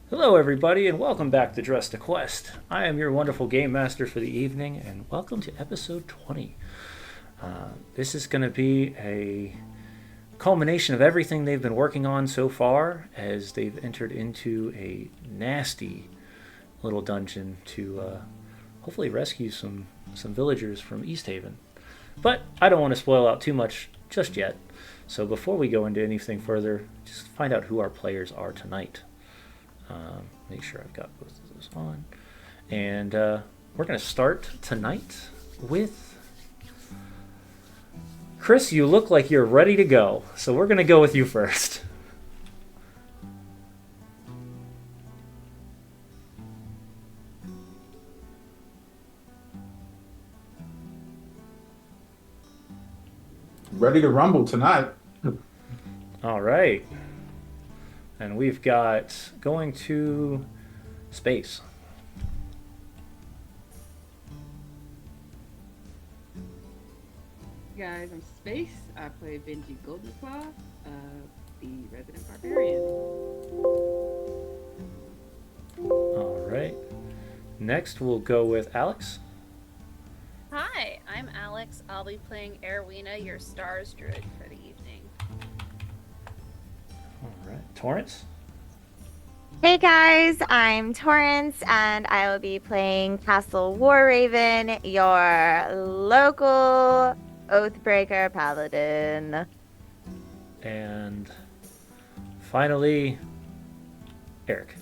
Hello, everybody, and welcome back to Dress to Quest. I am your wonderful game master for the evening, and welcome to episode 20. This is going to be a culmination of everything they've been working on so far, as they've entered into a nasty little dungeon to hopefully rescue some villagers from East Haven. But I don't want to spoil out too much just yet. So before we go into anything further, just find out who our players are tonight. Make sure I've got both of those on. And we're going to start tonight with Chris. You look like you're ready to go, so we're going to go with you first. Ready to rumble tonight. All right. And we've got going to space. Guys, I'm Space. I play Benji Goldenclaw, the resident barbarian. All right. Next, we'll go with Alex. Hi, I'm Alex. I'll be playing Erwina, your Stars Druid, for the evening. All right. Torrance. Hey guys, I'm Torrance and I will be playing Castle Warraven, your local Oathbreaker Paladin. And finally, Eric.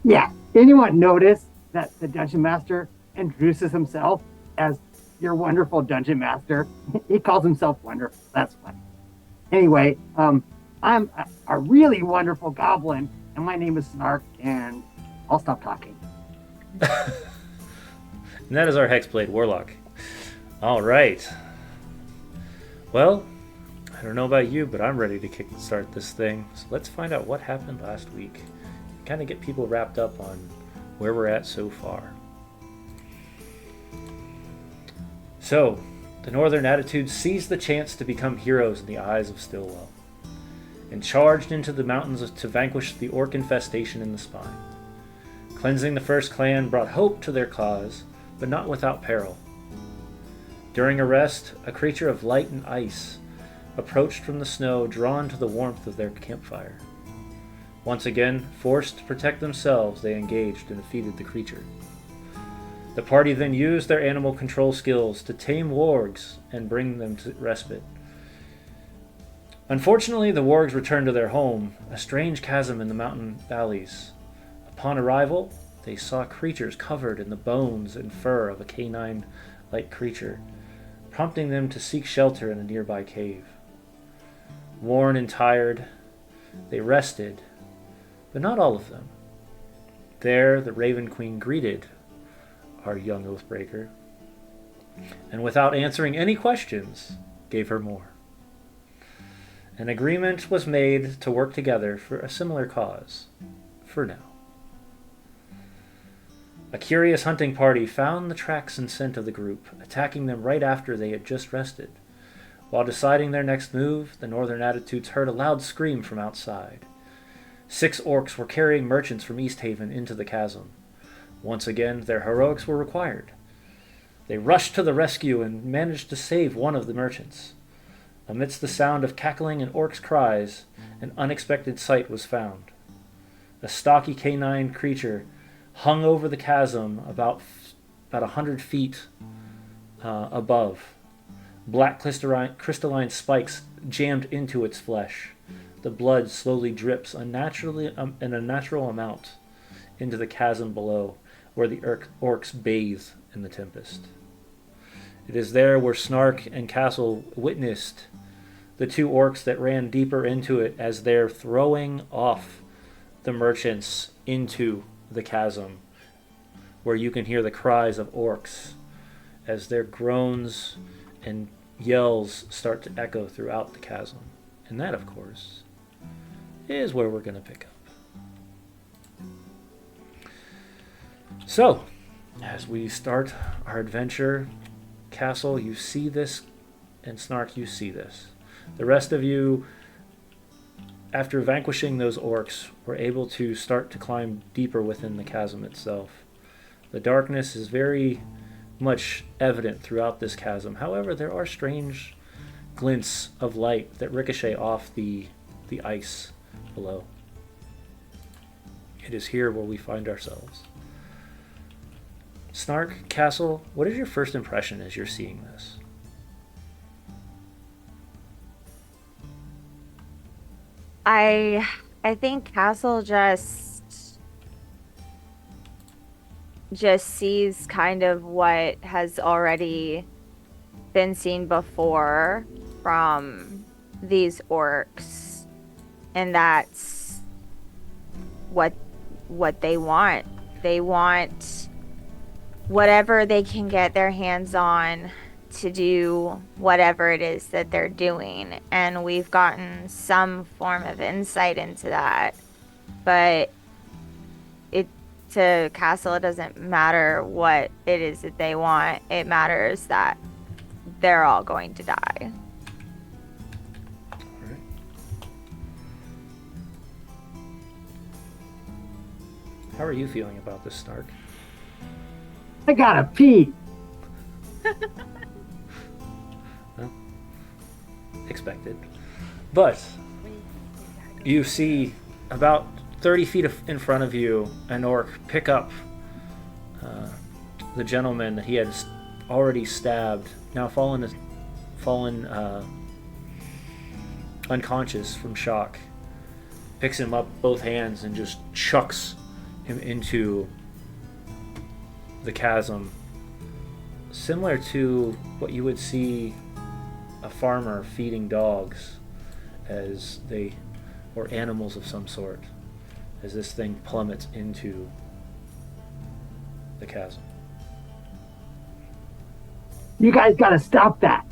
Yeah, anyone notice that the Dungeon Master introduces himself as your wonderful Dungeon Master? He calls himself wonderful. That's funny. Anyway, I'm a really wonderful goblin, and my name is Snark, and I'll stop talking. And that is our Hexblade Warlock. All right. Well, I don't know about you, but I'm ready to kickstart this thing. So let's find out what happened last week. Kind of get people wrapped up on where we're at so far. So, the Northern Attitudes seized the chance to become heroes in the eyes of Stillwell, and charged into the mountains to vanquish the orc infestation in the spine. Cleansing the first clan brought hope to their cause, but not without peril. During a rest, a creature of light and ice approached from the snow, drawn to the warmth of their campfire. Once again, forced to protect themselves, they engaged and defeated the creature. The party then used their animal control skills to tame wargs and bring them to respite. Unfortunately, the wargs returned to their home, a strange chasm in the mountain valleys. Upon arrival, they saw creatures covered in the bones and fur of a canine-like creature, prompting them to seek shelter in a nearby cave. Worn and tired, they rested, but not all of them. There, the Raven Queen greeted our young Oathbreaker, and without answering any questions, gave her more. An agreement was made to work together for a similar cause, for now. A curious hunting party found the tracks and scent of the group, attacking them right after they had just rested. While deciding their next move, the Northern Attitudes heard a loud scream from outside. 6 orcs were carrying merchants from East Haven into the chasm. Once again, their heroics were required. They rushed to the rescue and managed to save one of the merchants. Amidst the sound of cackling and orcs' cries, an unexpected sight was found. A stocky canine creature hung over the chasm about 100 feet above. Black crystalline spikes jammed into its flesh. The blood slowly drips unnaturally in a natural amount into the chasm below, where the orcs bathe in the Tempest. It is there where Snark and Castle witnessed the 2 orcs that ran deeper into it as they're throwing off the merchants into the chasm, where you can hear the cries of orcs as their groans and yells start to echo throughout the chasm. And that, of course, is where we're going to pick up. So, as we start our adventure, Castle, you see this, and Snark, you see this. The rest of you after vanquishing those orcs, were able to start to climb deeper within the chasm itself. The darkness is very much evident throughout this chasm. However, there are strange glints of light that ricochet off the ice below. It is here where we find ourselves. Snark, Castle, what is your first impression as you're seeing this? I think Castle just sees kind of what has already been seen before from these orcs, and that's what they want. They want whatever they can get their hands on to do whatever it is that they're doing, and we've gotten some form of insight into that. But to Castle, it doesn't matter what it is that they want. It matters that they're all going to die. All right. How are you feeling about this, Snark? I gotta pee. Well, expected. But you see about 30 feet in front of you an orc pick up the gentleman that he had already stabbed, now fallen unconscious from shock. Picks him up both hands and just chucks him into the chasm, similar to what you would see a farmer feeding dogs or animals of some sort, as this thing plummets into the chasm. You guys gotta stop that.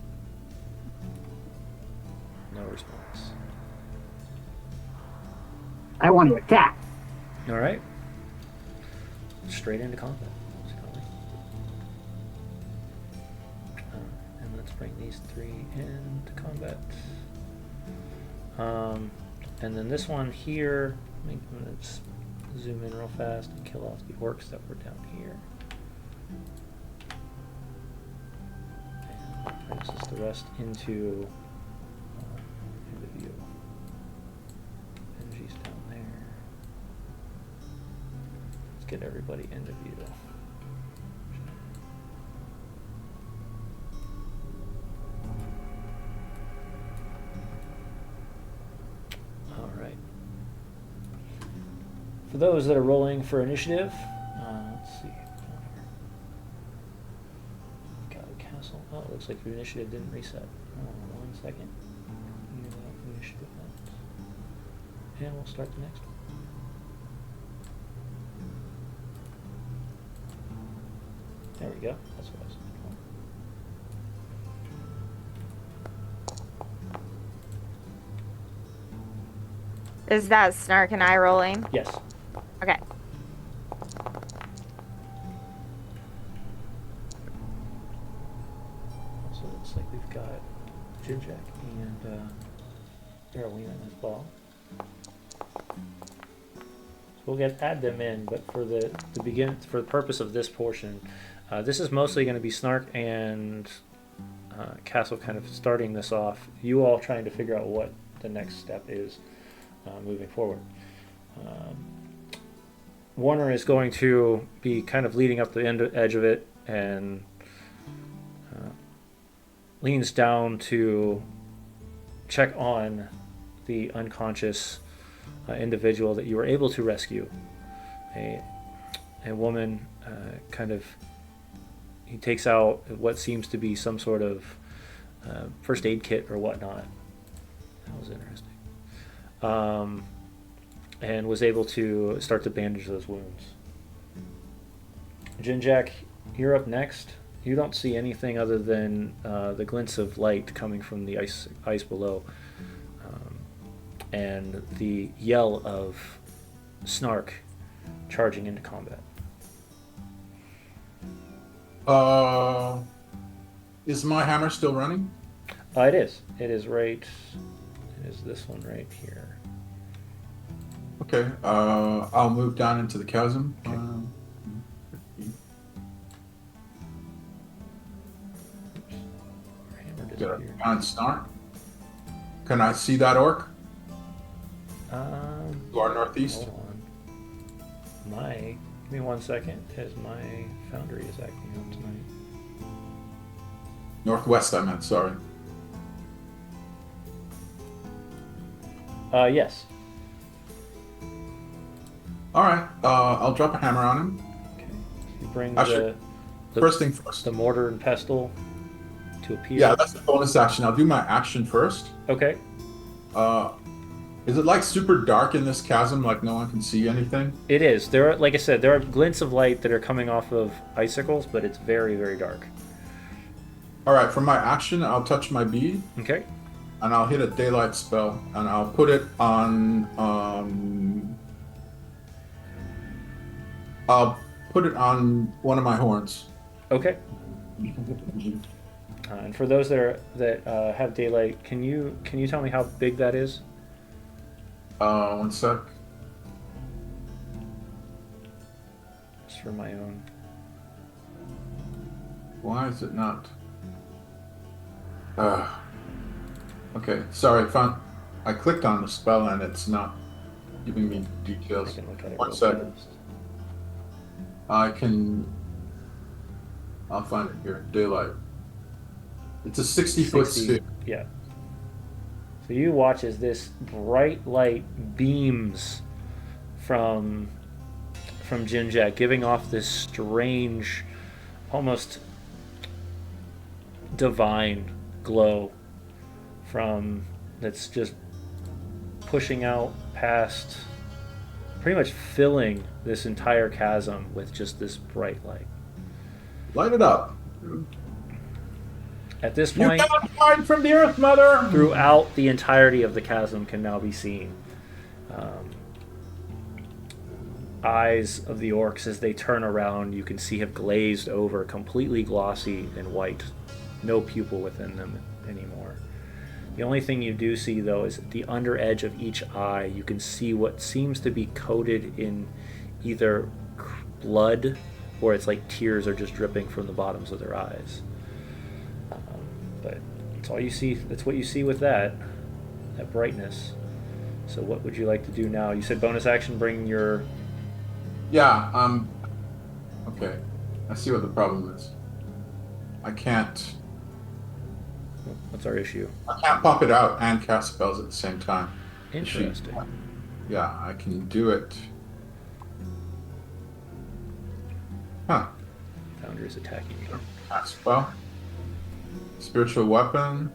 No response. I want to attack. All right. Straight into combat. And let's bring these three into combat. And then this one here, I'm going to zoom in real fast and kill off the orcs that were down here. And brings us the rest into view. Benji's down there. Let's get everybody into view. For those that are rolling for initiative, let's see. Got a castle. Oh, it looks like your initiative didn't reset. Oh, 1 second. Initiative and we'll start the next one. There we go. That's what I was looking for. Is that Snark and I rolling? Yes. Okay. So it looks like we've got Jinjak and Arowena as well. So we'll add them in, but for the purpose of this portion, this is mostly going to be Snark and Castle kind of starting this off. You all trying to figure out what the next step is moving forward. Warner is going to be kind of leading up the edge of it and leans down to check on the unconscious individual that you were able to rescue. A woman he takes out what seems to be some sort of first aid kit or whatnot. That was interesting. And was able to start to bandage those wounds. Jinjak, you're up next. You don't see anything other than the glints of light coming from the ice below, and the yell of Snark charging into combat. Is my hammer still running? It is. It is right. It is this one right here. Okay. I'll move down into the chasm. Okay. Hammer Get a disappeared. giant snark. Can I see that orc to our northeast? Hold on. Give me 1 second, as my foundry is acting up tonight. Northwest, I meant. Sorry. Yes. All right. I'll drop a hammer on him. Okay. You bring Actually, the first thing first. the mortar and pestle to appear. Yeah, that's the bonus action. I'll do my action first. Okay. Is it like super dark in this chasm, like no one can see anything? It is. There are, like I said, there are glints of light that are coming off of icicles, but it's very, very dark. All right, for my action, I'll touch my bead, Okay. and I'll hit a daylight spell, and I'll put it on. I'll put it on one of my horns. Okay. And for those that have daylight, can you tell me how big that is? 1 sec. Just for my own. Why is it not? Okay, sorry. I clicked on the spell and it's not giving me I details. can look at it 1 real second. fast. I'll find it here. Daylight. It's a 60-foot 60, sphere. yeah. So you watch as this bright light beams from Jinjak, giving off this strange, almost divine glow that's just pushing out past, pretty much filling this entire chasm with just this bright light. Light it up. At this You point, cannot hide from the earth, mother. throughout the entirety of the chasm can now be seen. Eyes of the orcs, as they turn around, you can see have glazed over, completely glossy and white. No pupil within them anymore. The only thing you do see, though, is at the under edge of each eye, you can see what seems to be coated in either blood or it's like tears are just dripping from the bottoms of their eyes. But that's all you see. That's what you see with that brightness. So what would you like to do now? You said bonus action, bring your... Yeah, okay. I see what the problem is. I can't What's our issue? pop it out and cast spells at the same time. Interesting. Yeah, I can do it. Huh. Founder is attacking you. Cast spell. Spiritual weapon.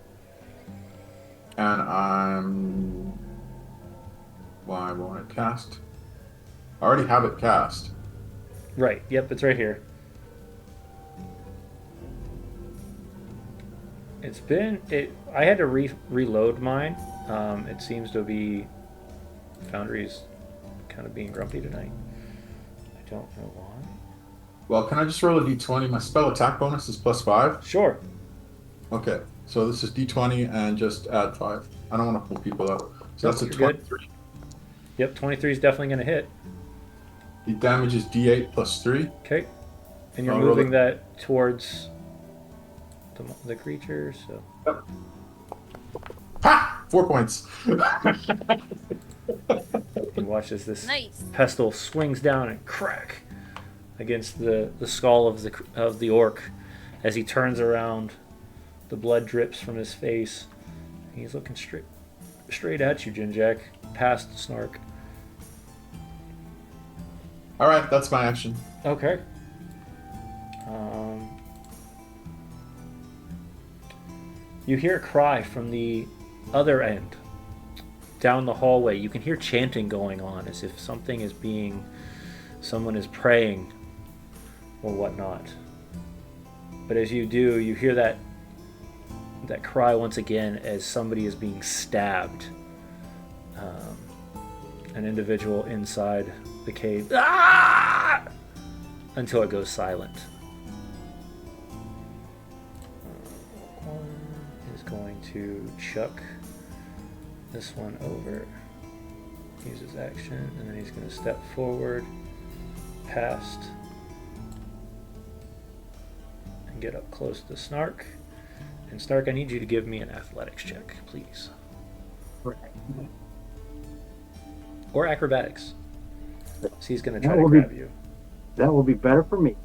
And why won't it cast? I already have it cast. Right. Yep, it's right here. I had to reload mine. It seems to be Foundry's kind of being grumpy tonight. I don't know why. Well, can I just roll a d20? My spell attack bonus is +5. Sure. Okay, so this is d20 and just add 5. I don't want to pull people out. So Nope, that's a you're good. 23. Yep, 23 is definitely going to hit. The damage is d8 +3. Okay. And you're I'll roll moving it. that towards the creature, so... Yep. Ha! 4 points. You watch as this Nice. pestle swings down and crack against the skull of the orc as he turns around. The blood drips from his face. He's looking straight at you, Jinjak, past Snark. All right, that's my action. Okay. You hear a cry from the other end. Down the hallway, you can hear chanting going on as if someone is praying or whatnot. But as you do, you hear that cry once again as somebody is being stabbed. An individual inside the cave. Ah! Until it goes silent. One is going to chuck this one over. use his action, and then he's going to step forward, past, and get up close to Snark. And Snark, I need you to give me an athletics check, please. Correct. Or acrobatics. So he's going to try That to will be- grab you. That will be better for me.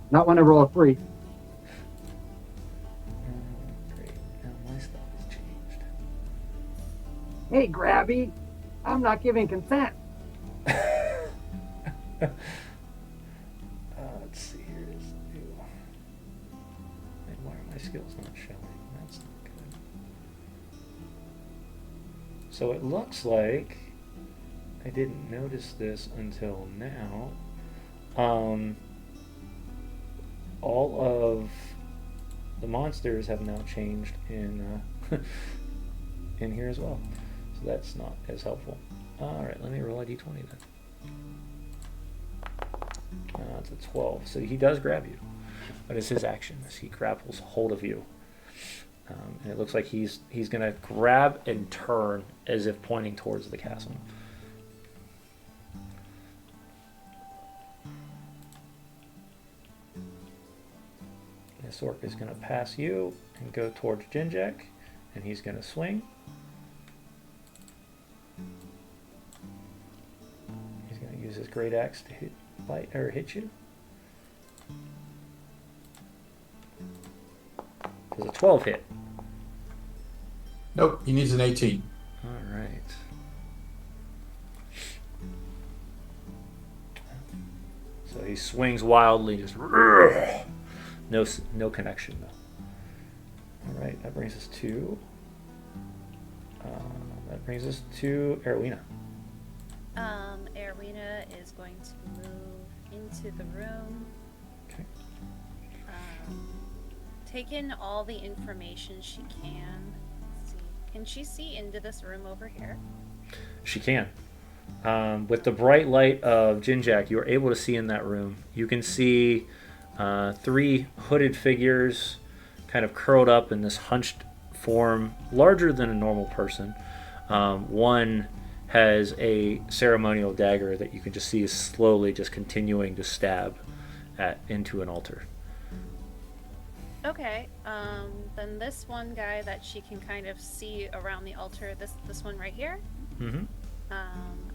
Not when I roll a 3. Great. Now my stuff has changed. Hey, Grabby, I'm not giving consent. Let's see, here it is. Ew. And why are my skills not showing? That's not good. So it looks like I didn't notice this until now. All of the monsters have now changed in in here as well. So that's not as helpful. Alright, let me roll a d20 then. It's a 12. So he does grab you. That is his action as he grapples hold of you. And it looks like he's going to grab and turn as if pointing towards the castle. This orc is going to pass you and go towards Jinjak, and he's going to swing. He's going to use his great axe to hit you. Does a 12 hit? Nope, he needs an 18. All right. So he swings wildly, just no connection though. All right, that brings us to Erwina. Erwina is going to move into the room. Okay. Take in all the information she can. Let's see. Can she see into this room over here? She can. With the bright light of Jinjak, you are able to see in that room. You can see 3 hooded figures kind of curled up in this hunched form, larger than a normal person. One has a ceremonial dagger that you can just see is slowly just continuing to stab into an altar. Okay, then this one guy that she can kind of see around the altar, this one right here, Mm-hmm.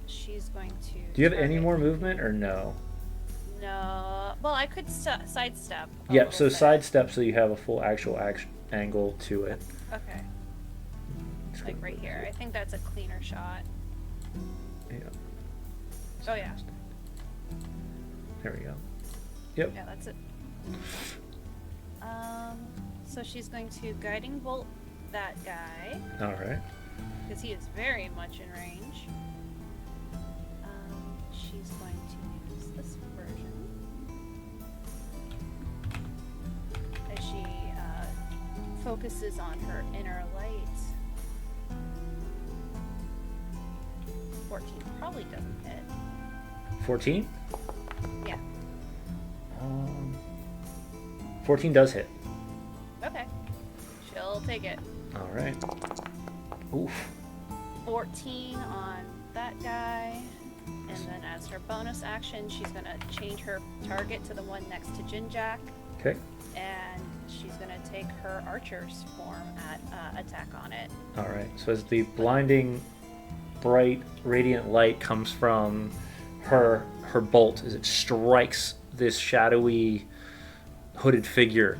she's going to... Do you have any target- more movement or no? No. Well, I could sidestep. a Yeah, little so bit. sidestep so you have a full actual angle to it. Okay, Just like gonna right move here. it. I think that's a cleaner shot. Yeah. Oh, yeah. There we go. Yep. Yeah, that's it. So she's going to guiding bolt that guy, All right. because he is very much in range. She's going to use this version as she focuses on her inner light. 14 probably doesn't hit. 14? Yeah. 14 does hit. Okay. She'll take it. All right. Oof. 14 on that guy. And then as her bonus action, she's going to change her target to the one next to Jinjak. Okay. And she's going to take her archer's form at attack on it. All right. So as the blinding, bright, radiant light comes from her bolt, as it strikes this shadowy, hooded figure,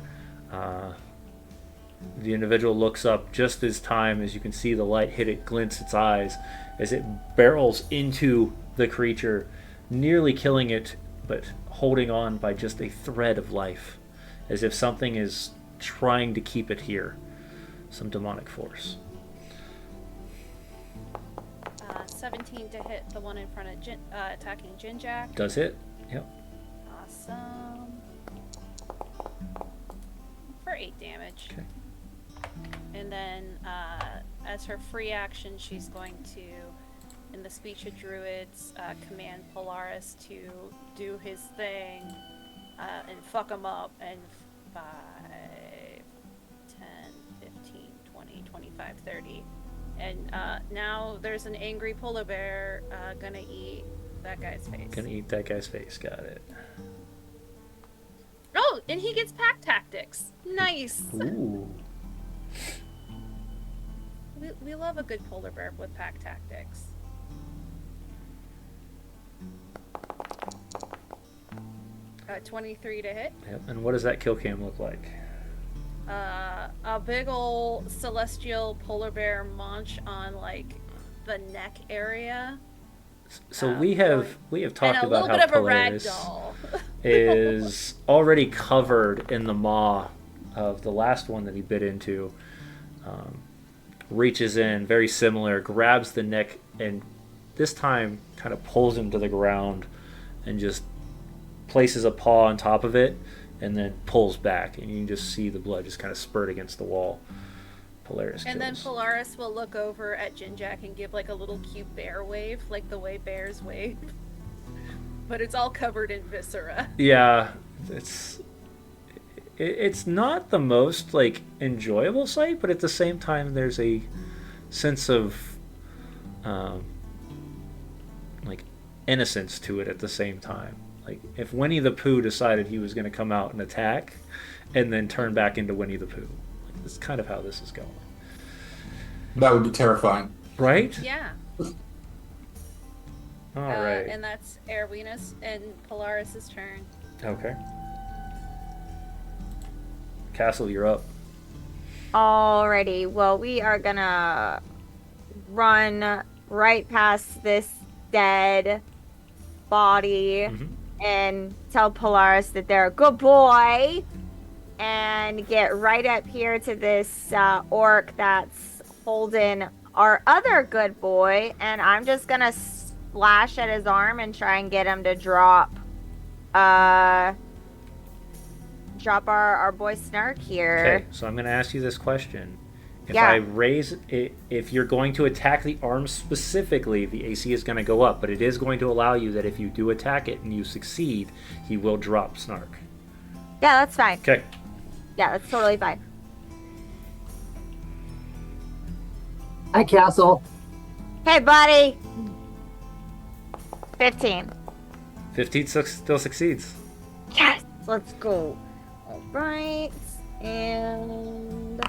the individual looks up just as time as you can see the light hit it, glints its eyes as it barrels into the creature, nearly killing it, but holding on by just a thread of life, as if something is trying to keep it here. Some demonic force. 17 to hit the one in front of attacking Jinjak. Does hit? Yep. Awesome. For 8 damage. Okay. And then, as her free action, she's going to, in the speech of druids, command Polaris to do his thing and fuck him up. And 5, 25-30. And now there's an angry polar bear gonna eat that guy's face. Gonna eat that guy's face. Got it. Oh, and he gets pack tactics. Nice. Ooh. We love a good polar bear with pack tactics. Uh, 23 to hit. Yep. And what does that kill cam look like? A big ol' celestial polar bear munch on like the neck area. So we have talked and a about little how bit of a rag Polaris doll. is already covered in the maw of the last one that he bit into. Reaches in, very similar, grabs the neck, and this time kind of pulls him to the ground and just places a paw on top of it and then pulls back, and you can just see the blood just kind of spurt against the wall. Polaris And then kills. Polaris will look over at Jinjak and give like a little cute bear wave, like the way bears wave. But it's all covered in viscera. Yeah, it's not the most like enjoyable sight, but at the same time there's a sense of like innocence to it at the same time. Like if Winnie the Pooh decided he was going to come out and attack and then turn back into Winnie the Pooh, like, that's kind of how this is going. That would be terrifying. Right? Yeah. All right. And that's Erwina's and Polaris's turn. Okay. Castle, you're up. Alrighty, well, we are gonna run right past this dead body and tell Polaris that they're a good boy and get right up here to this orc that's holding our other good boy, and I'm just gonna slash at his arm and try and get him to drop our boy Snark here. Okay, so I'm going to ask you this question. If Yeah. I raise it, if you're going to attack the arm specifically, the AC is going to go up, but it is going to allow you that if you do attack it and you succeed, he will drop Snark. Yeah, that's fine. Okay. Yeah, that's totally fine. Hi, Castle. Hey, buddy. 15. 15 still succeeds. Yes, let's go. All right, and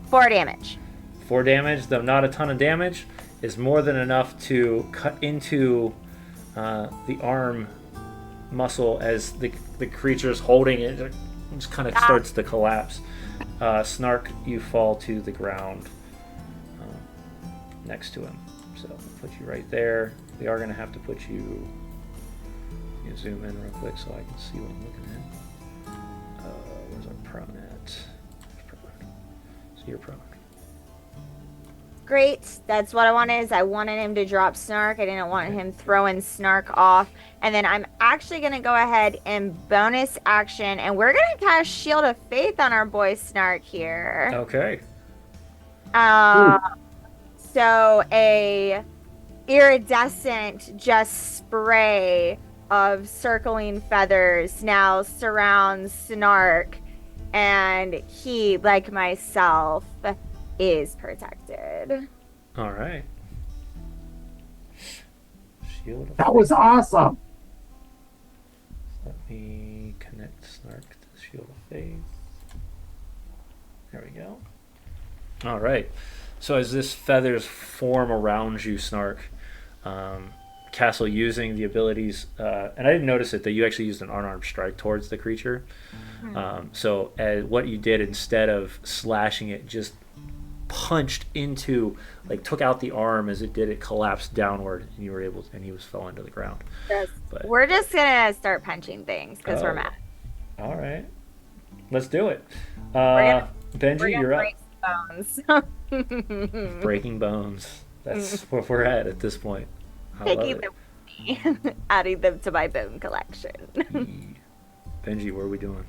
4 damage. 4 damage, though not a ton of damage, is more than enough to cut into the arm muscle as the creature's holding it. It just kind of starts to collapse. Snark, you fall to the ground next to him. So I'll put you right there. We are going to have to put you... zoom in real quick so I can see what I'm looking at. Where's our prone at? So you're prone. Great. That's what I wanted. Is I wanted him to drop Snark. I didn't want him throwing Snark off. And then I'm actually going to go ahead and bonus action, and we're going to cast Shield of Faith on our boy Snark here. Okay. So a iridescent just spray of circling feathers now surrounds Snark, and he, like myself, is protected. All right. Shield of That was awesome. Let me connect Snark to Shield of Faith. There we go. All right. So as this feathers form around you, Snark, Castle using the abilities, and I didn't notice it, that you actually used an unarmed strike towards the creature. So what you did, instead of slashing it, just punched into, like took out the arm as it did, it collapsed downward, and you were able to, and he fell into the ground. But, We're just gonna start punching things because we're mad. All right. Let's do it. We're Benji, you're up. break bones. Breaking bones. That's where we're at this point. I love Taking it. them with me, adding them to my bone collection. Benji, what are we doing?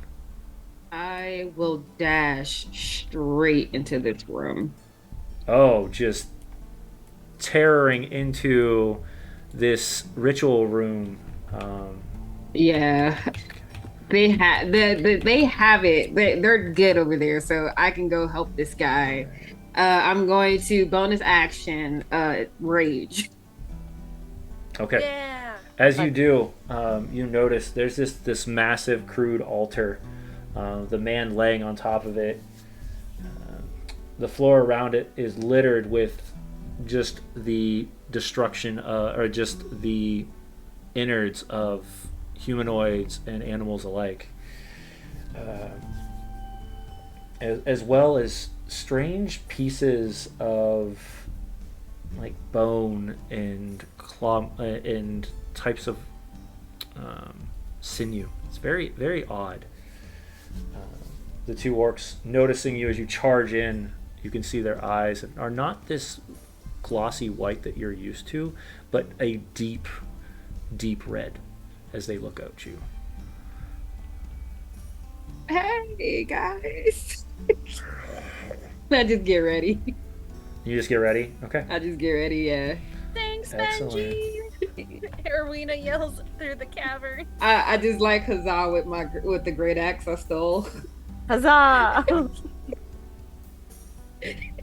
I will dash straight into this room. Oh, just tearing into this ritual room. Yeah, they have they have it. They're good over there, so I can go help this guy I'm going to bonus action, rage. Okay. Yeah. As you do, you notice there's this massive crude altar. The man laying on top of it. The floor around it is littered with just the destruction, or just the innards of humanoids and animals alike, as well as strange pieces of like bone and claw and types of sinew. It's very, very odd. The two orcs, noticing you as you charge in, you can see their eyes are not this glossy white that you're used to, but a deep, deep red as they look at you. Hey guys. I just get ready. You just get ready? Okay. I just get ready, yeah. Thanks, Excellent. Benji. Erwina yells through the cavern. I just like huzzah with the great axe I stole. Huzzah! Okay.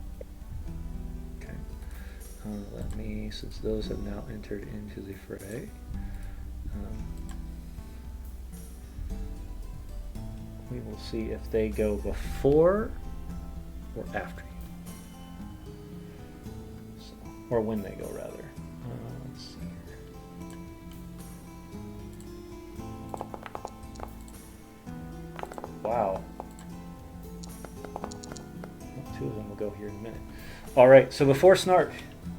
Let me, since those have now entered into the fray, we will see if they go before or after you. So, or when they go, rather. Let's see here. Wow. Well, two of them will go here in a minute. Alright, so before Snark,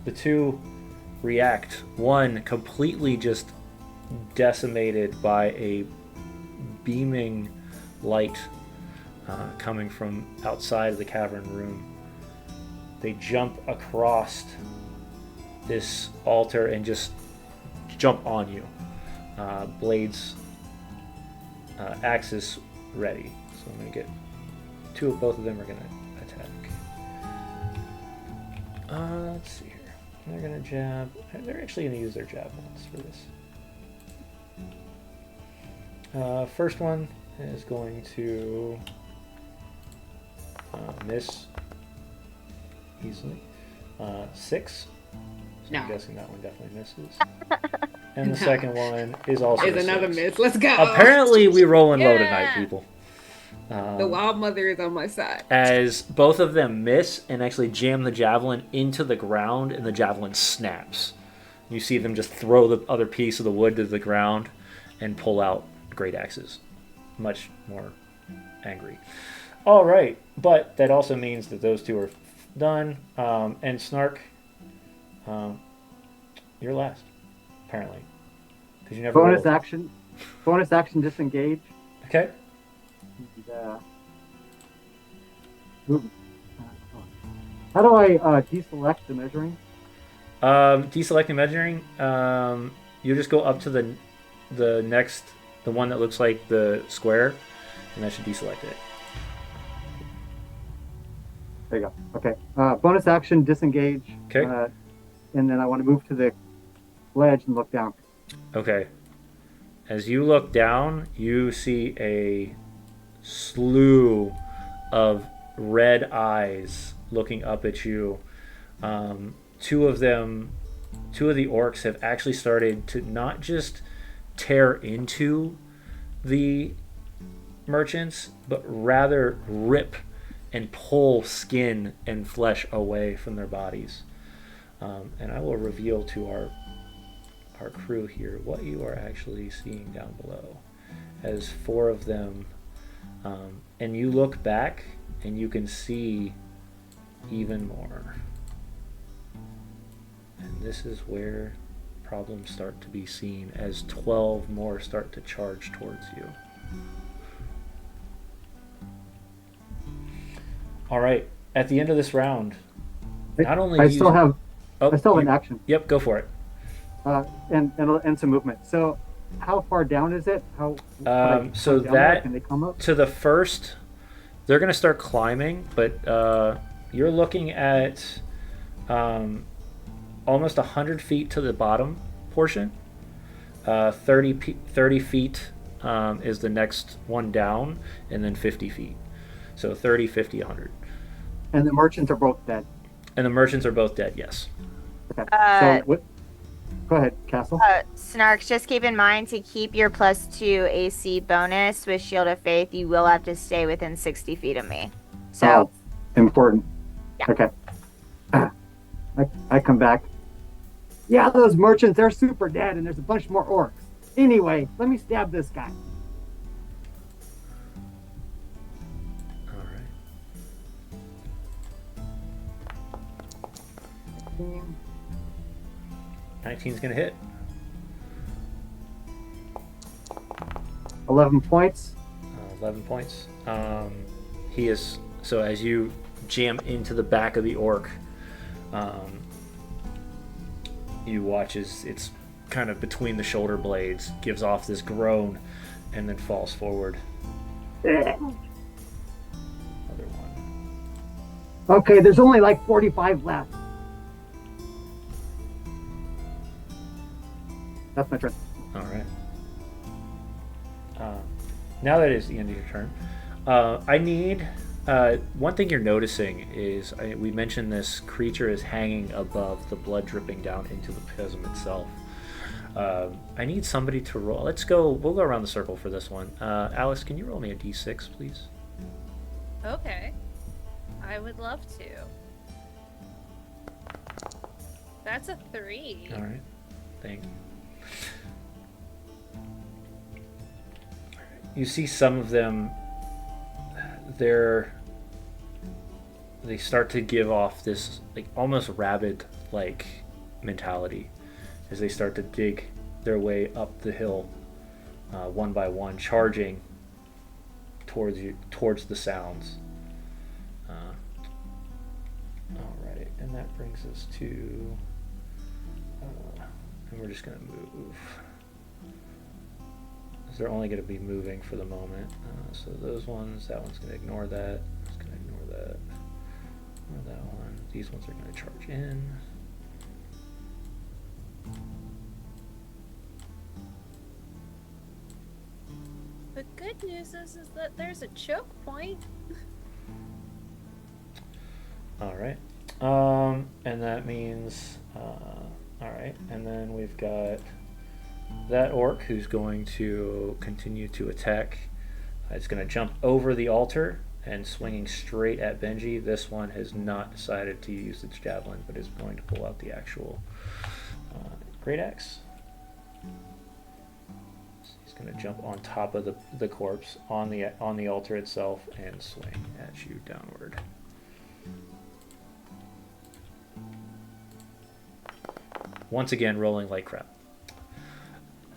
the two react. One completely just decimated by a beaming light coming from outside of the cavern room. They jump across this altar and just jump on you. Blades, axes ready. So I'm going to get both of them are going to attack. Let's see here. They're going to jab. They're actually going to use their javelins for this. First one is going to miss easily. 6. So I'm No. guessing that one definitely misses. And the second one is also Is a another 6. miss. Let's go. Apparently, we rolling low tonight, Yeah. people. The wild mother is on my side. As both of them miss and actually jam the javelin into the ground, and the javelin snaps. You see them just throw the other piece of the wood to the ground and pull out great axes. Much more angry. All right, but that also means that those two are done. And Snark, you're last, apparently, because you never Bonus rolled. action. Bonus action disengage. Okay. And, how do I deselect the measuring? Deselecting measuring. You just go up to the next, the one that looks like the square, and that should deselect it. There you go. Okay. Bonus action disengage. Okay. And then I want to move to the ledge and look down. Okay. As you look down, you see a slew of red eyes looking up at you. Two of the orcs have actually started to not just tear into the merchants, but rather rip and pull skin and flesh away from their bodies. And I will reveal to our crew here what you are actually seeing down below. As 4 of them, and you look back and you can see even more. And this is where problems start to be seen as 12 more start to charge towards you. All right, at the end of this round, not only I do still you- have Oh, I still have you- an action. Yep, go for it. And some movement. So how far down is it? How So down there? that Can they come up? to the first, they're going to start climbing, but you're looking at almost 100 feet to the bottom portion. 30 feet is the next one down, and then 50 feet. So 30, 50, 100. And the merchants are both dead. And the merchants are both dead, yes. Okay. Uh, So what? Go ahead, Castle. Snarks, just keep in mind to keep your +2 AC bonus with Shield of Faith, you will have to stay within 60 feet of me. So, Important. Yeah. Okay. I come back. Yeah, those merchants, they're super dead, and there's a bunch more orcs. Anyway, let me stab this guy. All right. 19's gonna hit. 11 points. 11 points. He is so as you jam into the back of the orc, you watch as it's kind of between the shoulder blades, gives off this groan, and then falls forward. Other one. Okay, there's only like 45 left. That's my turn. All right. Now that is the end of your turn. I need one thing you're noticing is we mentioned this creature is hanging above the blood dripping down into the chasm itself. I need somebody to roll. We'll go around the circle for this one. Alice, can you roll me a d6, please? Okay. I would love to. That's a 3. All right. Thank you. You see some of them, they start to give off this like almost rabid like mentality as they start to dig their way up the hill, one by one, charging towards the sounds. Alright, and that brings us to, and we're just gonna move. They're only going to be moving for the moment. So those ones, that one's going to ignore that. It's going to ignore that. Ignore that one. These ones are going to charge in. The good news is that there's a choke point. All right. And that means, all right. And then we've got that orc who's going to continue to attack. It's going to jump over the altar and swinging straight at Benji. This one has not decided to use its javelin, but is going to pull out the actual great axe. So he's going to jump on top of the corpse on the altar itself and swing at you downward. Once again, rolling like crap.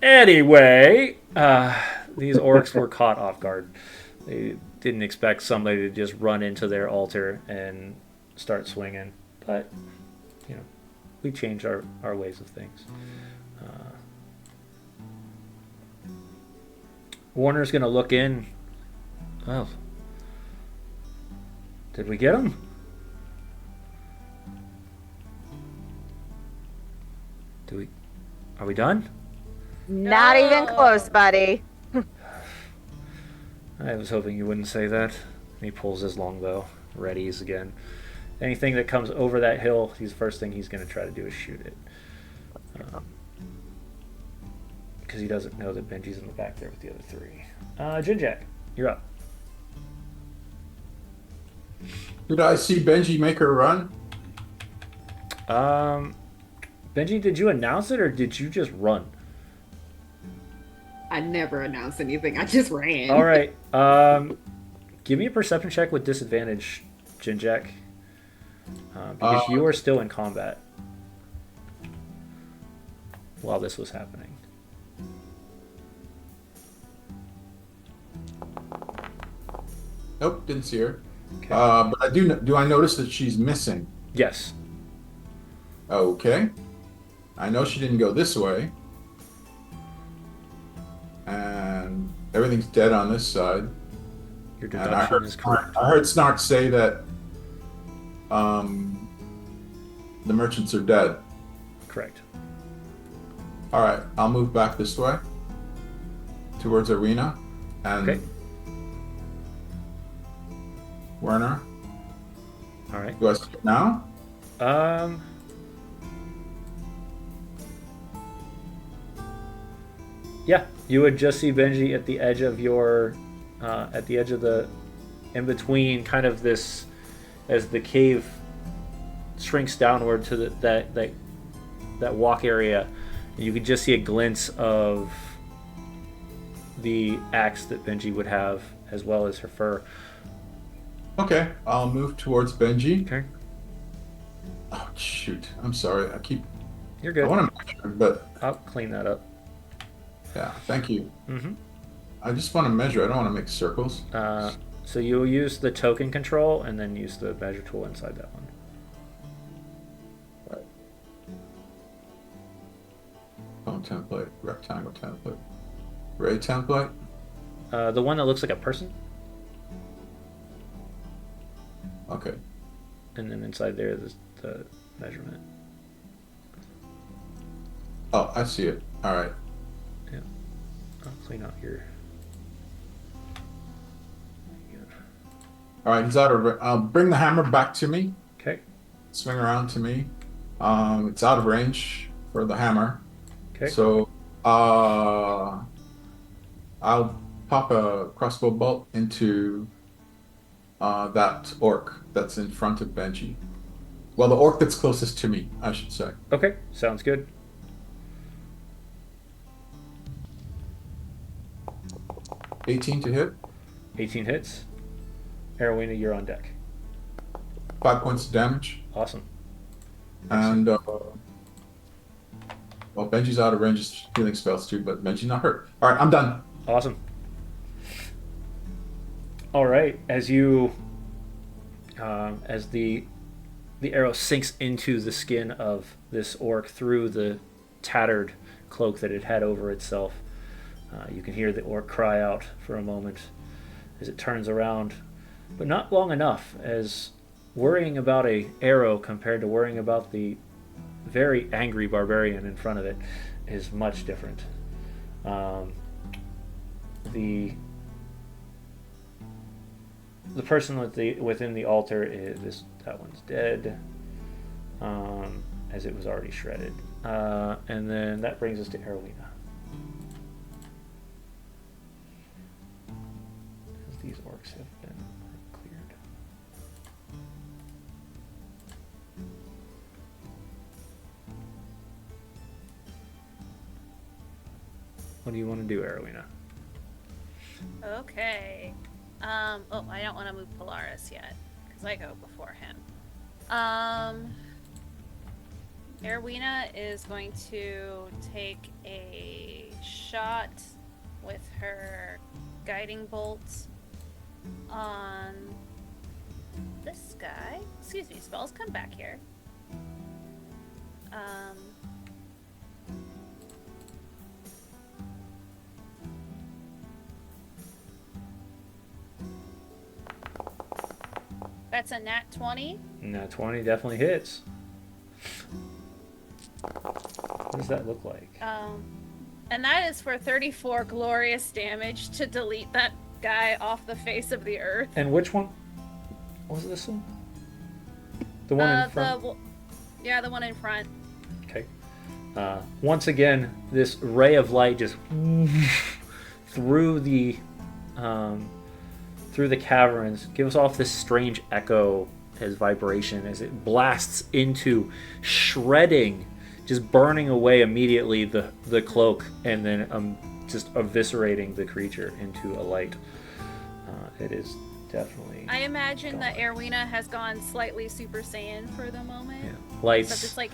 Anyway, these orcs were caught off guard. They didn't expect somebody to just run into their altar and start swinging. But, we changed our ways of things. Warner's going to look in. Oh. Did we get him? Are we done? not even close, buddy. I was hoping you wouldn't say that. He pulls his longbow, readies again. Anything that comes over that hill, the first thing he's going to try to do is shoot it. Because he doesn't know that Benji's in the back there with the other three. Jinjak, you're up. Did I see Benji make her run? Benji, did you announce it or did you just run? I never announced anything. I just ran. All right. Give me a perception check with disadvantage, Jinjak. Because you are still in combat while this was happening. Nope, didn't see her. Okay. But I do I notice that she's missing? Yes. Okay. I know she didn't go this way. And everything's dead on this side. Your And I deduction is correct. heard Snark say that the merchants are dead. Correct. Alright, I'll move back this way towards Arena. And Okay. Werner. All right. Do I see it now? Um. Yeah, you would just see Benji at the edge of at the edge of the, in between, kind of this, as the cave shrinks downward to that walk area. You could just see a glimpse of the axe that Benji would have, as well as her fur. Okay, I'll move towards Benji. Okay, Oh shoot! I'm sorry. you're I good. want to measure, but I'll clean that up. yeah. Thank you. Mm-hmm. I just want to measure. I don't want to make circles. So you'll use the token control and then use the measure tool inside that one. Phone template, rectangle template, ray template. The one that looks like a person, Okay. and then inside there is the measurement. Oh, I see it. All right. I'll clean out your. All right. He's out of. Bring the hammer back to me. Okay. Swing around to me. It's out of range for the hammer. Okay. So, I'll pop a crossbow bolt into that orc that's in front of Benji. Well, the orc that's closest to me, I should say. Okay. Sounds good. 18 to hit. 18 hits. Arowina, you're on deck. 5 points of damage. Awesome. And well, Benji's out of range of healing spells too, but Benji's not hurt. All right, I'm done. Awesome. All right, as you, as the arrow sinks into the skin of this orc through the tattered cloak that it had over itself, you can hear the orc cry out for a moment as it turns around, but not long enough, as worrying about a arrow compared to worrying about the very angry barbarian in front of it is much different. The person within the altar is that one's dead, as it was already shredded, and then that brings us to Arowina. As these orcs have been cleared. What do you want to do, Arowina? Okay. Oh, I don't want to move Polaris yet, because I go before him. Erwina is going to take a shot with her guiding bolt on this guy. Excuse me, spells, come back here. That's a nat 20. Nat 20 definitely hits. What does that look like? And that is for 34 glorious damage to delete that guy off the face of the earth. And which one was this one? The one in front? Yeah, the one in front. Okay. Once again, this ray of light just through the caverns gives off this strange echo as vibration as it blasts into shredding, just burning away immediately the cloak, and then just eviscerating the creature into a light. It is definitely. I imagine gone. that Erwina has gone slightly Super Saiyan for the moment. Yeah. Lights. So it's like,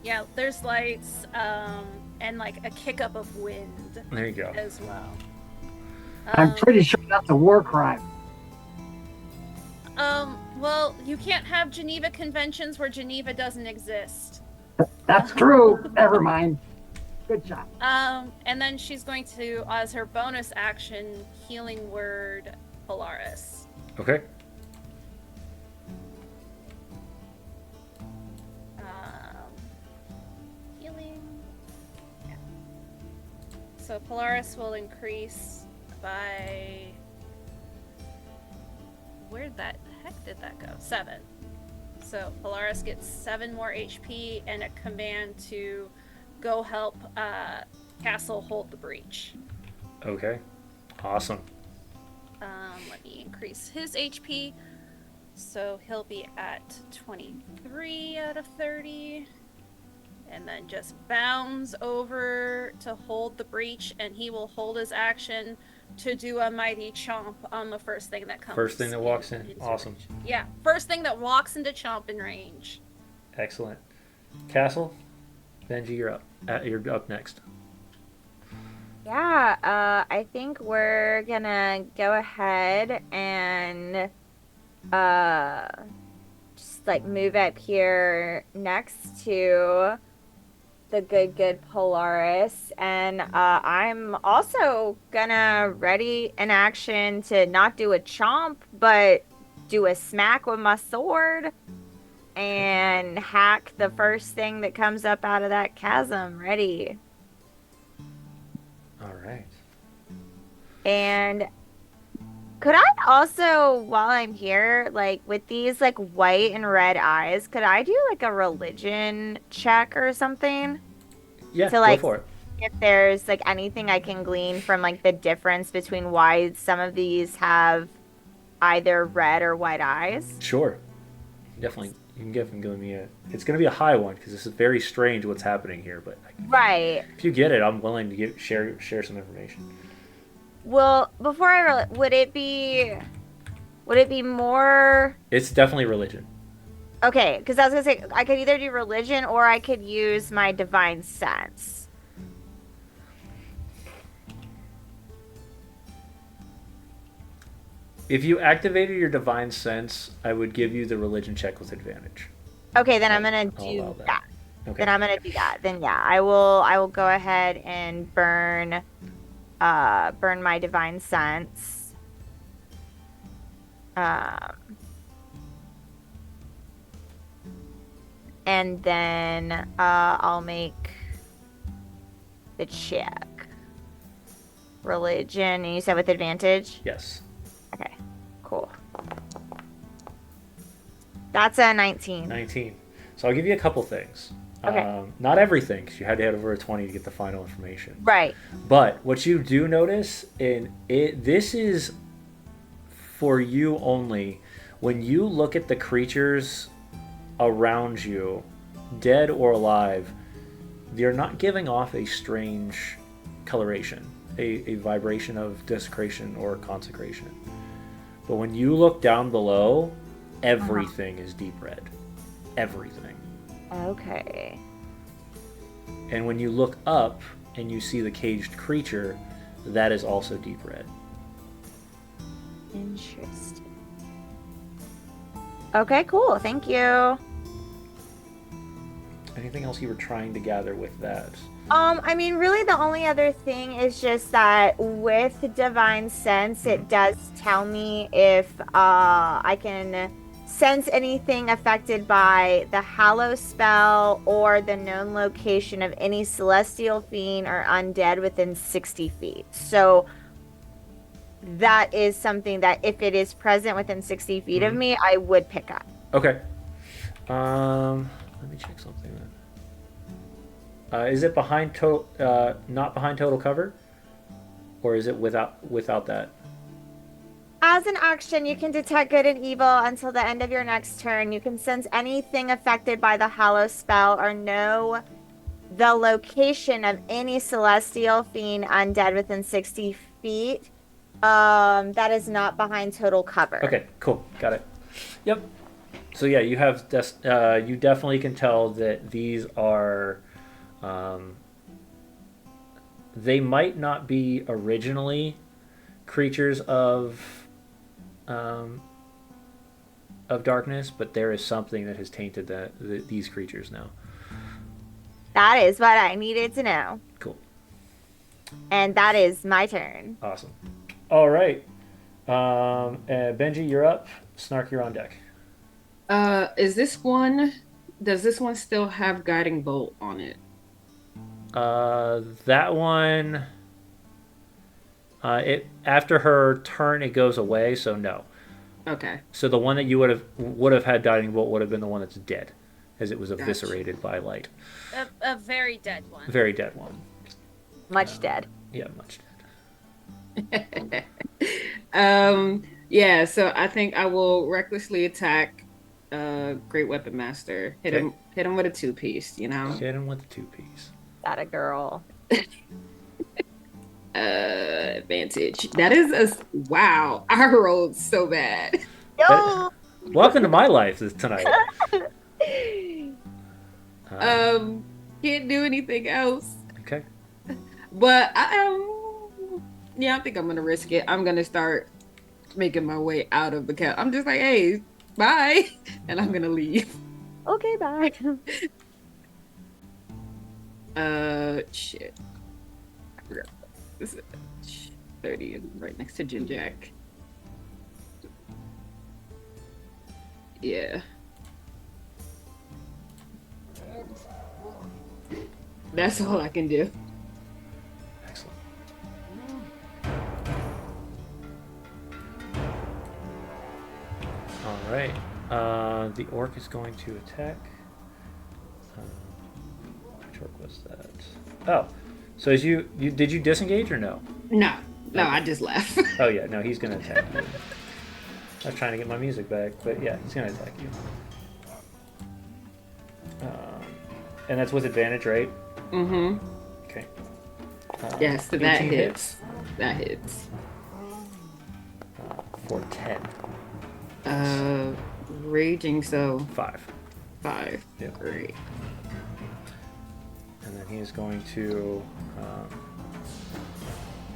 yeah, there's lights, and like a kick up of wind There you go. as well. I'm pretty sure that's a war crime. Well, you can't have Geneva conventions where Geneva doesn't exist. That's true. Never mind. Good shot. And then she's going to, as her bonus action, healing word Polaris. Okay. Healing. Yeah. So Polaris will increase by. Where the heck did that go? 7. So Polaris gets 7 more HP and a command to go help Castle hold the breach. Okay. Awesome. Let me increase his HP. So he'll be at 23 out of 30. And then just bounds over to hold the breach, and he will hold his action to do a mighty chomp on the first thing that comes. First thing that walks in. into Awesome. range. Yeah, first thing that walks into chomp in range. Excellent. Castle, Benji, you're up. You're up next. Yeah, I think we're gonna go ahead and just like move up here next to the good Polaris, and I'm also gonna ready an action to not do a chomp, but do a smack with my sword and hack the first thing that comes up out of that chasm. Ready. All right. And could I also, while I'm here, like with these like white and red eyes, could I do like a religion check or something? Yeah, To like go for it. if there's like anything I can glean from like the difference between why some of these have either red or white eyes. Sure. Definitely. You can give me a. It's going to be a high one because this is very strange what's happening here. But Right. if you get it, I'm willing to share some information. Well, before would it be more It's definitely religion. okay? Because I was gonna say I could either do religion or I could use my divine sense. If you activated your divine sense, I would give you the religion check with advantage. Okay, then I'm gonna I'll do allow that. that. Okay. Then I'm gonna do that. Then yeah, I will go ahead and burn my divine sense. And then I'll make the check. Religion, and you said with advantage? Yes. Okay, cool. That's a 19. 19. So I'll give you a couple things. Okay. Not everything, because you had to head over a 20 to get the final information. Right. But what you do notice, this is for you only. When you look at the creatures around you, dead or alive, they're not giving off a strange coloration, a vibration of desecration or consecration. But when you look down below, everything is deep red. Everything. Okay. And when you look up and you see the caged creature, that is also deep red. Interesting. Okay, cool. Thank you. Anything else you were trying to gather with that? I mean, really the only other thing is just that with Divine Sense, it does tell me if I can sense anything affected by the Hallow spell or the known location of any celestial fiend or undead within 60 feet. So that is something that if it is present within 60 feet of me, I would pick up. Okay. Let me check something then. Is it behind not behind total cover, or is it without that? As an action, you can detect good and evil until the end of your next turn. You can sense anything affected by the Hallow spell or know the location of any celestial fiend undead within 60 feet. That is not behind total cover. Okay, cool, got it. Yep. So yeah, you have you definitely can tell that these are. They might not be originally creatures of darkness, but there is something that has tainted these creatures now. That is what I needed to know. Cool. And that is my turn. Awesome. All right. Benji, you're up. Snark, you're on deck. Does this one still have guiding bolt on it? That one. It after her turn, it goes away. So no. Okay. So the one that you would have had guiding bolt would have been the one that's dead, as it was Gotcha. eviscerated by light. A very dead one. Very dead one. Much dead. Yeah, much Yeah, so I think I will recklessly attack Great Weapon Master. Hit Okay. him with a 2-piece, you know. dead. Hit him with the 2-piece. That a girl. Advantage. That is wow. I rolled so bad. No. Welcome to my life tonight. Can't do anything else. Okay. But I think I'm gonna risk it. I'm gonna start making my way out of the camp. I'm just like, hey, bye, and I'm gonna leave. Okay, bye. Shit. I forgot. This is 30 is right next to Jin Jack. Yeah. That's all I can do. Excellent. All right. The orc is going to attack. Which orc was that? Oh, so did you disengage or no? No, I just left. Oh yeah, no, he's gonna attack you. I was trying to get my music back, but yeah, he's gonna attack you. And that's with advantage, right? Mm-hmm. Okay. Yes, so that 18 hits. That hits. For 10. Raging, so 5. 5. Yeah. Great. And then he is going to.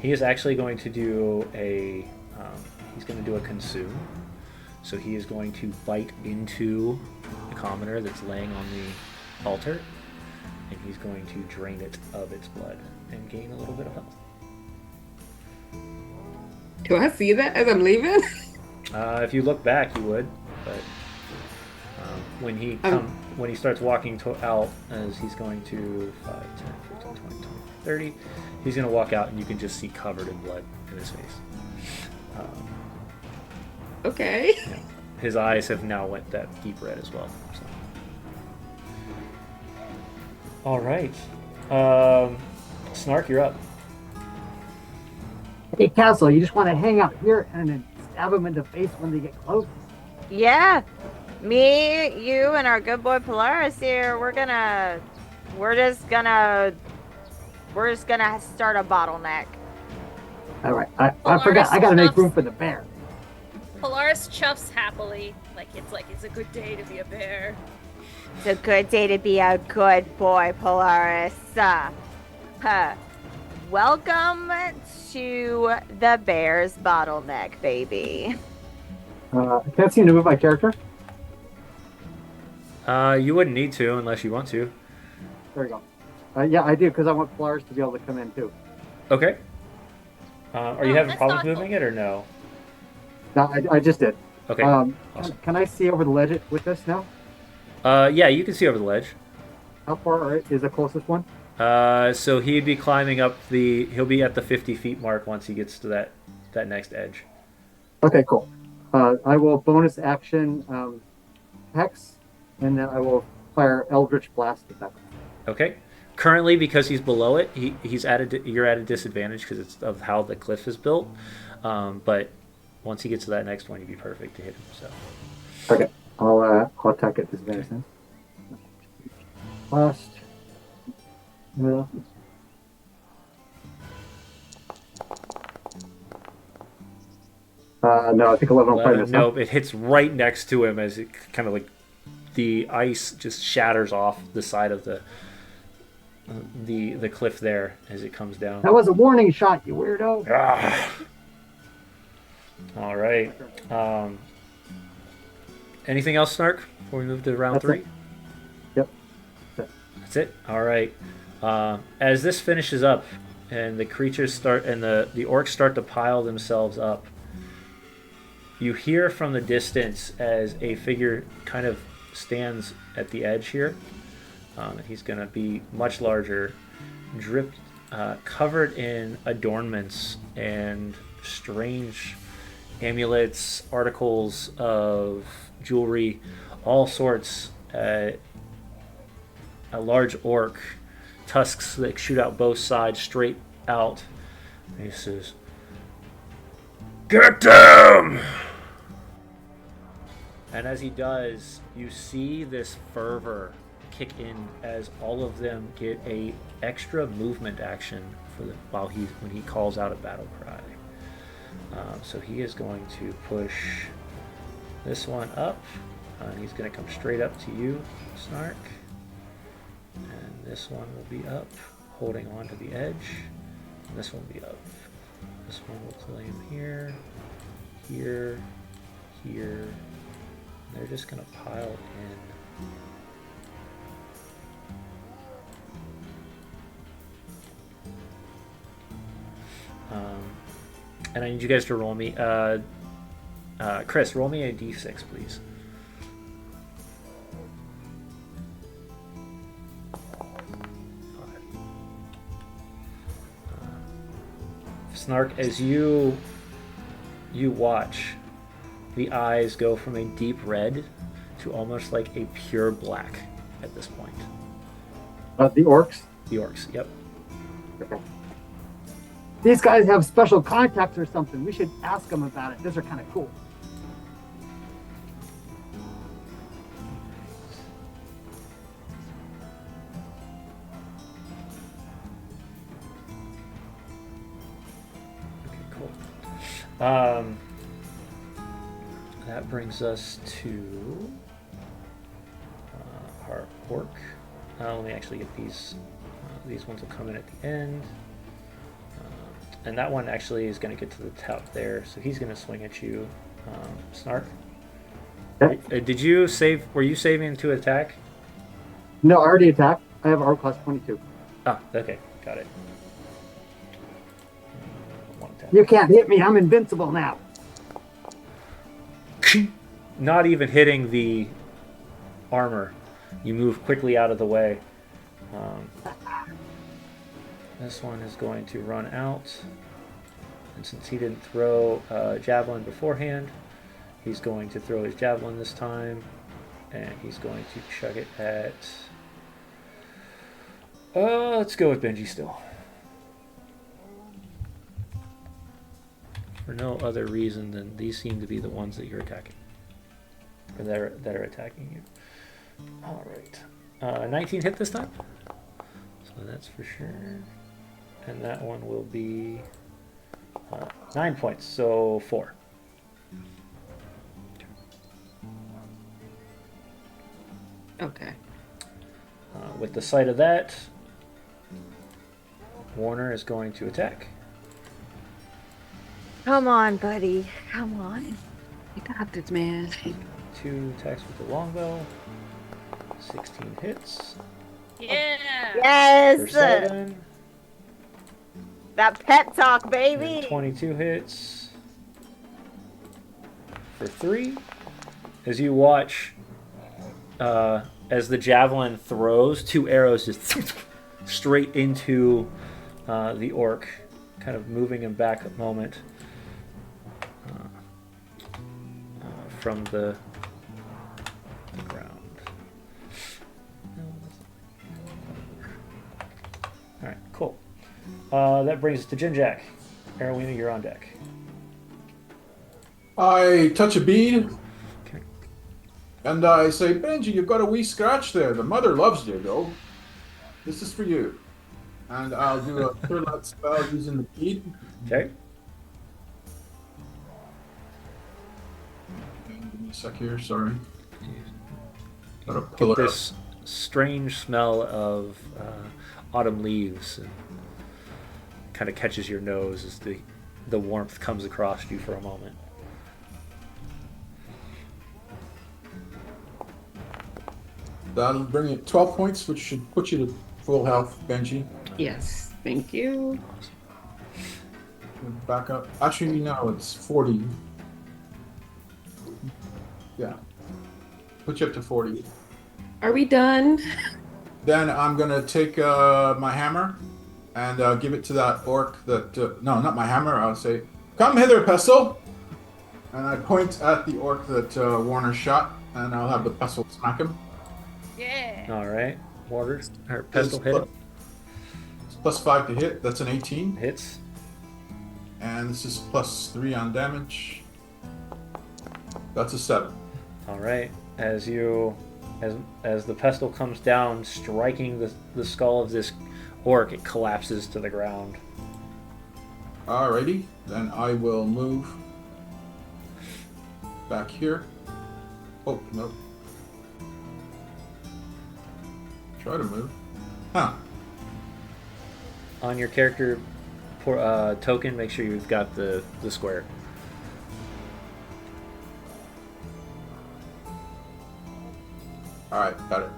He is actually going to do a. He's going to do a consume. So he is going to bite into the commoner that's laying on the altar, and he's going to drain it of its blood and gain a little bit of health. Do I see that as I'm leaving? If you look back, you would, but when he starts walking out, as he's going to 5, 10, 15, 20, 20, 30, he's going to walk out, and you can just see covered in blood in his face. Okay. Yeah. His eyes have now went that deep red as well. So. All right, Snark, you're up. Hey, Castle, you just want to hang out here and then stab them in the face when they get close? Yeah. Me, you, and our good boy Polaris here, we're just gonna start a bottleneck. All right. I forgot. I got to make room for the bear. Polaris chuffs happily, like it's a good day to be a bear. It's a good day to be a good boy, Polaris. Welcome to the Bears bottleneck, baby. I can't seem to move my character. You wouldn't need to unless you want to. There we go. Yeah, I do, because I want Polaris to be able to come in, too. Okay. Are you Oh, having that's problems thoughtful. moving it or no? No, I just did. Okay. Awesome. Awesome. Can I see over the ledge with this now? Yeah, you can see over the ledge. How far is the closest one? So he'd be climbing up he'll be at the 50 feet mark once he gets to that next edge. Okay, cool. I will bonus action Hex, and then I will fire Eldritch Blast at that. Okay. Currently, because he's below it, you're at a disadvantage because it's of how the cliff is built. But once he gets to that next one, you'd be perfect to hit him. So. Okay, I'll attack at disadvantage then. Blast. Yeah. No, I think 11 will probably miss. Nope, it hits right next to him as it kind of like the ice just shatters off the side of the cliff there as it comes down. That was a warning shot, you weirdo. Ah. All right. Anything else, Snark, before we move to round That's 3? it. Yep. That's it. All right. As this finishes up, and the creatures start, and the orcs start to pile themselves up, you hear from the distance as a figure kind of stands at the edge here. He's going to be much larger, covered in adornments and strange amulets, articles of jewelry, all sorts. A large orc, tusks that shoot out both sides, straight out. And he says, "Get them!" And as he does, you see this fervor kick in as all of them get a extra movement action when he calls out a battle cry. So he is going to push this one up. He's going to come straight up to you, Snark. And this one will be up, holding on to the edge. And this one will be up. This one will claim here, here, here. And they're just going to pile in. And I need you guys to roll me. Chris, roll me a d6, please. Snark, as you watch, the eyes go from a deep red to almost like a pure black at this point. The orcs. The orcs, yep. These guys have special contacts or something. We should ask them about it. Those are kind of cool. That brings us to our orc. Let me actually get these. These ones will come in at the end. And that one actually is going to get to the top there, so he's going to swing at you, Snark. Okay. Did you save? Were you saving to attack? No, I already attacked. I have armor class 22. Ah, okay, got it. One attack. You can't hit me. I'm invincible now. Not even hitting the armor. You move quickly out of the way. This one is going to run out. And since he didn't throw a javelin beforehand, he's going to throw his javelin this time. And he's going to chuck it at... let's go with Benji still. For no other reason than these seem to be the ones that you're attacking. Or that are attacking you. Alright. 19 hit this time. So that's for sure. And that one will be 9 points, so 4. Okay. With the sight of that, Warner is going to attack. Come on, buddy. Come on. You got this, man. 2 attacks with the longbow. 16 hits. Yeah. For Yes! 7. That pep talk, And baby! 22 hits. For 3. As you watch, as the javelin throws, 2 arrows just straight into the orc, kind of moving him back a moment from the ground. Alright, cool. That brings us to Jinjack. Arowina, you're on deck. I touch a bead, Okay. and I say, Benji, you've got a wee scratch there. The mother loves you, though. This is for you. And I'll do a clear light spell using the bead. Okay. Give me a sec here, sorry. Gotta Get pull it up. this strange smell of autumn leaves and kind of catches your nose as the warmth comes across you for a moment. That'll bring you 12 points, which should put you to full health, Benji. Yes, thank you. Back up. Actually, no, it's 40. Yeah. Put you up to 40. Are we done? Then I'm going to take my hammer and give it to that orc that... no, not my hammer. I'll say, come hither, Pestle. And I point at the orc that Warner shot, and I'll have the pestle smack him. Yeah. All right. Water or pistol hit him. It's +5 to hit. That's an 18. Hits. And this is +3 on damage. That's a 7. All right. As the pestle comes down, striking the skull of this orc, it collapses to the ground. Alrighty, then I will move back here. Oh, no. Try to move. Huh. On your character token, make sure you've got the square. Alright, got it.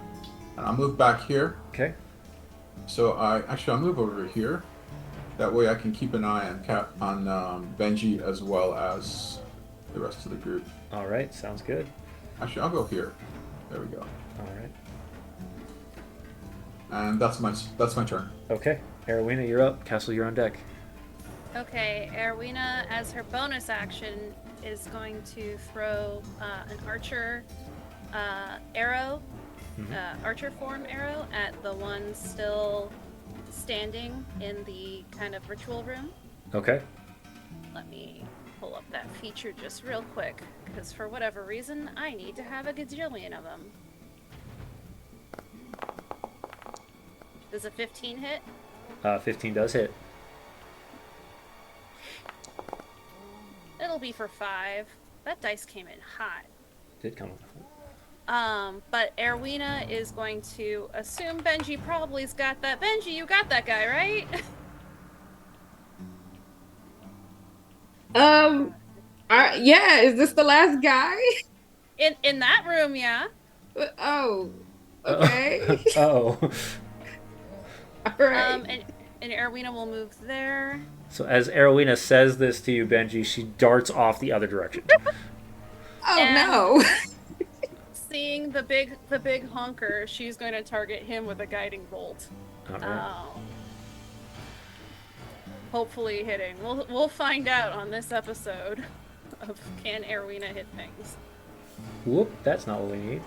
And I'll move back here. Okay. So I'll move over here. That way I can keep an eye on Benji as well as the rest of the group. All right. Sounds good. Actually, I'll go here. There we go. All right. And that's my turn. Okay. Erowina, you're up. Castle, you're on deck. Okay, Erwina, as her bonus action, is going to throw an archer arrow, archer form arrow at the one still standing in the kind of ritual room. Okay. Let me pull up that feature just real quick, because for whatever reason, I need to have a gajillion of them. Does a 15 hit? 15 does hit. It'll be for 5. That dice came in hot. Did come. But Erwina is going to assume Benji probably's got that. Benji, you got that guy, right? Yeah, is this the last guy? In that room, yeah. Oh, okay. Oh. All right. And Erwina will move there. So as Erowina says this to you, Benji, she darts off the other direction. Oh no. Seeing the big honker, she's going to target him with a guiding bolt. All right. Hopefully hitting. We'll find out on this episode of Can Erwina Hit Things. Whoop, that's not what we need.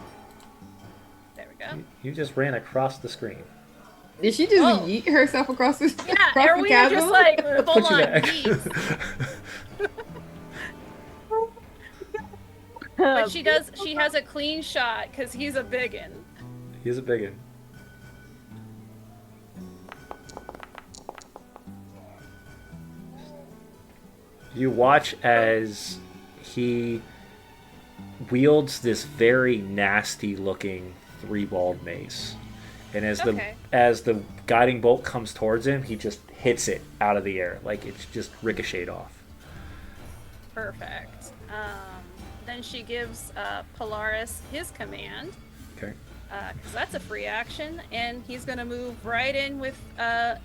There we go. You just ran across the screen. Did she just yeet herself across the Yeah, across the Erwina chasm? just like full Put you on back. yeet. But she has a clean shot because he's a biggin. He's a biggin. You watch as he wields this very nasty looking 3-balled mace. And as the guiding bolt comes towards him, he just hits it out of the air. Like it's just ricocheted off. Perfect. Then she gives Polaris his command. Okay. Because that's a free action, and he's gonna move right in with,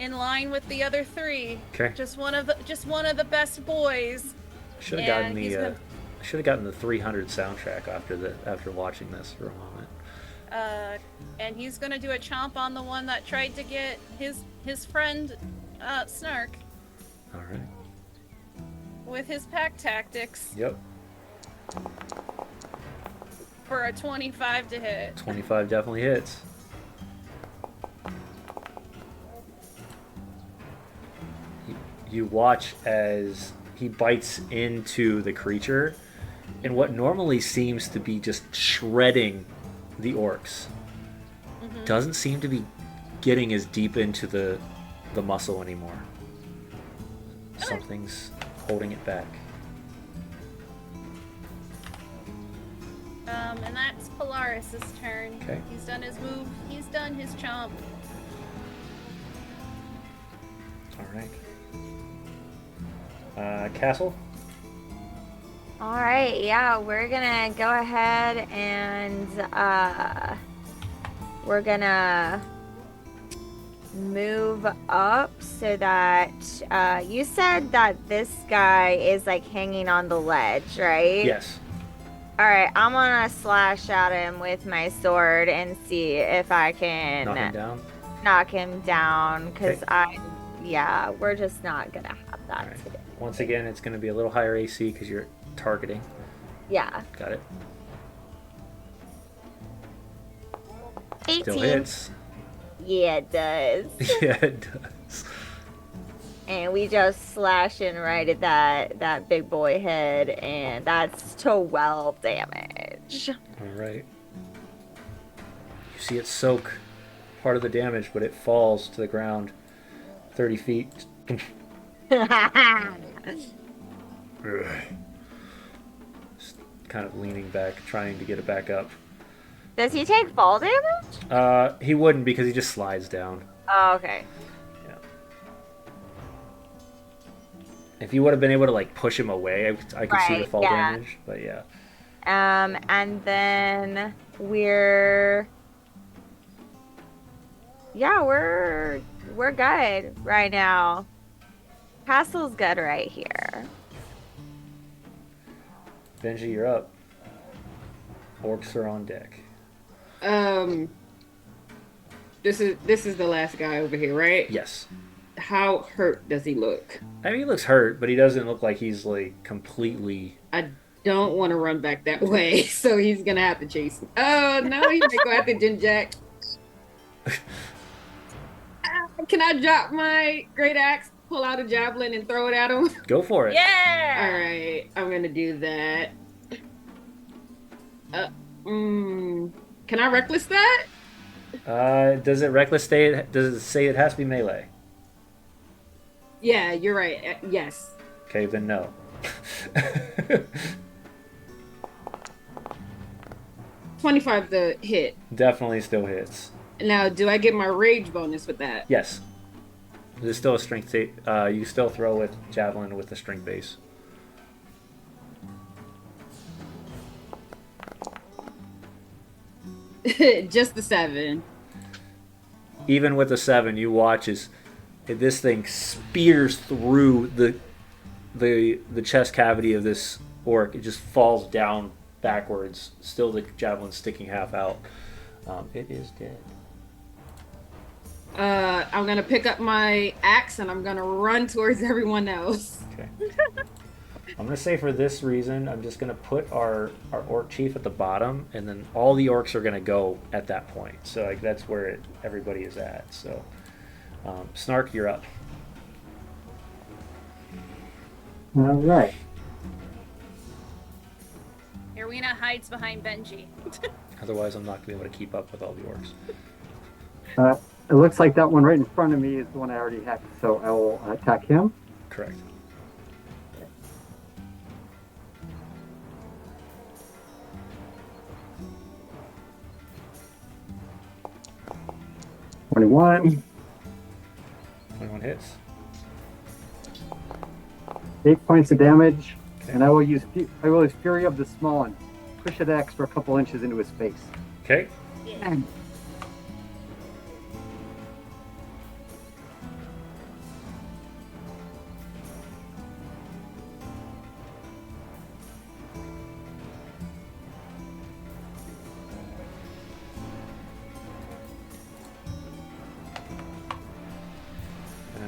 in line with the other 3. Okay. Just one of the best boys. Should have gotten the 300 soundtrack after watching this for a moment. And he's gonna do a chomp on the one that tried to get his friend Snark All right. with his pack tactics Yep. for a 25 to hit. 25 definitely hits. You watch as he bites into the creature, and what normally seems to be just shredding the orcs doesn't seem to be getting as deep into the muscle anymore. Something's holding it back. And that's Polaris' turn. Okay. He's done his move. He's done his chomp. All right. Castle? All right, yeah, we're gonna go ahead and we're gonna move up so that you said that this guy is like hanging on the ledge, right? Yes. All right, I'm gonna slash at him with my sword and see if I can Knock him down? because Okay. we're just not gonna have that All right. today. Once again, it's going to be a little higher AC because you're targeting. Yeah. Got it. 18. Still hits. Yeah, it does. Yeah, it does. And we just slash in right at that big boy head, and that's 12 damage. All right. You see it soak part of the damage, but it falls to the ground 30 feet. Just kind of leaning back, trying to get it back up. Does he take fall damage? He wouldn't because he just slides down. Oh, okay. Yeah. If you would have been able to like push him away, I could see the fall damage. But yeah. And then we're good right now. Castle's good right here. Benji, you're up. Orcs are on deck. This is the last guy over here, right? Yes. How hurt does he look? I mean, he looks hurt, but he doesn't look like he's like completely. I don't want to run back that way, so he's gonna have to chase me. Oh no, he might go after Jin Jack. Can I drop my great axe, pull out a javelin, and throw it at him? Go for it. Yeah. All right, I'm gonna do that. Can I reckless that? Does it reckless stay? Does it say it has to be melee? Yeah, you're right. Yes. Okay, then no. 25 the hit. Definitely still hits. Now, do I get my rage bonus with that? Yes. There's still a strength state. You still throw with javelin with the strength base. Just the 7. Even with the 7, you watch as this thing spears through the chest cavity of this orc. It just falls down backwards. Still the javelin sticking half out. It is dead. I'm gonna pick up my axe and I'm gonna run towards everyone else. Okay. I'm gonna say for this reason, I'm just gonna put our orc chief at the bottom, and then all the orcs are gonna go at that point. So like that's where everybody is at. So, Snark, you're up. All right. Irwina hides behind Benji. Otherwise, I'm not gonna be able to keep up with all the orcs. It looks like that one right in front of me is the one I already hacked, so I will attack him. Correct. $21. 21 hits. 8 points of damage, Okay. and I will use Fury of the Small and push it extra a couple inches into his face. Okay. Yeah.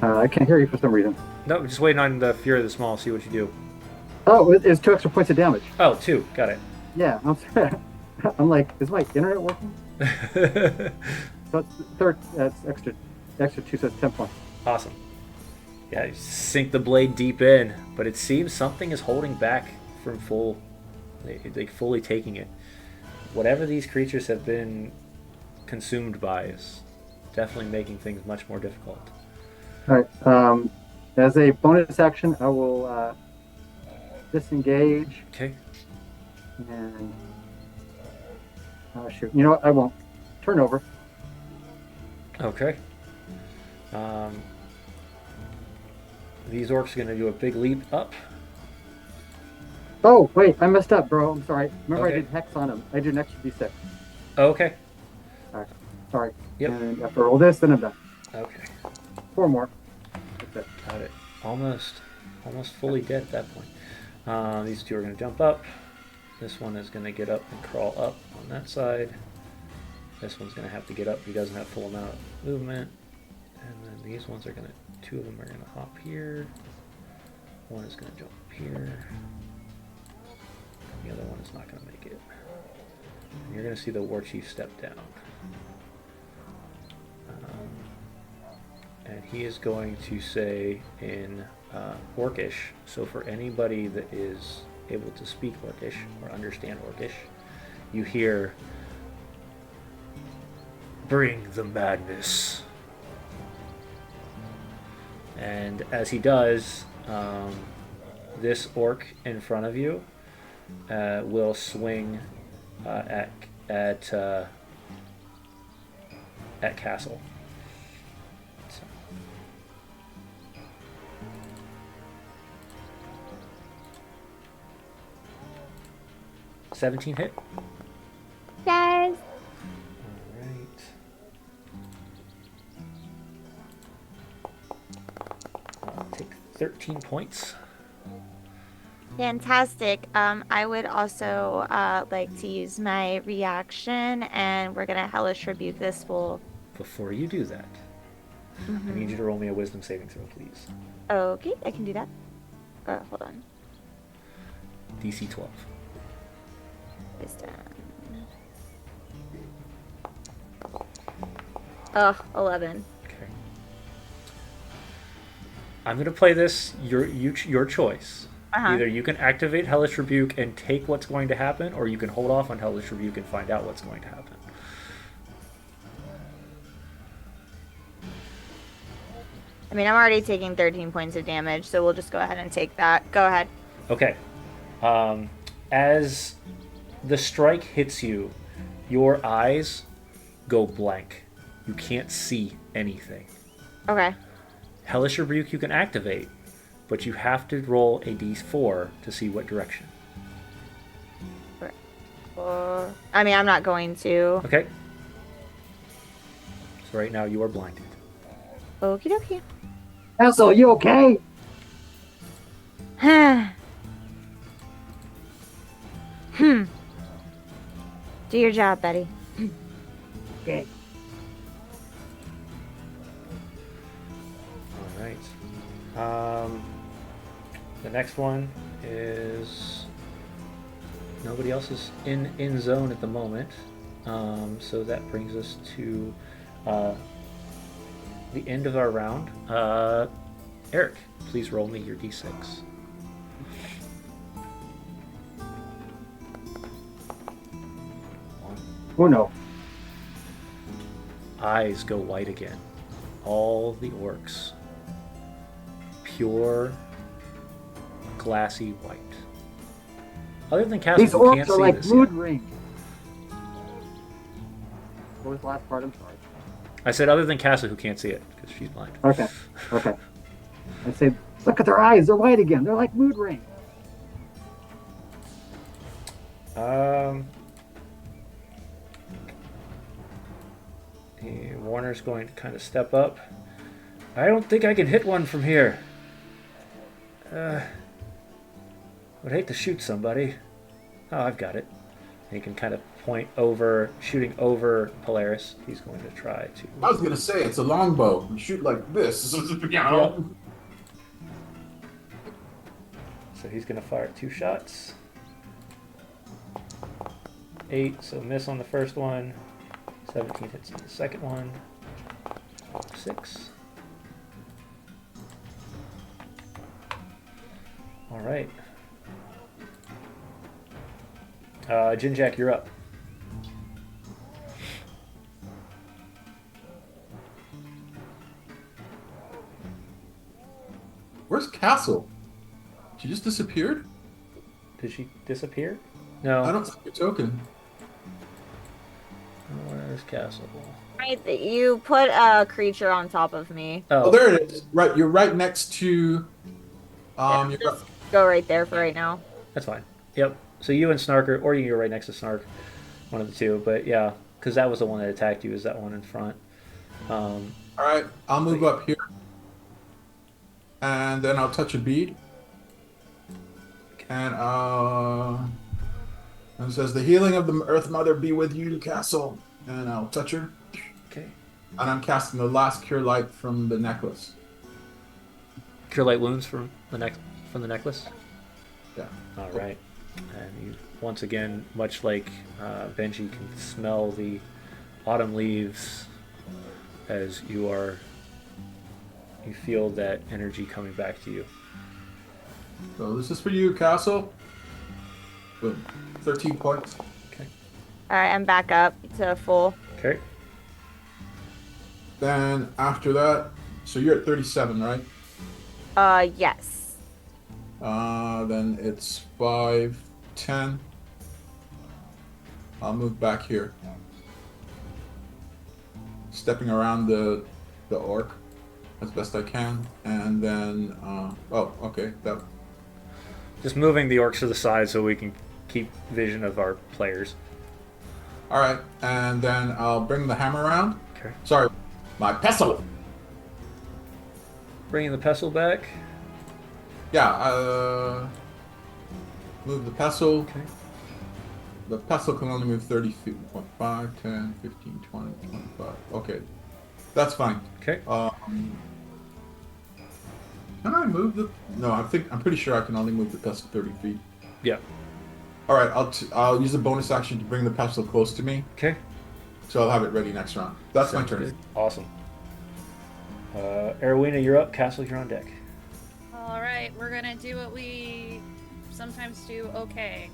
I can't hear you for some reason. No, I'm just waiting on the Fury of the Small. See what you do. Oh, it's 2 extra points of damage. Oh, 2. Got it. Yeah, I'm sorry. I'm like, is my internet working? So it's third. That's extra 2, so it's 10 points. Awesome. Yeah, you sink the blade deep in, but it seems something is holding back from fully taking it. Whatever these creatures have been consumed by is definitely making things much more difficult. All right. As a bonus action, I will disengage Okay. and shoot. You know what? I won't. Turn over. Okay. These orcs are going to do a big leap up. Oh, wait, I messed up, bro. I'm sorry. Remember, Okay. I did hex on him. I did an extra d6. Okay. Sorry. Yep. And after I roll this, then I'm done. Okay. 4 more. That's it. Got it. Almost fully dead at that point. These 2 are going to jump up. This one is going to get up and crawl up on that side. This one's going to have to get up. He doesn't have full amount of movement. And then these ones are going to, 2 of them are going to hop here. One is going to jump up here. The other one is not going to make it. And you're going to see the war chief step down. And he is going to say in Orcish, so for anybody that is able to speak Orcish or understand Orcish, you hear, "Bring the madness." And as he does, this orc in front of you will swing at Castle. So. $17 hit. Guys. All right. Take 13 points. Fantastic. I would also like to use my reaction, and we're gonna hellish rebuke this fool. Before you do that, I need you to roll me a wisdom saving throw, please. Okay, I can do that. Hold on. DC 12. Wisdom. Oh, 11. Okay. I'm gonna play this your choice. Either you can activate Hellish Rebuke and take what's going to happen, or you can hold off on Hellish Rebuke and find out what's going to happen. I mean, I'm already taking 13 points of damage, so we'll just go ahead and take that. Go ahead. Okay. As the strike hits you, your eyes go blank. You can't see anything. Okay. Hellish Rebuke you can activate, but you have to roll a d4 to see what direction. I mean, I'm not going to. Okay. So right now you are blinded. Okie dokie. Castle, you okay? Do your job, Betty. Okay. All right. The next one is nobody else is in zone at the moment. So that brings us to the end of our round. Eric, please roll me your d6. Oh no. Eyes go white again. All the orcs. Pure, glassy white. Other than Castle, These who orcs can't are see like this mood yet. rings. What was the last part? I'm sorry. I said other than Castle, who can't see it because she's blind. Okay. Okay. I say, look at their eyes. They're white again. They're like mood rings. Warner's going to kind of step up. I don't think I can hit one from here. Would hate to shoot somebody. Oh, I've got it. And he can kind of point over, shooting over Polaris. He's going to try to. I was gonna say it's a longbow. You shoot like this. You know? So he's going to fire 2 shots. 8, so miss on the first one. 17 hits on the second one. 6. All right. Jinjak, you're up. Where's Castle? She just disappeared? Did she disappear? No. I don't see your token. Where's Castle? Right, you put a creature on top of me. Oh, there it is. Right, you're right next to. You're Just go right there for right now. That's fine. Yep. So you and Snarker, or you can go right next to Snark, one of the two. But yeah, because that was the one that attacked you. Is that one in front? all right, I'll move up here, and then I'll touch a bead, and it says the healing of the Earth Mother be with you, Castle, and I'll touch her, Okay. and I'm casting the last cure light from the necklace. Cure light wounds from the necklace. Yeah. All right. And you, once again, much like Benji, can smell the autumn leaves as you feel that energy coming back to you. So this is for you, Castle. Boom. 13 points. Okay. All right, I'm back up to full. Okay. Then after that, so you're at 37, right? Yes. Then it's 5, 10. I'll move back here. Stepping around the orc as best I can. And then, oh, okay. That. Just moving the orcs to the side so we can keep vision of our players. All right. And then I'll bring the hammer around. Okay. Sorry, my pestle. Bringing the pestle back. Yeah, move the pestle. Okay. The pestle can only move 30 feet. 5, 10, 15, 20, 25. Okay. That's fine. Okay. Can I move the... No, I'm pretty sure I can only move the pestle 30 feet. Yeah. All right, I'll use a bonus action to bring the pestle close to me. Okay. So I'll have it ready next round. That's my Sounds turn. good. Awesome. Erwina, you're up. Castle, you're on deck. All right, we're gonna do what we sometimes do. Okay,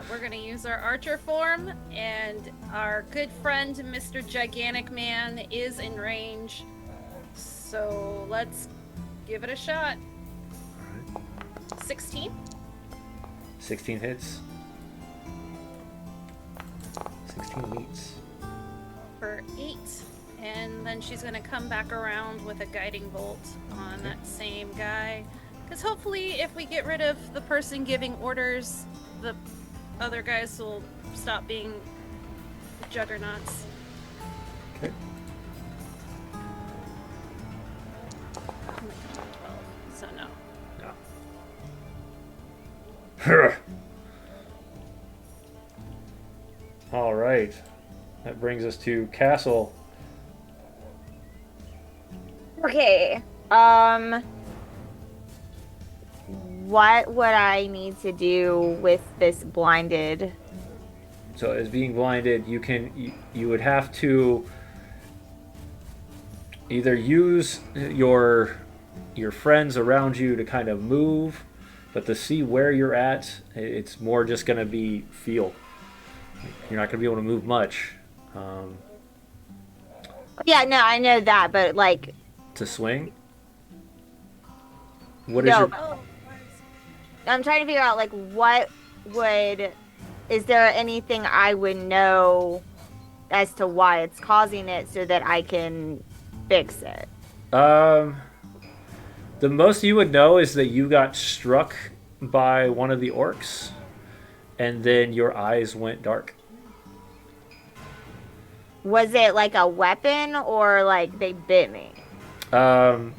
we're gonna use our archer form, and our good friend Mr. Gigantic Man is in range. So let's give it a shot. All right. 16. 16 hits. 16 meets. For 8, and then she's gonna come back around with a guiding bolt on that same guy, because hopefully if we get rid of the person giving orders, the other guys will stop being juggernauts. Okay. I'm like 12, so no. Yeah. All right. That brings us to Castle. Okay. What would I need to do with this blinded? So as being blinded, you would have to either use your friends around you to kind of move, but to see where you're at, it's more just going to be feel. You're not going to be able to move much. Yeah, no, I know that, but like To swing. What is no, your? Oh, I'm trying to figure out like what would is there anything I would know as to why it's causing it so that I can fix it? The most you would know is that you got struck by one of the orcs, and then your eyes went dark. Was it like a weapon or like they bit me? Roll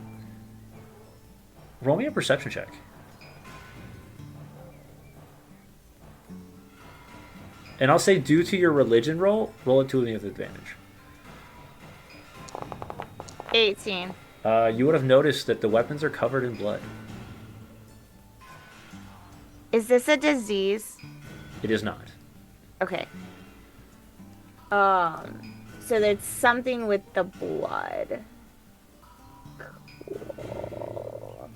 me a perception check. And I'll say, due to your religion roll it to me with advantage. 18. You would have noticed that the weapons are covered in blood. Is this a disease? It is not. Okay. So there's something with the blood. Cool.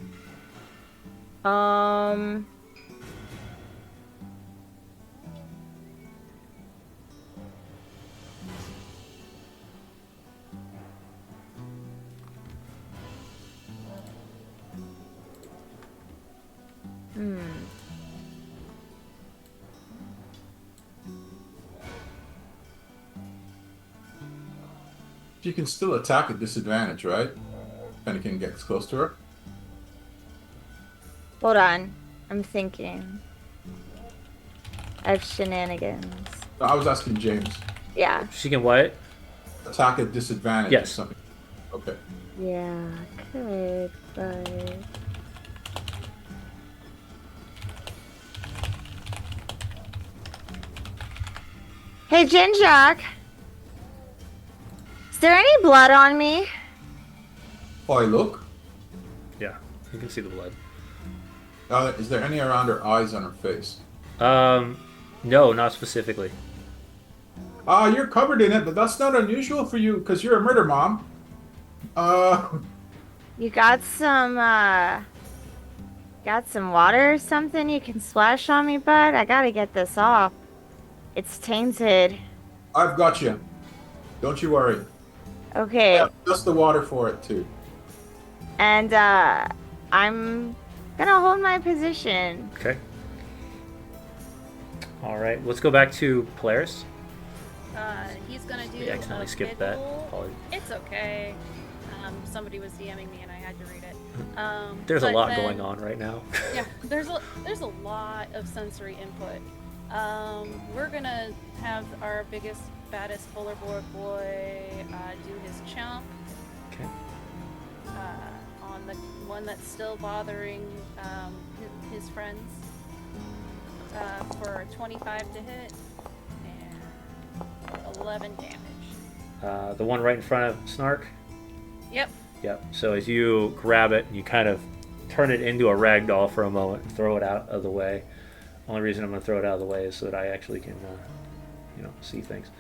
You can still attack at disadvantage, right? If anything gets close to her. Hold on. I'm thinking. I have shenanigans. No, I was asking James. Yeah. She can what? Attack at disadvantage. Yes. Or something. Okay. Yeah, could, but... Hey, Jinjak! Is there any blood on me? Oh, I look. Yeah, you can see the blood. Is there any around her eyes on her face? No, not specifically. You're covered in it, but that's not unusual for you because you're a murder mom. Uh, You got some water or something you can splash on me, bud? I gotta get this off. It's tainted. I've got you. Don't you worry. I Okay, have just the water for it too. and I'm gonna hold my position. Okay. All right. Let's go back to Polaris. He's gonna do. We accidentally a skipped big that. ol'- Apologies. It's okay. Somebody was DMing me and I had to read it. There's a but lot then- going on right now. Yeah, there's a lot of sensory input. We're gonna have our biggest, baddest polar bear boy do his chomp Okay. on the one that's still bothering his friends for 25 to hit and 11 damage. The one right in front of Snark. Yep. Yep. So as you grab it and you kind of turn it into a ragdoll for a moment and throw it out of the way. Only reason I'm going to throw it out of the way is so that I actually can, see things.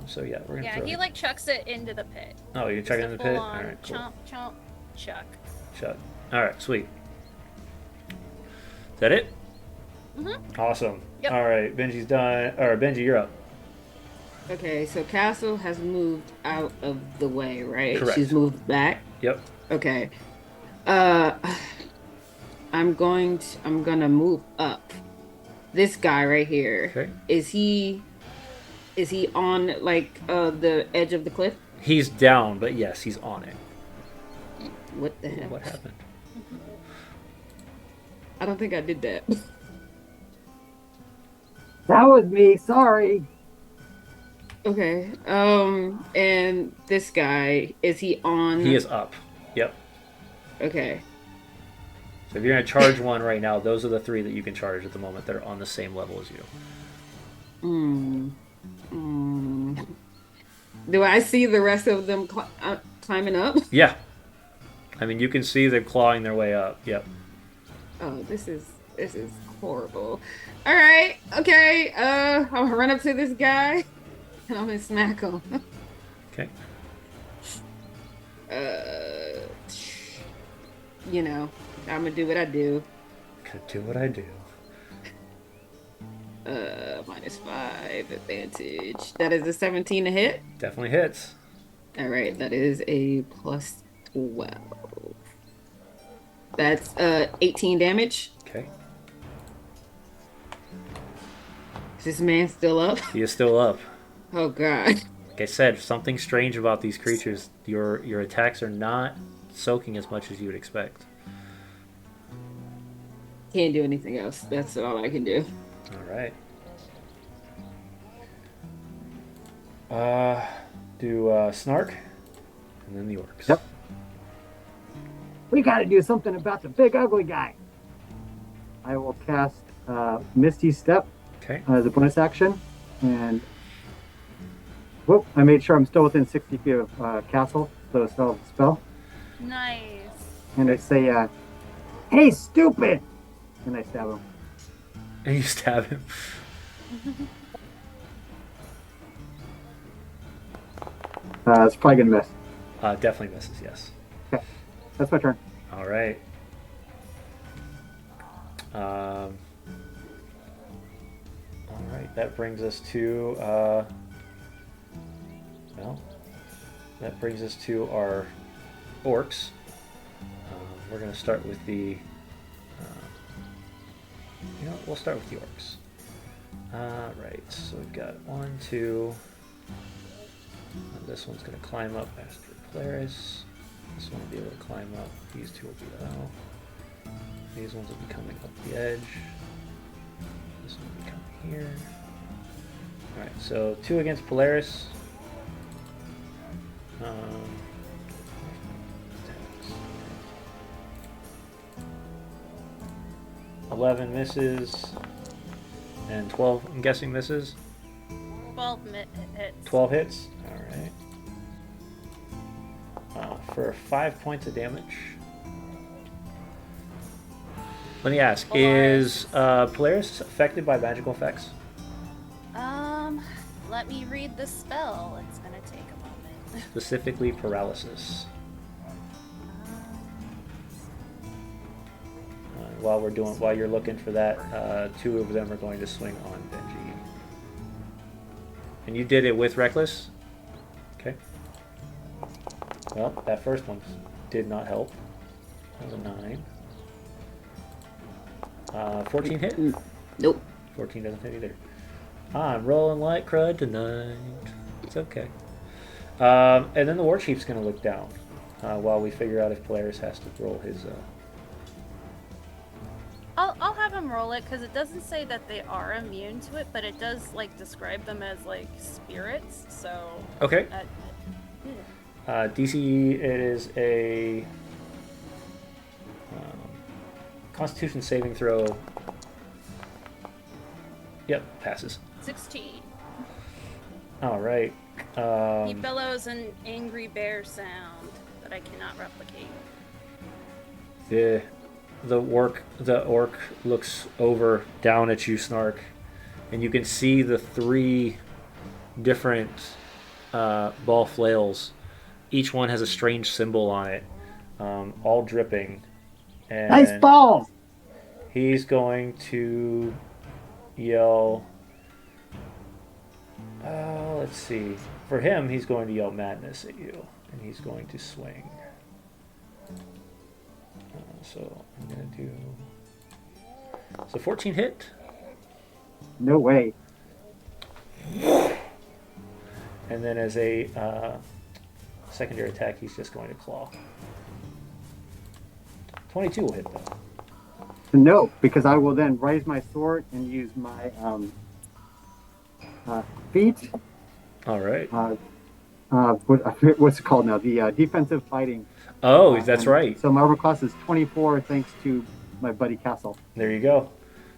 So yeah, we're going to Yeah, throw he it. like chucks it into the pit. Oh, you check it in the pit? Full All on right, cool. chomp, chomp, chuck. Shut. All right, sweet. Is that it? Mm-hmm. Awesome. Yep. All right, Benji's done. Or Benji, you're up. Okay, so Castle has moved out of the way, right? Correct. She's moved back. Yep. Okay. I'm gonna move up. This guy right here. Okay. Is he on like the edge of the cliff? He's down, but yes, he's on it. What the heck? What happened? I don't think I did that. That was me. Sorry. Okay. And this guy, is he on? He is up. Yep. Okay. So if you're going to charge one right now, those are the three that you can charge at the moment that are on the same level as you. Do I see the rest of them climbing up? Yeah. I mean, you can see them clawing their way up. Yep. Oh, this is horrible. All right. Okay. I'm gonna run up to this guy, and I'm gonna smack him. Okay. I'm gonna do what I do. Could do what I do. -5 advantage. That is a 17 to hit. Definitely hits. All right, that is a plus 12. That's 18 damage. Okay. Is this man still up? He is still up. Oh god. Like I said, something strange about these creatures. Your attacks are not soaking as much as you would expect. Can't do anything else. That's all I can do. All right. Do Snark, and then the orcs. Yep. We got to do something about the big ugly guy. I will cast Misty Step Okay. as a bonus action, and whoop! I made sure I'm still within 60 feet of Castle, so it's still a spell. Nice. And I say, "Hey, stupid!" And I stab him. And you stab him. It's probably gonna miss. Definitely misses. Yes. Okay, that's my turn. All right. All right. That brings us to that brings us to our orcs. We're going to start with the. We'll start with the orcs. Right. So we've got 1, 2. This one's going to climb up after Polaris. This one will be able to climb up. These two will be out. These ones will be coming up the edge. This one will be coming here. Alright, so 2 against Polaris. 11 misses. And 12, I'm guessing, misses. 12 hits. 12 hits? Alright. For 5 points of damage. Let me ask: is Polaris affected by magical effects? Let me read the spell. It's gonna take a moment. Specifically, paralysis. While you're looking for that, two of them are going to swing on Benji. And you did it with reckless. Okay. Well, that first one did not help. That was a 9. 14 hit? Nope. 14 doesn't hit either. I'm rolling like crud tonight. It's okay. And then the war chief's going to look down while we figure out if Polaris has to roll his. I'll have him roll it because it doesn't say that they are immune to it, but it does like describe them as like spirits. So Okay. DC is a Constitution saving throw. Yep, passes. 16. All right. He bellows an angry bear sound that I cannot replicate. The orc looks over down at you, Snark, and you can see the 3 different ball flails. Each one has a strange symbol on it, all dripping. And Nice balls! he's going to yell. Let's see. For him, he's going to yell madness at you, and he's going to swing. So I'm going to do. So 14 hit. No way. And then as a secondary attack, he's just going to claw. 22 will hit though. No, because I will then raise my sword and use my feet. All right. What's it called now? The defensive fighting. Oh, that's right. So my armor class is 24 thanks to my buddy Castle. There you go.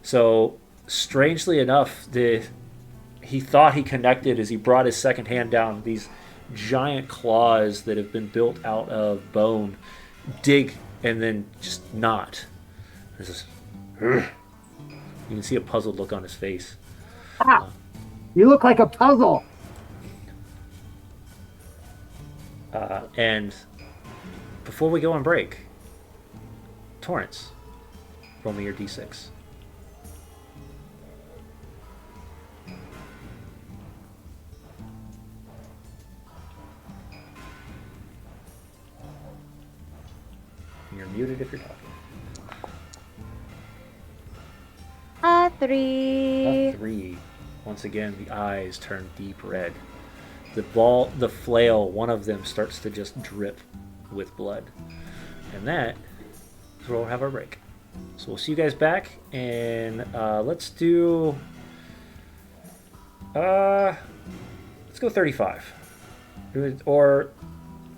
So strangely enough, he thought he connected as he brought his second hand down. These giant claws that have been built out of bone dig and then just knot. There's this. You can see a puzzled look on his face. Ah, you look like a puzzle. And before we go on break, Torrance, roll me your d6. You're muted if you're talking. 3. A 3. Once again, the eyes turn deep red. The flail, one of them starts to just drip with blood. And that is where we'll have our break. So we'll see you guys back, and let's do... let's go 35. Or,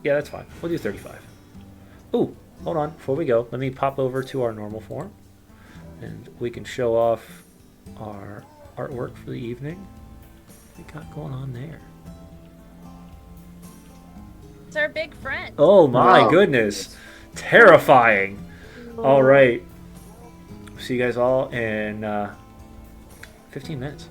yeah, that's fine. We'll do 35. Ooh, hold on. Before we go, let me pop over to our normal form, and we can show off our artwork for the evening. What we got going on there? It's our big friend. Oh my Wow. goodness. Terrifying. All right. See you guys all in 15 minutes.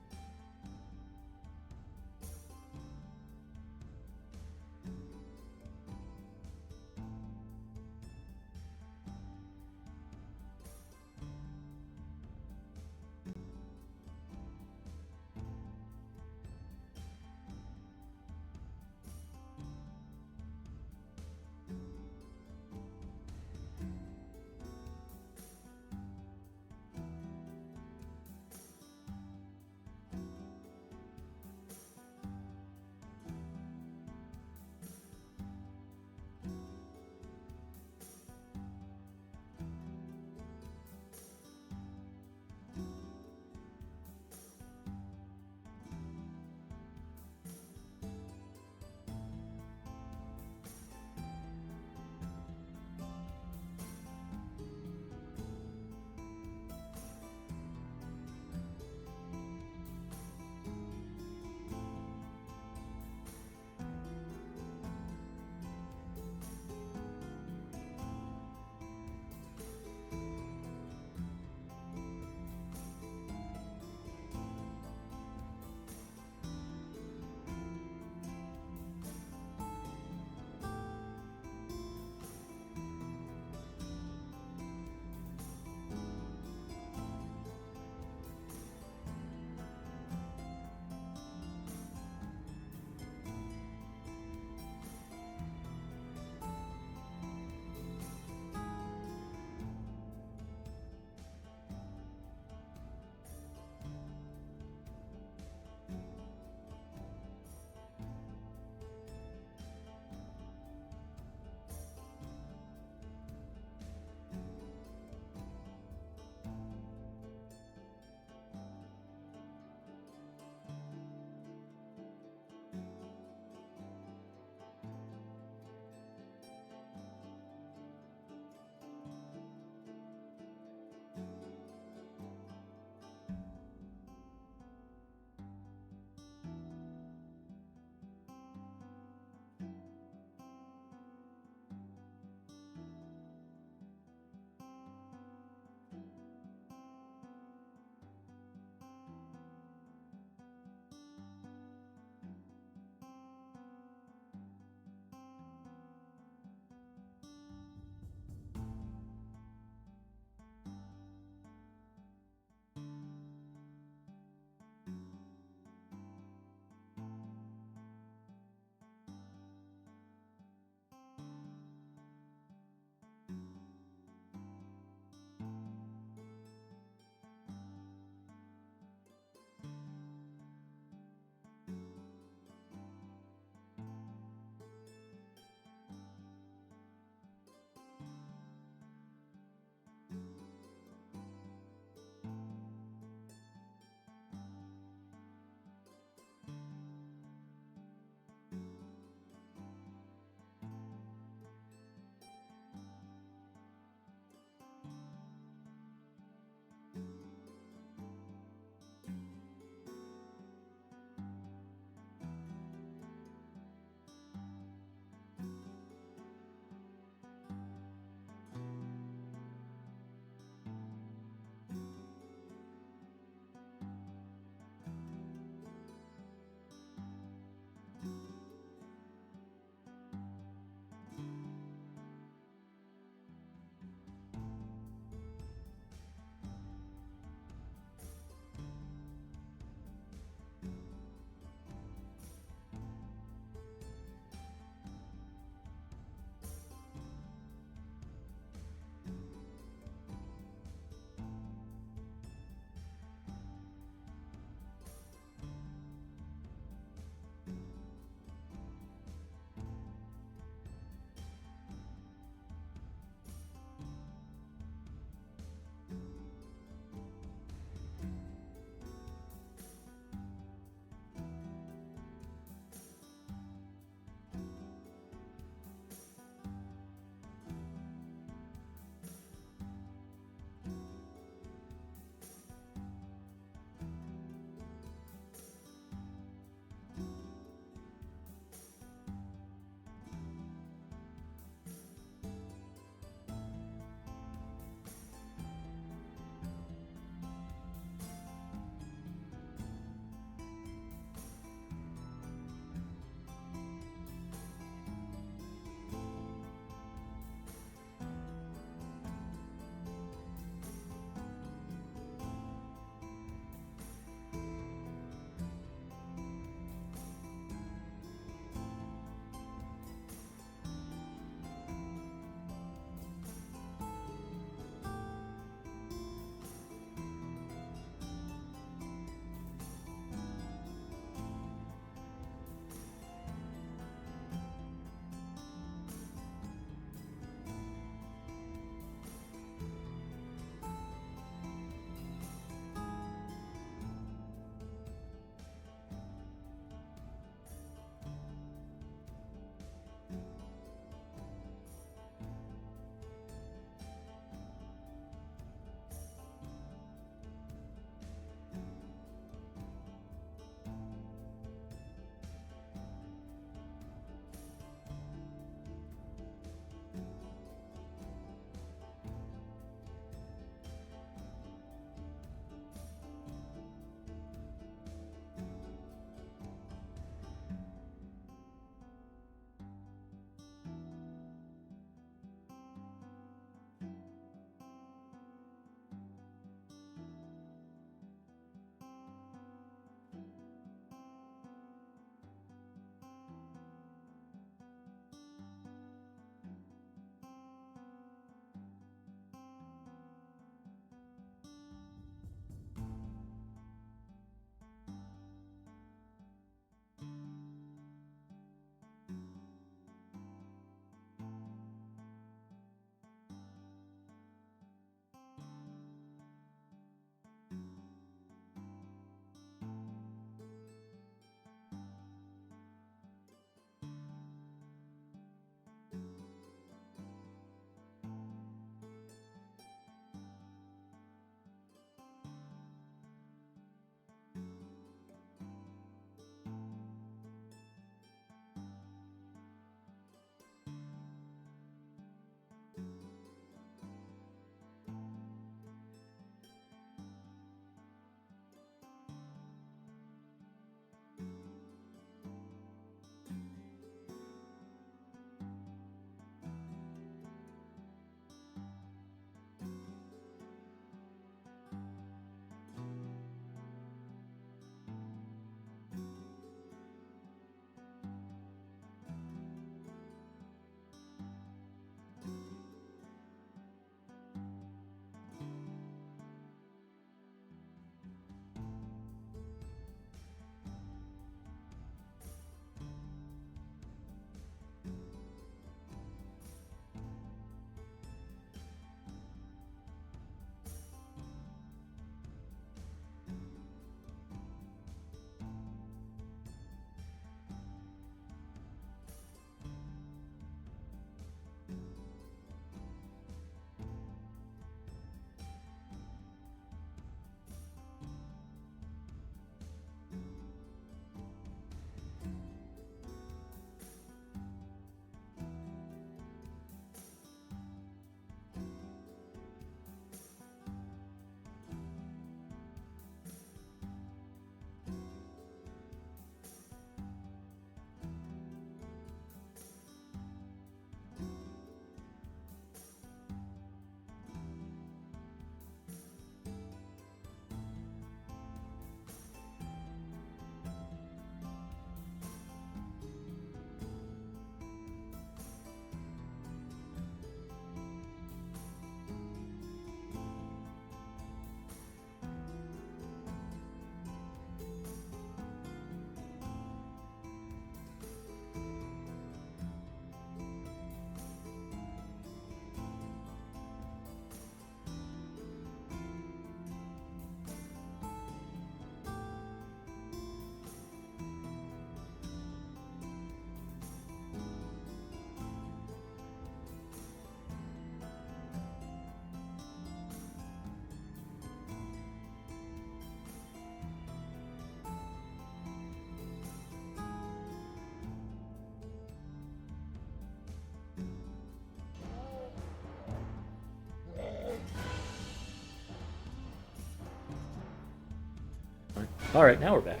Alright, now we're back.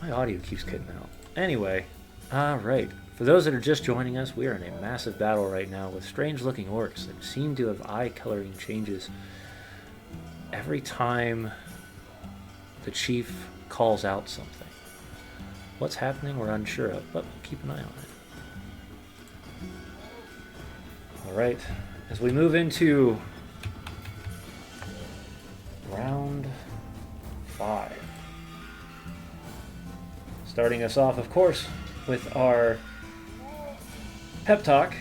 My audio keeps cutting out. Anyway, alright. For those that are just joining us, we are in a massive battle right now with strange-looking orcs that seem to have eye-coloring changes every time the chief calls out something. What's happening, we're unsure of, but keep an eye on it. Alright, as we move into round 5. Starting us off, of course, with our pep talk.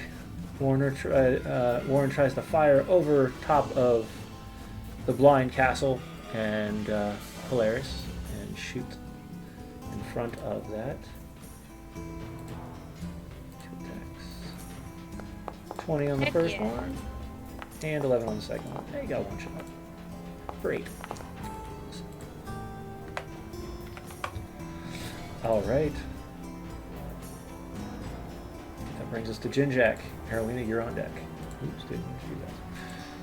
Warren tries to fire over top of the blind castle and Polaris and shoot in front of that. 2 attacks. 20 on the Heck first yeah. one and 11 on the second one. There you go, one shot. For 8. Alright. That brings us to Jinjak. Carolina, you're on deck. Oops, didn't do that.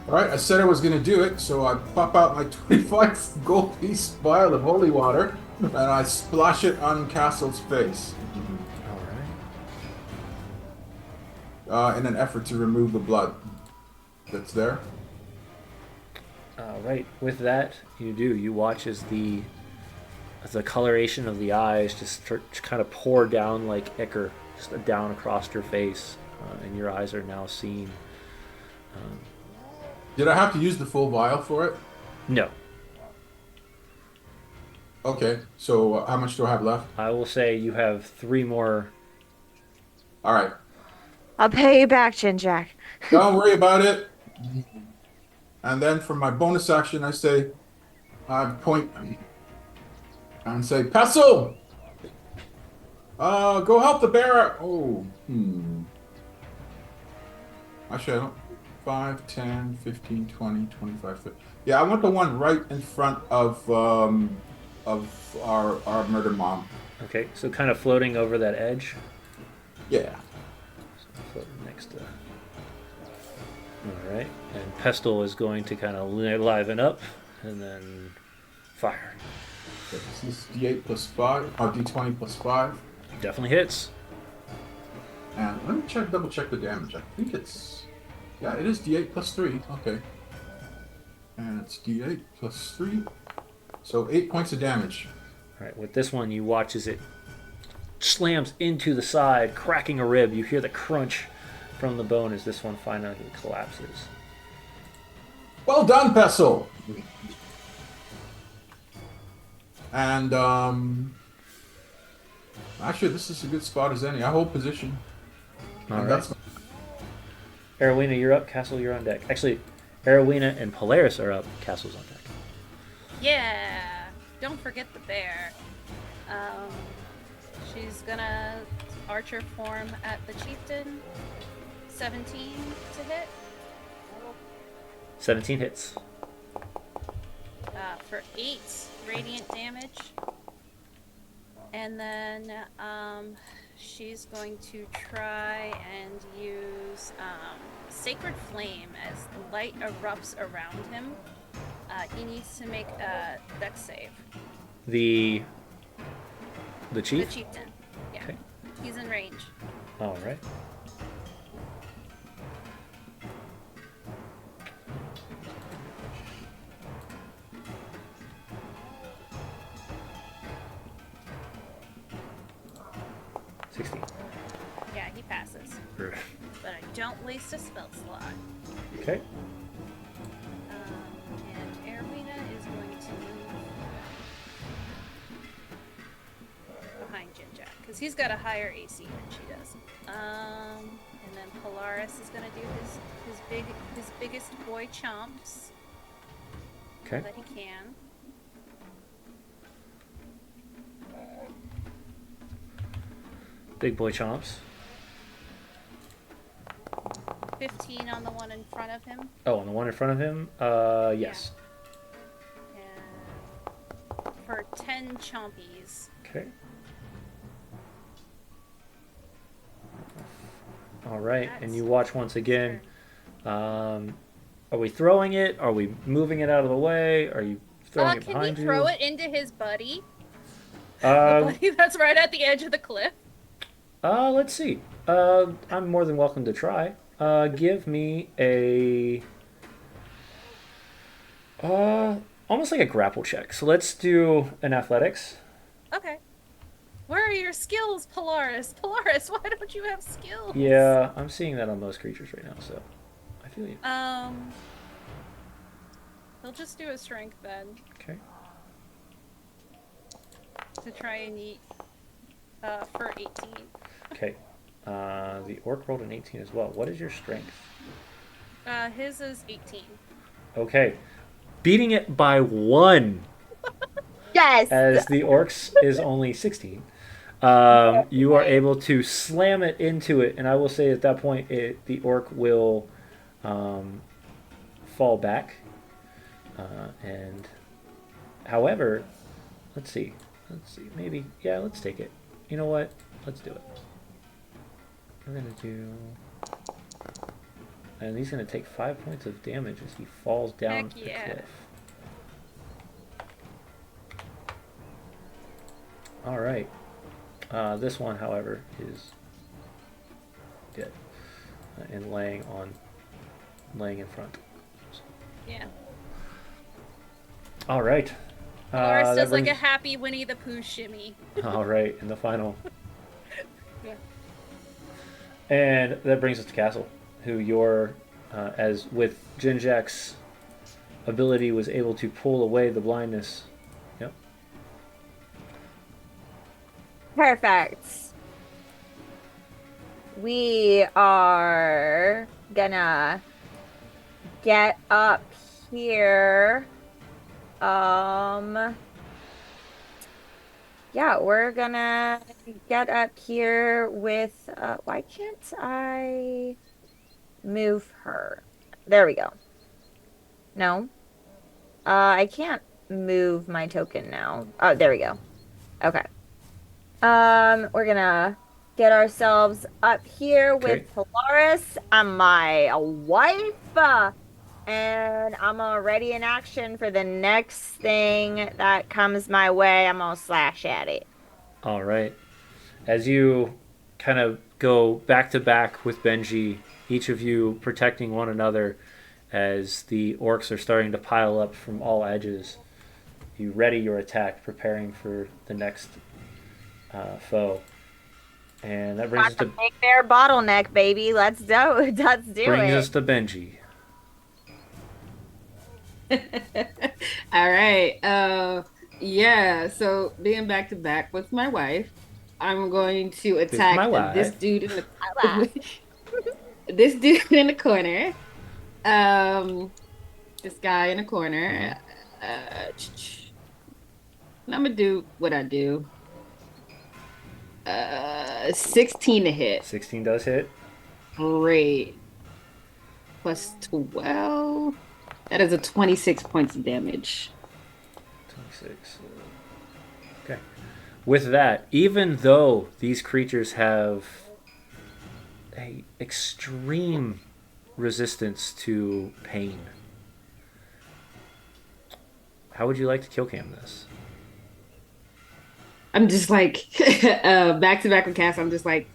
All right, I said I was going to do it, so I pop out my 25 gold piece vial of holy water, and I splash it on Castle's face Alright. in an effort to remove the blood that's there. Alright, with that, you watch as the coloration of the eyes just kind of pour down like ichor, just down across your face, and your eyes are now seen. Did I have to use the full vial for it? No, Okay, so how much do I have left? I will say you have 3 more. All right, I'll pay you back, Jinjak. don't worry about it. And then for my bonus action, I say, I point and say, Pestle! Go help the bear. Oh, Actually, I don't. 5, 10, 15, 20, 25, 30. Yeah, I want the one right in front of our murder mom. Okay, so kind of floating over that edge. Yeah. So floating next to. Alright, and Pestle is going to kind of liven up and then fire. This is D8 plus 5, or D20 plus 5. Definitely hits. And let me double check the damage. I think it's, yeah, it is D8 plus 3. Okay. And it's D8 plus 3. So 8 points of damage. Alright, with this one, you watch as it slams into the side, cracking a rib. You hear the crunch from the bone as this one finally collapses. Well done, Pestle! And, actually, this is a good spot as any. I hold position. And Alright. Arowena, you're up. Castle, you're on deck. Actually, Arowena and Polaris are up. Castle's on deck. Yeah, don't forget the bear. She's gonna archer form at the chieftain. 17 to hit 17 hits. for 8 radiant damage. And then she's going to try and use Sacred Flame as light erupts around him. He needs to make a dex save. The chief? The chieftain. Yeah. Okay. He's in range. All right. Yeah, he passes. But I don't waste a spell slot. Okay. And Erwina is going to move behind Jinjak, because he's got a higher AC than she does. And then Polaris is going to do his biggest boy chomps Okay. that he can. Big boy chomps. 15 on the one in front of him. Oh, on the one in front of him? Yes. And for 10 chompies. Okay. All right, and you watch once again. Are we throwing it? Are we moving it out of the way? Are you throwing it Can behind we you? throw it into his buddy? buddy that's right at the edge of the cliff? Let's see. I'm more than welcome to try. Give me a almost like a grapple check. So let's do an athletics. Okay. Where are your skills, Polaris? Polaris, why don't you have skills? Yeah, I'm seeing that on most creatures right now, so I feel you. He'll just do a strength then Okay. to try and eat for 18. Okay. The orc rolled an 18 as well. What is your strength? His is 18. Okay. Beating it by 1, Yes. as the orc's is only 16. You are able to slam it into it, and I will say at that point, the orc will fall back. And, however, let's see. Maybe, yeah, let's take it. You know what? Let's do it. We're gonna do, and he's gonna take 5 points of damage as he falls down Heck yeah. the cliff. All right. This one, however, is dead and laying in front. Yeah. All right. Polaris that does like a brings- happy Winnie the Pooh shimmy. All right, in the final. Yeah. And that brings us to Castle, who as with Jinjak's ability, was able to pull away the blindness. Yep. Perfect. We are gonna get up here. Yeah, we're gonna get up here with, why can't I move her? There we go. No. I can't move my token now. Oh, there we go. Okay. We're gonna get ourselves up here with Polaris and my wife. And I'm already in action for the next thing that comes my way. I'm gonna slash at it. All right. As you kind of go back to back with Benji, each of you protecting one another as the orcs are starting to pile up from all edges, you ready your attack, preparing for the next foe. And that brings us to Big bear bottleneck, baby. Let's do it. brings us to Benji. All right. Yeah. So being back to back with my wife, I'm going to attack my wife. this dude in the My wife. this dude in the corner. This guy in the corner. And I'm gonna do what I do. 16 to hit. 16 does hit. Great. Plus 12. That is a 26 points of damage. 26. Okay. With that, even though these creatures have a extreme resistance to pain, how would you like to kill cam this? I'm just like back to back with Cass. I'm just like,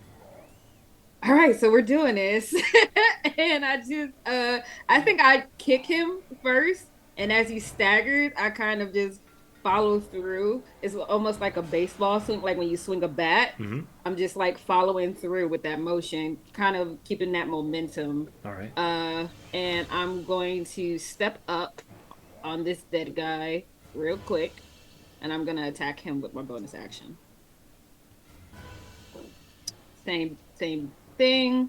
all right, so we're doing this. And I just I think I kick him first, and as he staggers, I kind of just follow through. It's almost like a baseball swing, like when you swing a bat. Mm-hmm. I'm just like following through with that motion, kind of keeping that momentum. All right. And I'm going to step up on this dead guy real quick, and I'm gonna attack him with my bonus action. Same thing. -5.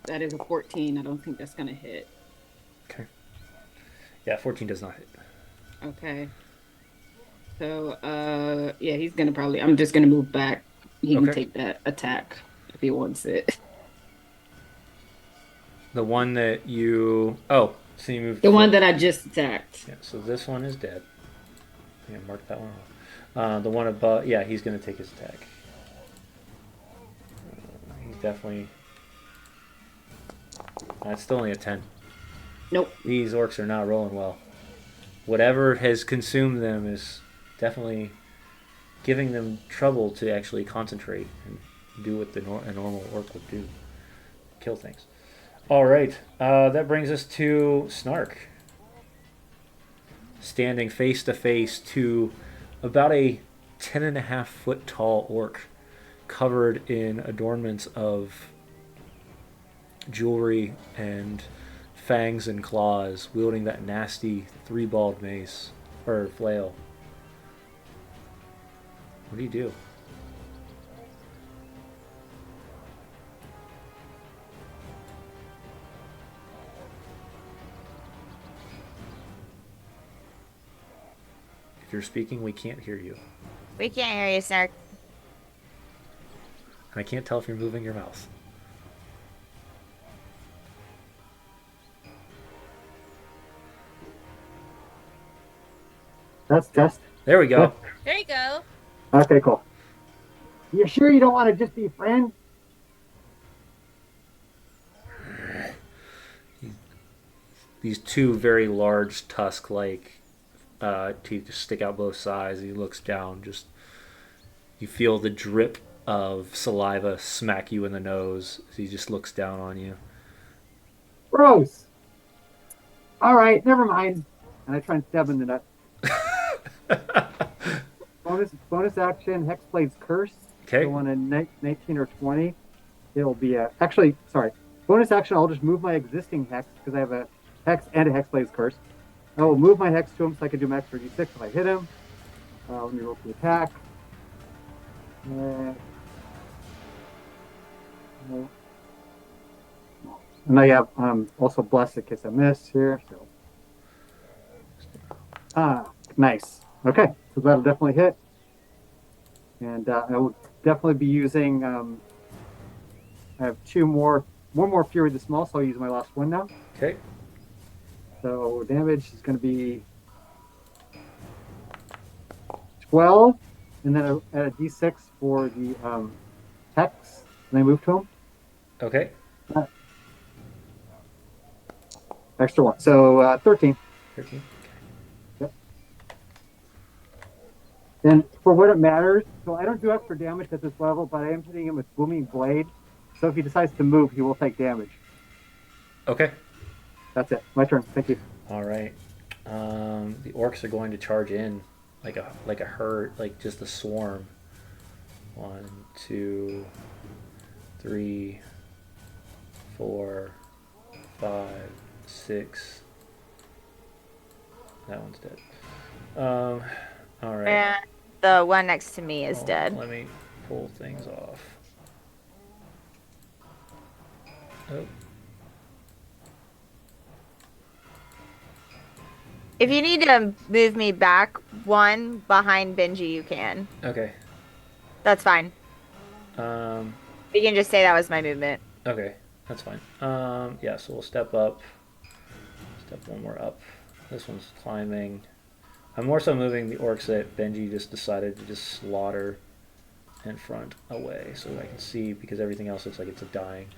That is a 14. I don't think that's gonna hit. Okay. Yeah, 14 does not hit. Okay. So yeah, he's gonna probably. I'm just gonna move back. He can take that attack if he wants it. The one that you... Oh, so you moved... The one that I just attacked. Yeah, so this one is dead. Yeah, mark that one off. The one above... Yeah, he's going to take his attack. He's definitely... That's still only a 10. Nope. These orcs are not rolling well. Whatever has consumed them is definitely giving them trouble to actually concentrate and do what a normal orc would do. Kill things. Alright, that brings us to Snark. Standing face to face to about a 10.5 foot tall orc covered in adornments of jewelry and fangs and claws, wielding that nasty 3-balled mace or flail. What do you do? If you're speaking, we can't hear you. We can't hear you, Snark. And I can't tell if you're moving your mouth. That's test. There we go. There you go. Okay, cool. You sure you don't want to just be friends? These two very large tusk-like teeth just stick out both sides. He looks down. Just you feel the drip of saliva smack you in the nose as he just looks down on you. Gross. All right, never mind. And I try and stab him in the nut. bonus action, Hexblade's Curse. Okay. So on a 19 or 20, it'll be a... Actually, sorry. Bonus action, I'll just move my existing Hex, because I have a Hex and a Hexblade's Curse. I will move my Hex to him so I can do max 36 if I hit him. Let me roll the attack. And I have also Blessed in case I miss here. So, nice. Okay, so that'll definitely hit. And I will definitely be using. I have one more Fury the Small, so I'll use my last one now. Okay. So damage is going to be 12, and then add a d6 for the Hex, and I move to him. Okay. Extra one. So 13. 13. Yep. And for what it matters, so I don't do extra damage at this level, but I am hitting him with Booming Blade. So if he decides to move, he will take damage. Okay. That's it. My turn. Thank you. All right. The orcs are going to charge in like a herd, like just a swarm. 1, 2, 3, 4, 5, 6. That one's dead. All right. And the one next to me is dead. Let me pull things off. Oh. If you need to move me back one behind Benji, you can. Okay. That's fine. Um. You can just say that was my movement. Okay, that's fine. Yeah, so we'll step up. Step one more up. This one's climbing. I'm more so moving the orcs that Benji just decided to just slaughter in front away so I can see, because everything else looks like it's dying.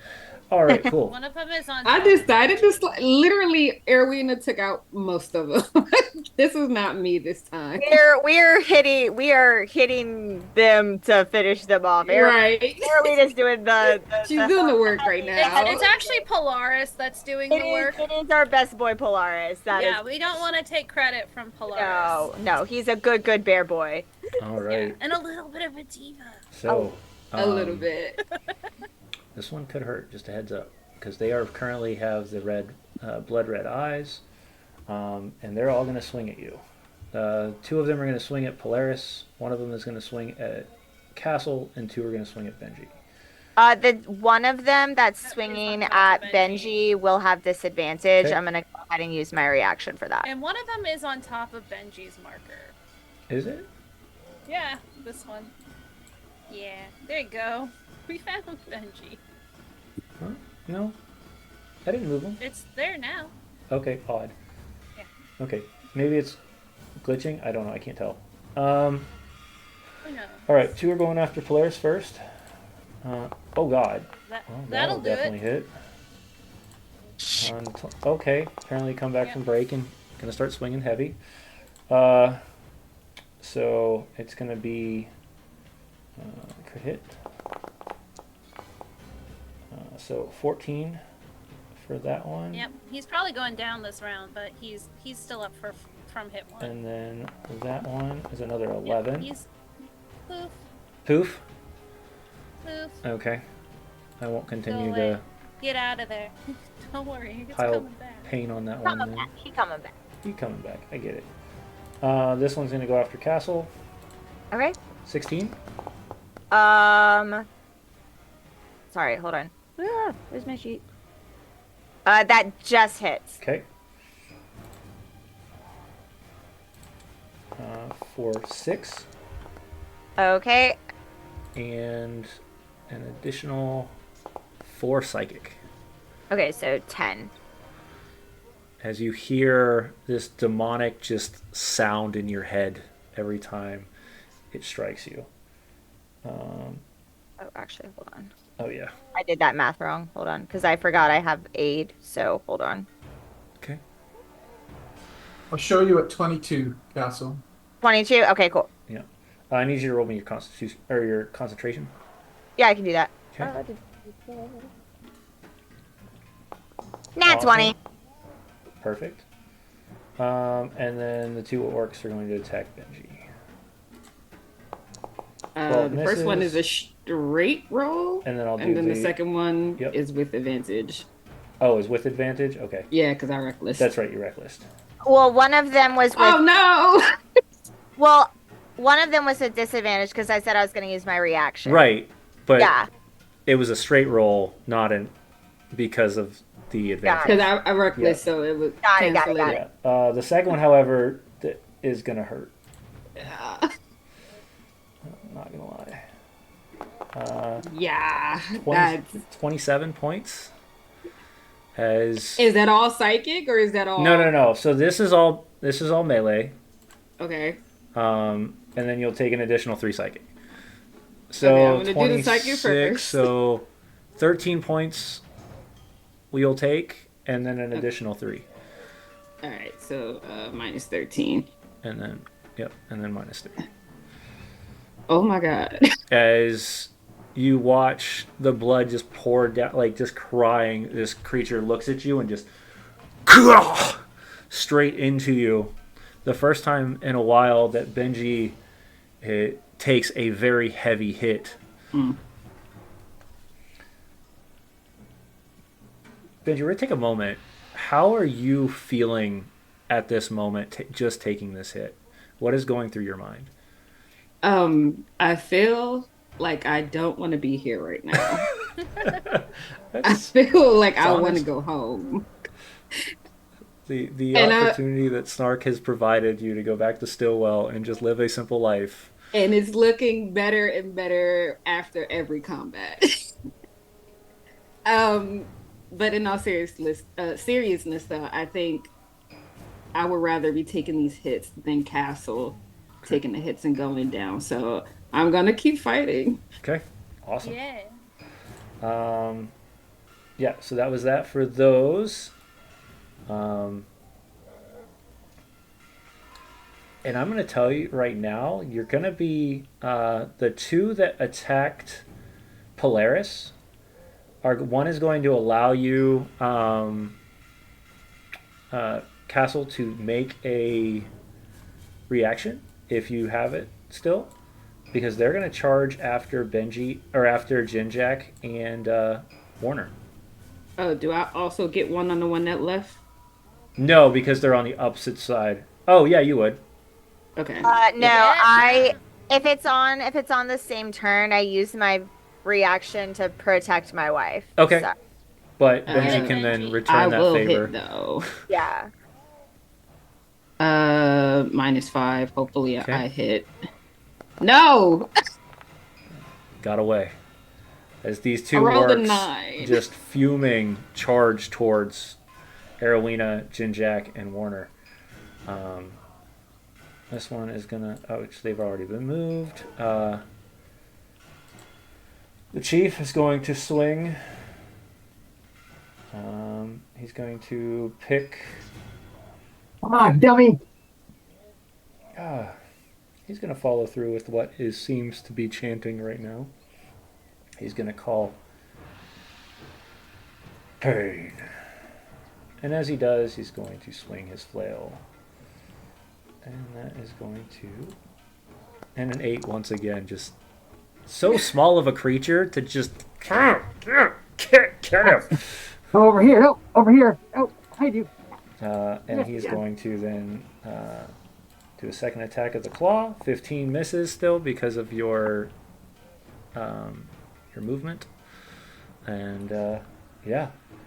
All right, cool. One of them is on. I decided to literally Erwina took out most of them. This is not me this time. We are hitting them to finish them off. Right. Erwina's doing the She's doing the work right now. It's actually Polaris that's doing the work. It is our best boy Polaris. We don't want to take credit from Polaris. No, he's a good bear boy. All right. Yeah, and a little bit of a diva. So a little bit. This one could hurt, just a heads up, because they currently have the red, blood red eyes, and they're all going to swing at you. 2 of them are going to swing at Polaris, 1 of them is going to swing at Castle, and 2 are going to swing at Benji. The one of them that's swinging at Benji will have disadvantage. Okay. I'm going to go ahead and use my reaction for that. And one of them is on top of Benji's marker. Is it? Yeah, this one. Yeah, there you go. We found Benji. Huh? No. I didn't move them. It's there now. Okay, odd. Yeah. Okay, maybe it's glitching. I don't know. I can't tell. Who knows? All right, 2 are going after Polaris first. Oh God. Well, That'll do definitely it. hit. Okay, apparently come back from break and gonna start swinging heavy. So it's going to be crit hit. So 14 for that one. Yep, he's probably going down this round, but he's still up from hit 1. And then that one is another 11. Yep, he's poof, Poof. poof. Okay. I won't Go continue away. to Get out of there. Don't worry, it's pile coming back. pain on that one. Coming Then. back. He coming back. He coming back. I get it. This one's going to go after Castle. Okay. 16. Sorry, hold on. Where's my sheet? That just hits. Okay. For 6. Okay. And an additional 4 psychic. Okay, so 10. As you hear this demonic just sound in your head every time it strikes you. Oh, actually, hold on. Oh, yeah. I did that math wrong. Hold on, because I forgot I have aid. So hold on. Okay. I'll show you at 22, Castle. 22. Okay, cool. Yeah. I need you to roll me your constitution or your concentration. Yeah, I can do that. Okay. Nat Awesome. 20. Perfect. And then the 2 orcs are going to attack Benji. The first one is misses. a straight roll, And then I'll do and then the second one Yep. is with advantage. Oh, is with advantage? Okay. Yeah, because I reckless. That's right, you reckless. Well, one of them was with. Oh no! Well, one of them was a disadvantage because I said I was going to use my reaction. Right. But Yeah. it was a straight roll, not an because of the advantage. Because I reckless, Yeah. so it was Got it, got it, cancel got it. Yeah. The second one, however, is going to hurt. Yeah. I'm not going to lie. Yeah, 20, that's... 27 points. As Is that all psychic or is that all? No. So this is all melee. Okay. And then you'll take an additional 3 psychic. So Okay, I'm gonna do the psychic 26, first. so 13 points we'll take, and then an additional 3. All right, so minus 13. And then, and then minus 3. Oh my god. As you watch the blood just pour down, like just crying, this creature looks at you and just straight into you. The first time in a while that Benji takes a very heavy hit. Mm. Benji, we're going to take a moment. How are you feeling at this moment, just taking this hit? What is going through your mind? I feel like I don't want to be here right now. I feel like I want to go home. The And, opportunity that Snark has provided you to go back to Stillwell and just live a simple life. And it's looking better and better after every combat. But in all seriousness, though, I think I would rather be taking these hits than Castle taking the hits and going down. So I'm gonna keep fighting. Okay, awesome. Yeah. Yeah, so that was that for those. And I'm going to tell you right now, you're going to be the 2 that attacked Polaris. One is going to allow you, Castle, to make a reaction if you have it still, because they're going to charge after Benji or after Jinjak and Warner. Oh, do I also get one on the one that left? No, because they're on the opposite side. Oh yeah, you would. Okay. No, Yeah. if it's on the same turn, I use my reaction to protect my wife. Okay. So, But Okay. Benji can then I return I that will favor. hit though. yeah. -5. Hopefully Okay. I hit. No. Got away. As these I 2 rolled a orcs 9. just fuming charge towards Arowina, Jinjak, and Warner. This one is gonna. Oh, they've already been moved. The chief is going to swing. He's going to pick. Come on, dummy. He's going to follow through with what seems to be chanting right now. He's going to call pain. And as he does, he's going to swing his flail. And that is going to... And an 8 once again. Just so small of a creature to just... Get him! Come over here. No, over here. Oh, hide you. And he's going to then do a second attack of the claw. 15 misses still because of your movement. And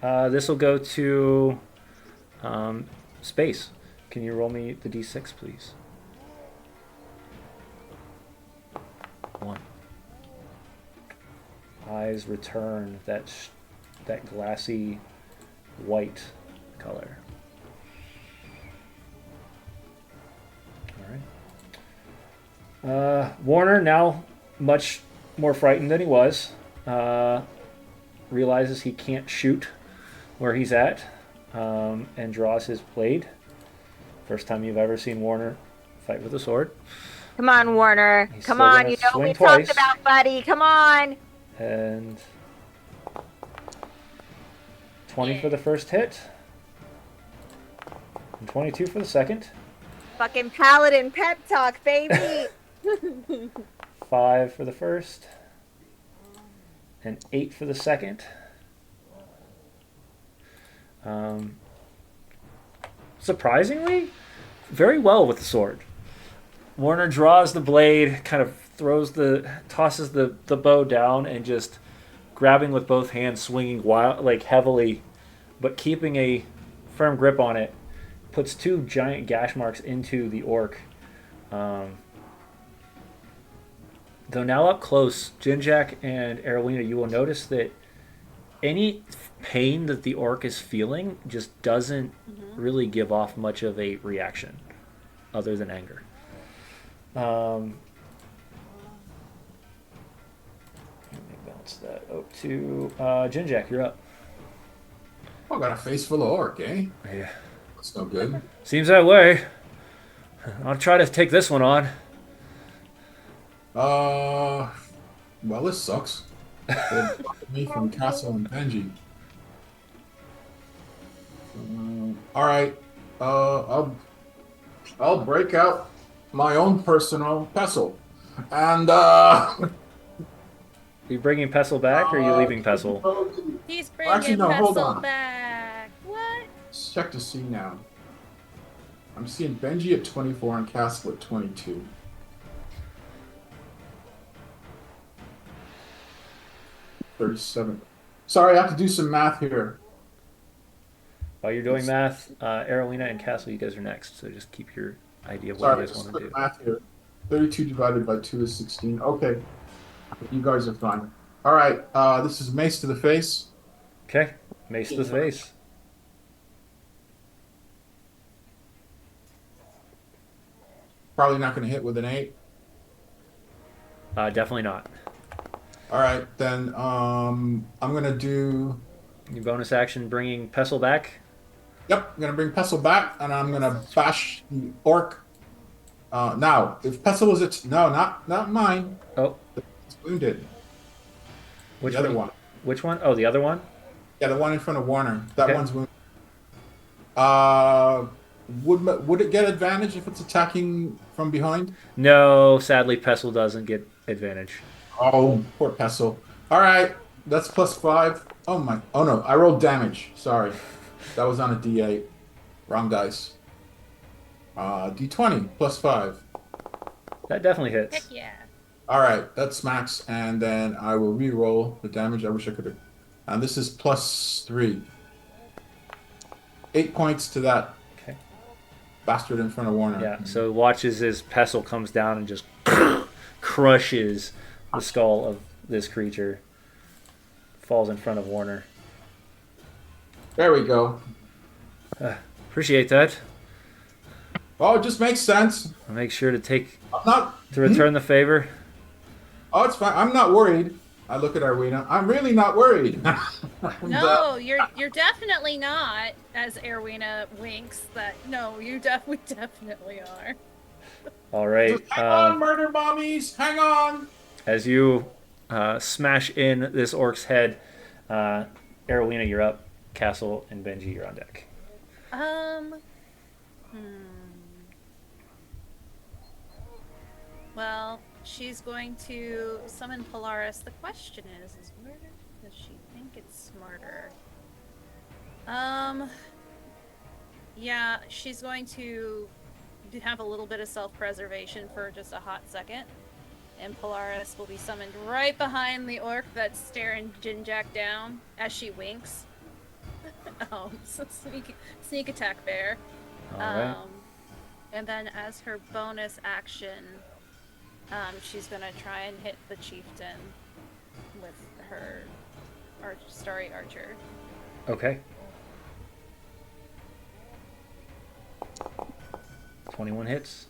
this will go to space. Can you roll me the d6, please? 1. Eyes return that glassy white color. All right. Warner, now much more frightened than he was, realizes he can't shoot where he's at, and draws his blade. First time you've ever seen Warner fight with a sword. Come on, Warner. He's Come still on. gonna You know what swing we twice. talked about, buddy. Come on. And 20 for the first hit. And 22 for the second. Fucking paladin pep talk, baby. 5 for the first. And 8 for the second. Surprisingly, very well with the sword. Warner draws the blade, kind of tosses the bow down, and just grabbing with both hands, swinging heavily, but keeping a firm grip on it, puts 2 giant gash marks into the orc. Though now up close, Jinjak and Arowina, you will notice that any pain that the orc is feeling just doesn't really give off much of a reaction other than anger. Let me bounce that out to Jinjak, you're up. Oh, got a face full of orc, eh? Yeah. That's no good. Seems that way. I'll try to take this one on. Well, this sucks. Me from Castle and Benji. All right. I'll break out my own personal pestle, and Are you bringing Pestle back, or are you leaving Pestle? He's bringing Actually, no, hold Pestle on. back. What? Let's check to see now. I'm seeing Benji at 24 and Castle at 22. $37. Sorry, I have to do some math here. While you're doing math, Arowina and Castle, you guys are next, so just keep your idea of what Sorry, you guys just want to quick do. math here. 32 divided by 2 is 16. Okay. You guys are fine. All right. This is mace to the face. Okay, mace to the face. Probably not going to hit with an 8. Definitely not. All right, then I'm going to do... Your bonus action bringing Pestle back. Yep, I'm going to bring Pestle back, and I'm going to bash the orc. Now, if Pestle was at... No, not mine. Oh, It's wounded. which The other one? one. Which one? Oh, the other one? Yeah, the one in front of Warner. That Okay. one's wounded. Would it get advantage if it's attacking from behind? No, sadly, Pestle doesn't get advantage. Oh, poor Pestle. All right, that's +5. Oh my! Oh no, I rolled damage. Sorry, that was on a D8. Wrong dice. D20 +5. That definitely hits. Heck yeah. All right, that smacks, and then I will re-roll the damage. I wish I could have. And this is +3. 8 points to that Okay. bastard in front of Warner. Yeah, so watches as Pestle comes down and just crushes the skull of this creature. Falls in front of Warner. There we go. Appreciate that. Oh, it just makes sense. I'll make sure to I'm not. return the favor. Oh, it's fine. I'm not worried. I look at Arwina. I'm really not worried. No, you're definitely not. As Erwina winks, that no, you definitely are. All right. Just hang on, murder mommies! Hang on! As you smash in this orc's head, Arowena, you're up. Castle and Benji, you're on deck. Um. Hmm. Well, she's going to summon Polaris. The question is where does she think it's smarter? Yeah, she's going to have a little bit of self-preservation for just a hot second. And Polaris will be summoned right behind the orc that's staring Jinjack down as she winks. So sneak attack bear. All right. And then as her bonus action, she's gonna try and hit the chieftain with her starry archer. Okay. 21 hits.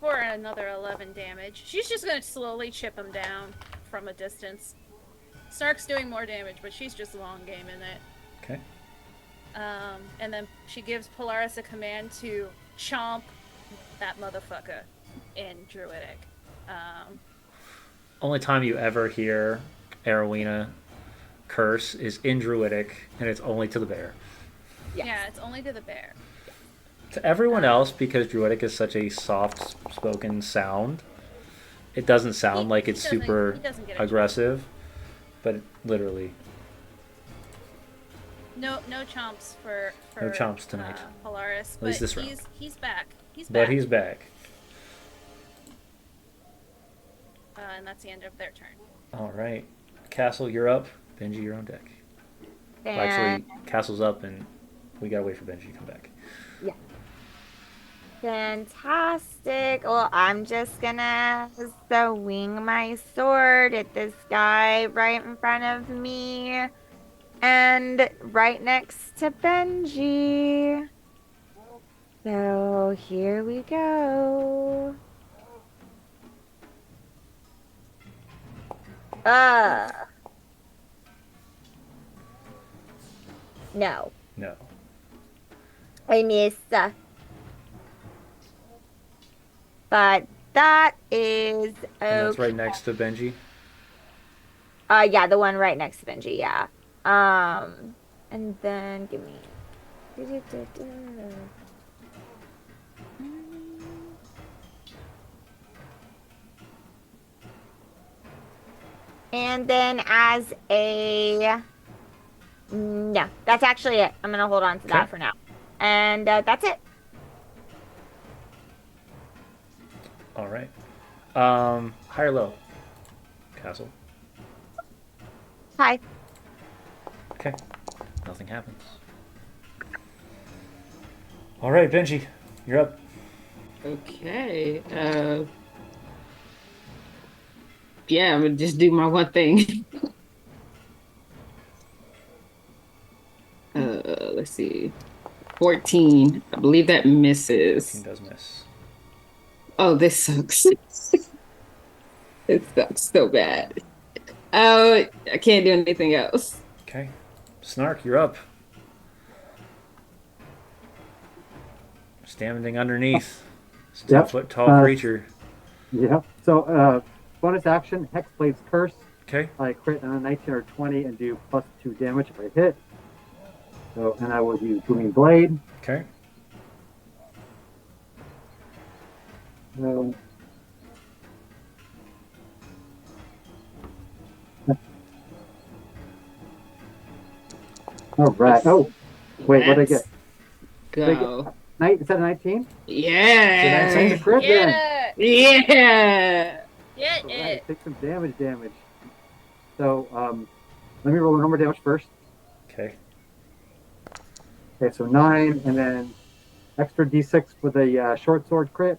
For another 11 damage. She's just gonna slowly chip him down from a distance. Snark's doing more damage, but she's just long gaming it. Okay. And then she gives Polaris a command to chomp that motherfucker in Druidic. Only time you ever hear Arowena curse is in Druidic, and it's only to the bear. Yes. Yeah, it's only to the bear. To everyone else, because Druidic is such a soft-spoken sound, it doesn't sound like it's super he doesn't get a aggressive, but literally. No chomps for No chomps tonight. Polaris. At least but this round. He's back. But he's back. And that's the end of their turn. All right. Castle, you're up. Benji, you're on deck. Well, actually, Castle's up, and we gotta wait for Benji to come back. Yeah. Fantastic. Well, I'm just gonna swing my sword at this guy right in front of me and right next to Benji. So here we go. No. No. I missed. But that is okay. And that's right next to Benji. Yeah, the one right next to Benji, yeah. And then give me. And then as a no, that's actually it. I'm gonna hold on to that for now. And that's it. All right. High or low? Castle. Hi. Okay. Nothing happens. All right, Benji, you're up. Okay. Yeah, I'm gonna just do my one thing. Let's see. 14. I believe that misses. 14 does miss. Oh, this sucks. It sucks so bad. I can't do anything else. Okay. Snark, you're up. Standing underneath. It's a 10-foot tall creature. Yeah. So, bonus action, Hexblade's Curse. Okay. I crit on a 19 or 20 and do +2 damage if I hit. So, and I will use Booming Blade. Okay. All right. Oh, wait, what did I get? Go. Is that a 19? Yeah. It's a crit then. Yeah. Get All it. right, take some damage. So, let me roll the normal damage first. Okay. Okay, so 9, and then extra d6 for the short sword crit.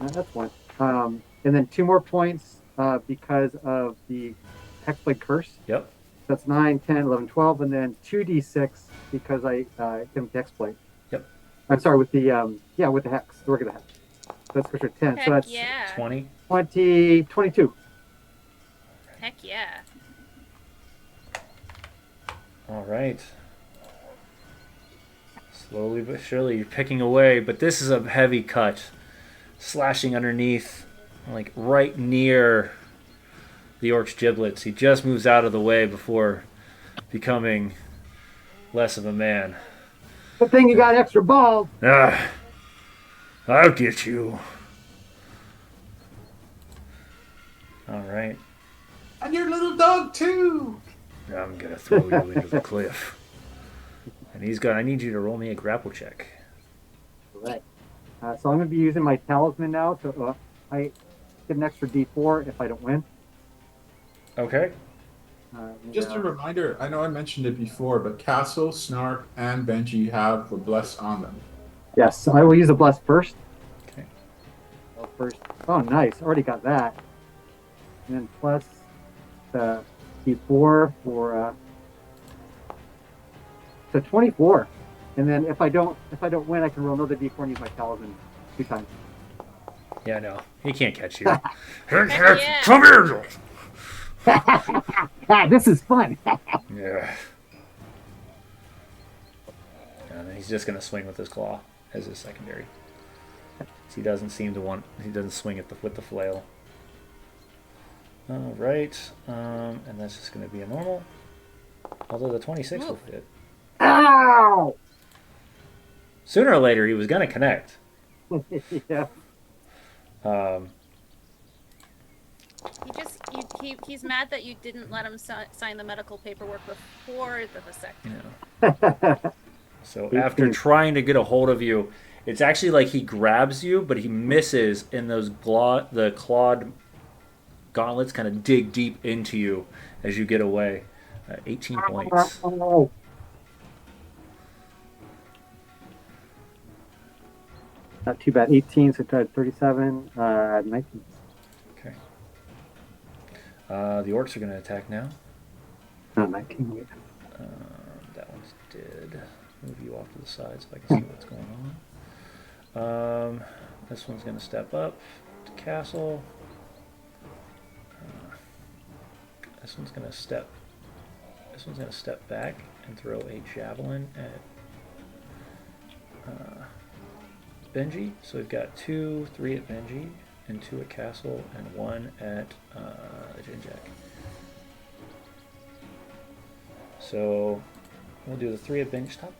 That's one. And then 2 more points because of the Hexblade Curse. Yep. That's 9, 10, 11, 12, and then 2d6 because I hit him with Hexblade. Yep. I'm sorry, with the with the hex, the regular hex. That's for sure 10. Heck So that's yeah. 20. 22. Heck yeah. Slowly but surely, you're picking away, but this is a heavy cut, slashing underneath, like right near the orc's giblets. He just moves out of the way before becoming less of a man. Good thing you got extra balls. Ah, I'll get you. All right, And your little dog too. I'm gonna throw you into the cliff. And he's gonna. I need you to roll me a grapple check. Right. So I'm going to be using my talisman now. So I get an extra D4 if I don't win. Okay. Just a reminder, I know I mentioned it before, but Castle, Snark, and Benji have the bless on them. Yes, so I will use a bless first. Okay. So first. Oh, nice. Already got that. And then plus the D4 for so 24. And then if I don't win, I can roll another D4 and use my talisman 2 times. Yeah, no, he can't catch you. Yeah. Come here. This is fun. Yeah. And he's just gonna swing with his claw as his secondary. He doesn't seem to want. He doesn't swing at with the flail. All right, and that's just gonna be a normal. Although the 26 will hit. Ow! Sooner or later, he was gonna connect. Yeah. He's mad that you didn't let him sign the medical paperwork before the vasectomy. Yeah. So after trying to get a hold of you, it's actually like he grabs you, but he misses, and those the clawed gauntlets kind of dig deep into you as you get away. 18 points. Not too bad. 18, so 37, 19. Okay. The orcs are going to attack now. Not 19. Wait. That one's dead. Move you off to the side so I can see what's going on. This one's going to step up to castle. This one's going to step. This one's going to step back and throw a javelin at Benji. So we've got 2, 3 at Benji, and 2 at Castle, and 1 at Jinjak. So we'll do the 3 at Benji. Stop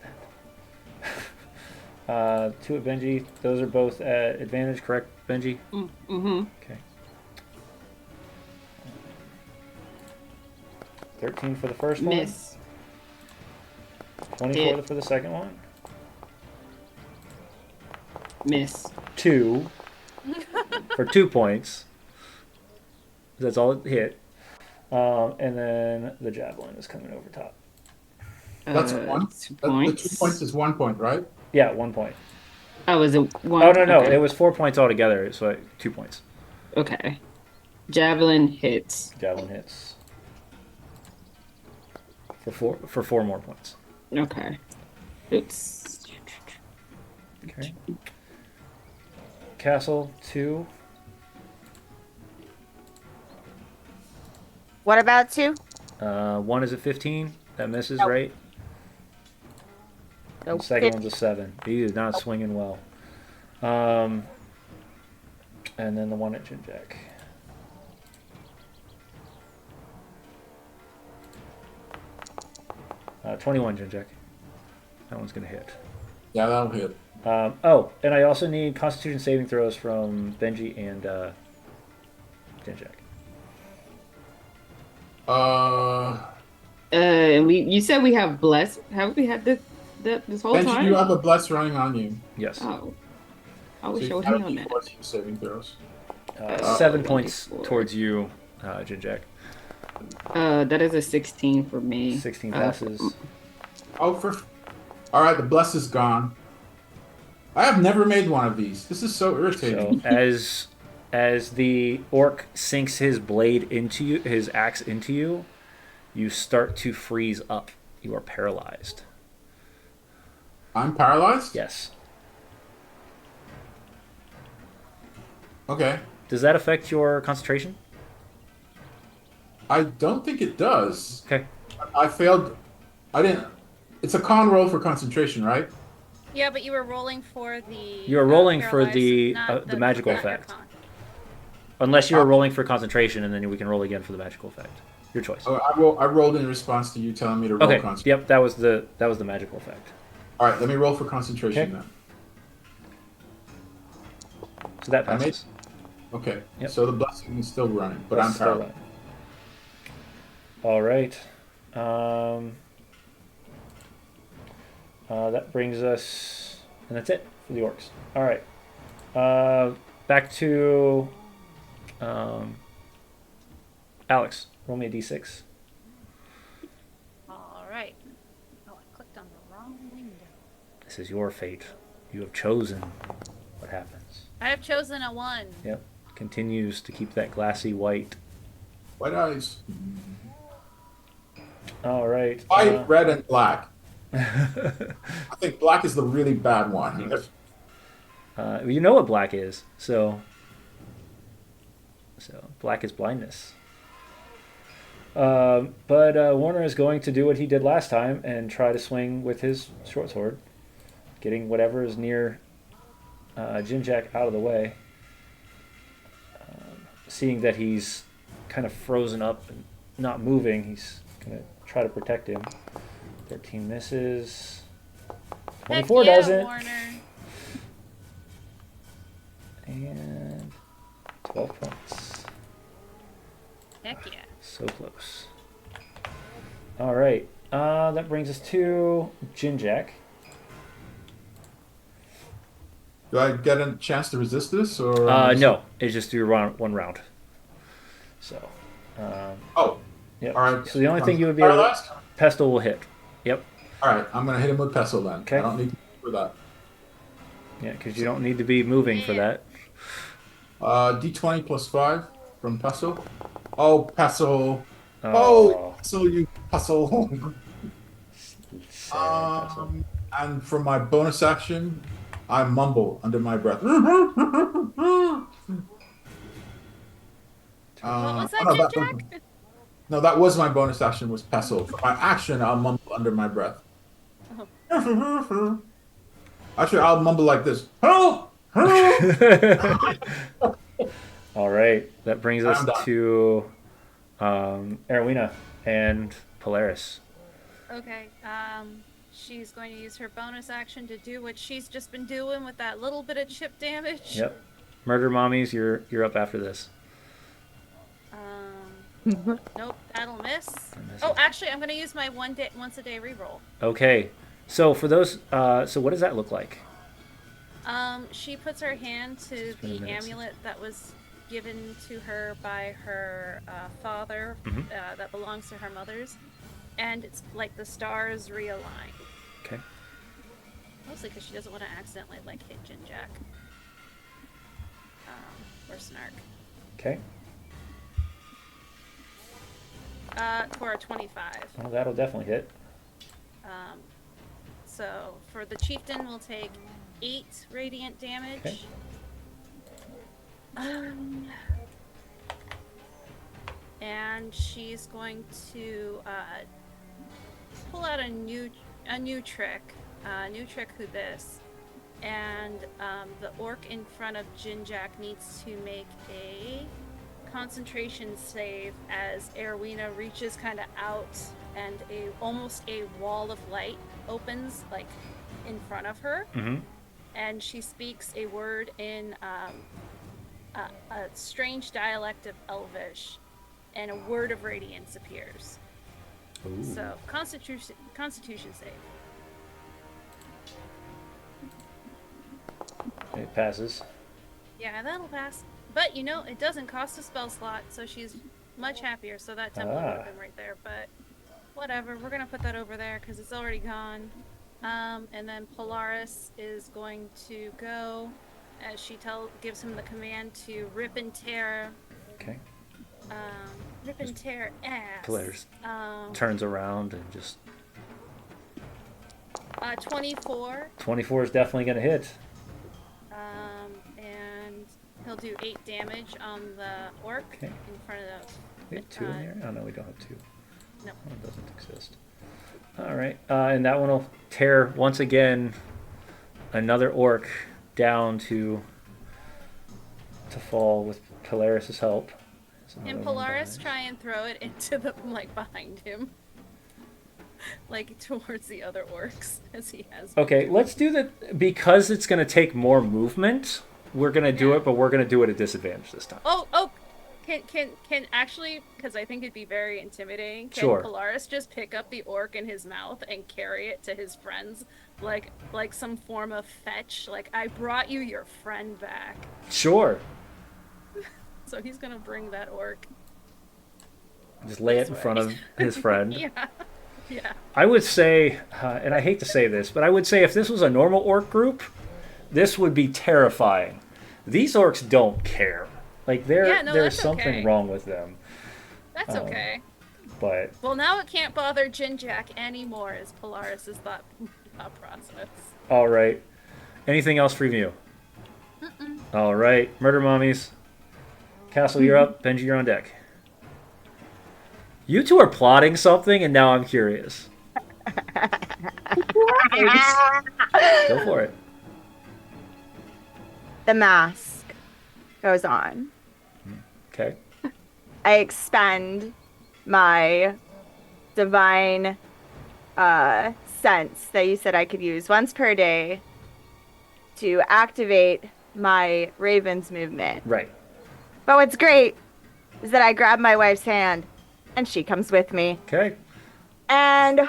that. 2 at Benji. Those are both at advantage, correct, Benji? Mm-hmm. Okay. 13 for the first one. Miss. 24 for the second one. Miss. 2 for 2 points. That's all it hit. And then the javelin is coming over top. That's 1. 2 The points. 2 points is 1 point, right? Yeah, 1 point. Oh, was it 1? Oh, no. Okay. It was 4 points altogether. So 2 points. Okay. Javelin hits. Javelin hits. For 4 more points. Okay. Oops. Okay. Castle 2. What about 2? 1 is a 15. That misses, Nope. right? Nope. The second one's a 7. He is not swinging well. And then the one at Jinjak. Uh, 21 Jinjak. That one's going to hit. Yeah, that'll hit. And I also need Constitution saving throws from Benji and Jinjak. And you said we have bless. Haven't we had this whole Benji, time? you have a bless running on you. Yes. Oh. I So wish I you would gotta hang on be that. forced to saving throws. 7 points 24. towards you, Jinjak. That is a 16 for me. 16 passes. All right, the bless is gone. I have never made one of these. This is so irritating. So as the orc sinks his blade into you, his axe into you, you start to freeze up. You are paralyzed. I'm paralyzed? Yes. Okay. Does that affect your concentration? I don't think it does. Okay. I failed. I didn't. It's a con roll for concentration, right? Yeah, but you were rolling for the. You were rolling for paralyzed, the not magical not your effect. con. Unless you were rolling for concentration, and then we can roll again for the magical effect. Your choice. Oh, I rolled in response to you telling me to roll Okay. concentration. Yep. That was the magical effect. All right, let me roll for concentration Okay. then. So that I made- passes. Okay, Yep. so the blessing is still running, but That's I'm still paralyzed. right. All right. That brings us, and that's it for the orcs. All right. Back to Alex. Roll me a d6. All right. Oh, I clicked on the wrong window. This is your fate. You have chosen what happens. I have chosen a 1. Yep. Continues to keep that glassy white. White eyes. All right. White, red, and black. I think black is the really bad one. You know what black is, so black is blindness. But Warner is going to do what he did last time and try to swing with his short sword, getting whatever is near Jinjak out of the way. Seeing that he's kind of frozen up and not moving, he's going to try to protect him. 13 misses. 24 Heck yeah, doesn't. Warner. And 12 points. Heck yeah. So close. All right. That brings us to Jinjak. Do I get a chance to resist this, or No, it's just through one round. So. Oh, Yeah. all right. So the only thing you would be able paralyzed. Pestle will hit. Yep. All right, I'm gonna hit him with pestle then. Okay. I don't need to for that. Yeah, because you don't need to be moving for that. D20 plus 5 from pestle. Oh, pestle. Oh, pestle, you pestle. Sad Pestle. And for my bonus action, I mumble under my breath. What was that, Jinjak? No, that was my bonus action, was pestle. For my action, I'll mumble under my breath. Oh. Actually, I'll mumble like this. All right, that brings us I'm done. to Erwina and Polaris. Okay. She's going to use her bonus action to do what she's just been doing with that little bit of chip damage. Yep. Murder mommies, you're up after this. Nope, that'll miss. Oh, actually, I'm going to use my once a day reroll. Okay. So for those, so what does that look like? She puts her hand to It's been a the minute amulet that was given to her by her father, Mhm. that belongs to her mother's, and it's like the stars realign. Okay. Mostly because she doesn't want to accidentally hit Jinjak. Or Snark. Okay. For a 25. Well, that'll definitely hit. So for the chieftain, we'll take 8 radiant damage. Okay. And she's going to pull out a new trick. New trick who this. And the orc in front of Jinjak needs to make a concentration save as Erwina reaches kind of out and almost a wall of light opens in front of her. Mm-hmm. And she speaks a word in a strange dialect of Elvish, and a word of radiance appears. Ooh. So Constitution save. It passes. Yeah, that'll pass. But it doesn't cost a spell slot, so she's much happier. So that template would have been right there, but whatever. We're gonna put that over there because it's already gone. And then Polaris is going to go as she gives him the command to rip and tear. Okay. Rip and tear ass. Polaris turns around and just. 24. 24 is definitely going to hit. And he'll do 8 damage on the orc in front of those. We have 2 in here? Oh, no, we don't have 2. No. Oh, it doesn't exist. All right. And that one will tear once again another orc down to fall with Polaris' help. Can Polaris try and throw it into the behind him? Like towards the other orcs as he has. Okay, let's do that because it's going to take more movement. We're going to do it, but we're going to do it at disadvantage this time. Oh, can actually, because I think it'd be very intimidating. Can Polaris just pick up the orc in his mouth and carry it to his friends, like some form of fetch? Like, I brought you your friend back. Sure. So he's gonna bring that orc. Just lay it in front of his friend. Yeah. I would say, and I hate to say this, but I would say if this was a normal orc group, this would be terrifying. These orcs don't care. Like, there's something wrong with them. That's okay. But well, now it can't bother Jinjack anymore, is Polaris's thought process. All right. Anything else from you? All right. Murder Mommies. Castle, you're up. Benji, you're on deck. You two are plotting something, and now I'm curious. Go for it. The mask goes on. Okay. I expend my divine sense that you said I could use once per day to activate my Raven's movement. Right. But what's great is that I grab my wife's hand and she comes with me. Okay. And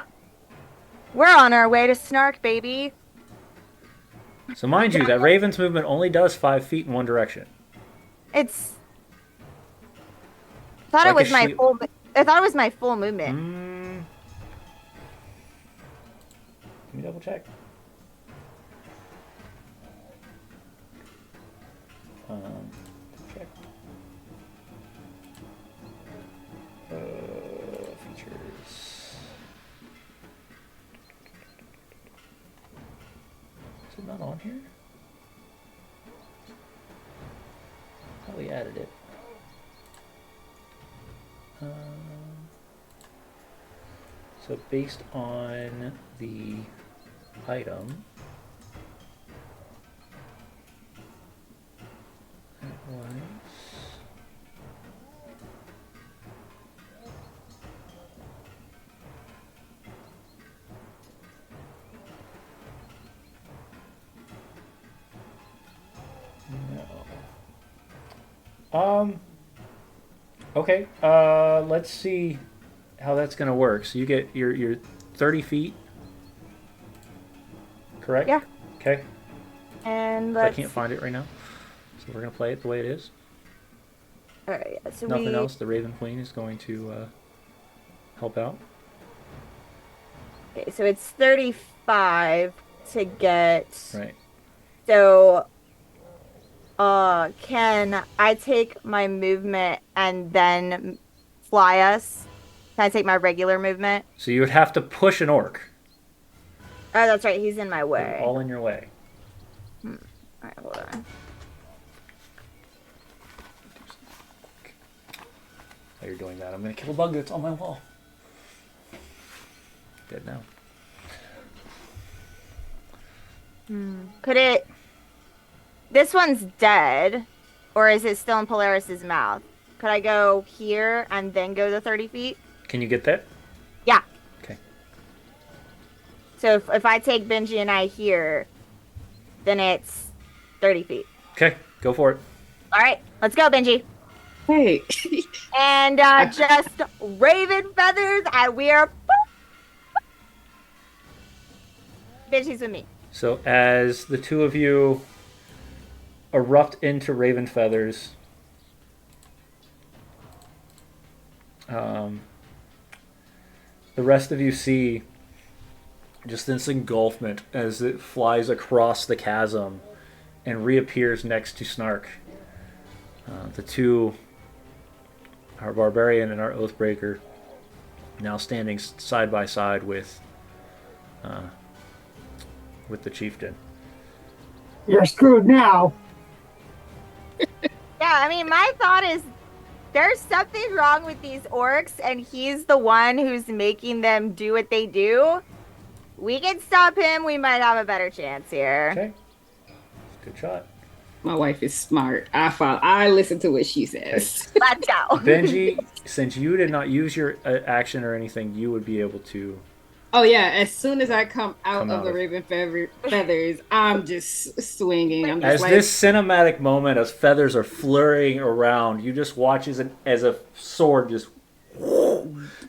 we're on our way to Snark, baby. So mind you, that Raven's movement only does 5 feet in one direction. It's... I thought it was my full movement. Let me double check. Check. Features. Is it not on here? Probably added it. So based on the item, it was no. Okay, let's see how that's going to work. So you get your 30 feet, correct? Yeah. Okay. And I can't find it right now, so we're going to play it the way it is. All right. So nothing else. The Raven Queen is going to help out. Okay, so it's 35 to get. Right. So, can I take my movement and then fly us? Can I take my regular movement? So you would have to push an orc. Oh, that's right. He's in my way. They're all in your way. All right, hold on. While you're doing that, I'm going to kill a bug that's on my wall. Dead now. Could it... This one's dead, or is it still in Polaris's mouth? Could I go here and then go the 30 feet? Can you get that? Yeah. Okay. So if I take Benji and I here, then it's 30 feet. Okay, go for it. All right, let's go, Benji. Hey. And just Raven feathers, and we are... Benji's with me. So as the two of you erupt into Raven feathers, the rest of you see just this engulfment as it flies across the chasm and reappears next to Snark. The two, our barbarian and our oathbreaker, now standing side by side with the chieftain. You're screwed now. Yeah, I mean, my thought is there's something wrong with these orcs, and he's the one who's making them do what they do. We can stop him. We might have a better chance here. Okay. Good shot. My wife is smart. I listen to what she says. Let's go. Benji, since you did not use your action or anything, you would be able to. Oh yeah, as soon as I come out Come of out the of- raven feathers, I'm just swinging. I'm just As like, this cinematic moment, as feathers are flurrying around, you just watch as a sword just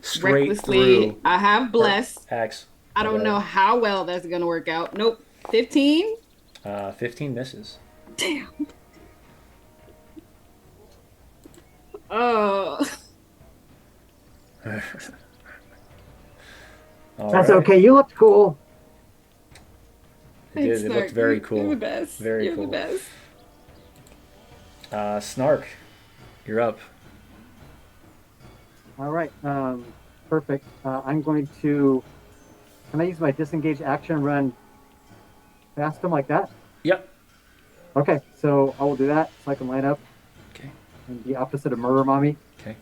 straight recklessly. through. I have blessed. Axe. I don't know how well that's gonna work out. Nope. 15. 15 misses. Damn. Oh. All That's right. okay. You looked cool. It did. It looked very You're cool. the best. Very You're cool. the best. Snark, you're up. All right. Perfect. I'm going to. Can I use my disengage action and run past him like that? Yep. Okay. So I will do that so I can line up Okay. and the opposite of murder mommy. Okay.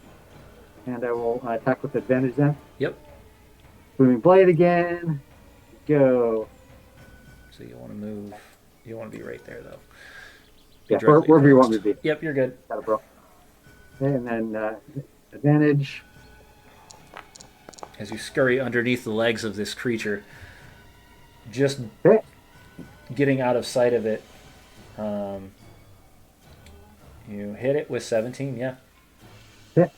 And I will attack with advantage then. Yep. Booming blade again. Go. So you want to move. You want to be right there, though. Be Yeah, directly wherever you want opposed. me to be. Yep, you're good. Got it, bro. Okay, and then advantage. As you scurry underneath the legs of this creature, just Okay. getting out of sight of it, you hit it with 17. Yeah. Okay.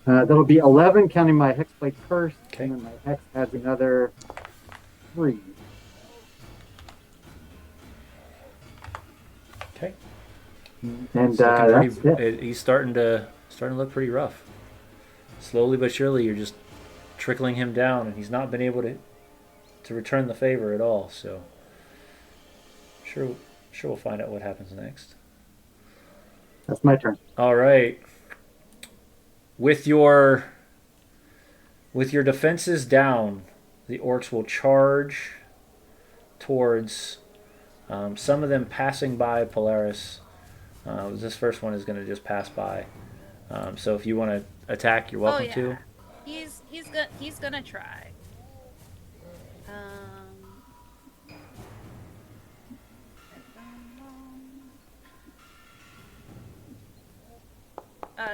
That'll be 11, counting my hexblade curse. Okay. And then my hex adds another 3. Okay. And It's looking that's pretty, it. he's starting to look pretty rough. Slowly but surely, you're just trickling him down, and he's not been able to return the favor at all. So, sure we'll find out what happens next. That's my turn. All right. With your defenses down, the orcs will charge towards some of them passing by Polaris. This first one is going to just pass by. So if you want to attack, you're welcome to. He's gonna try.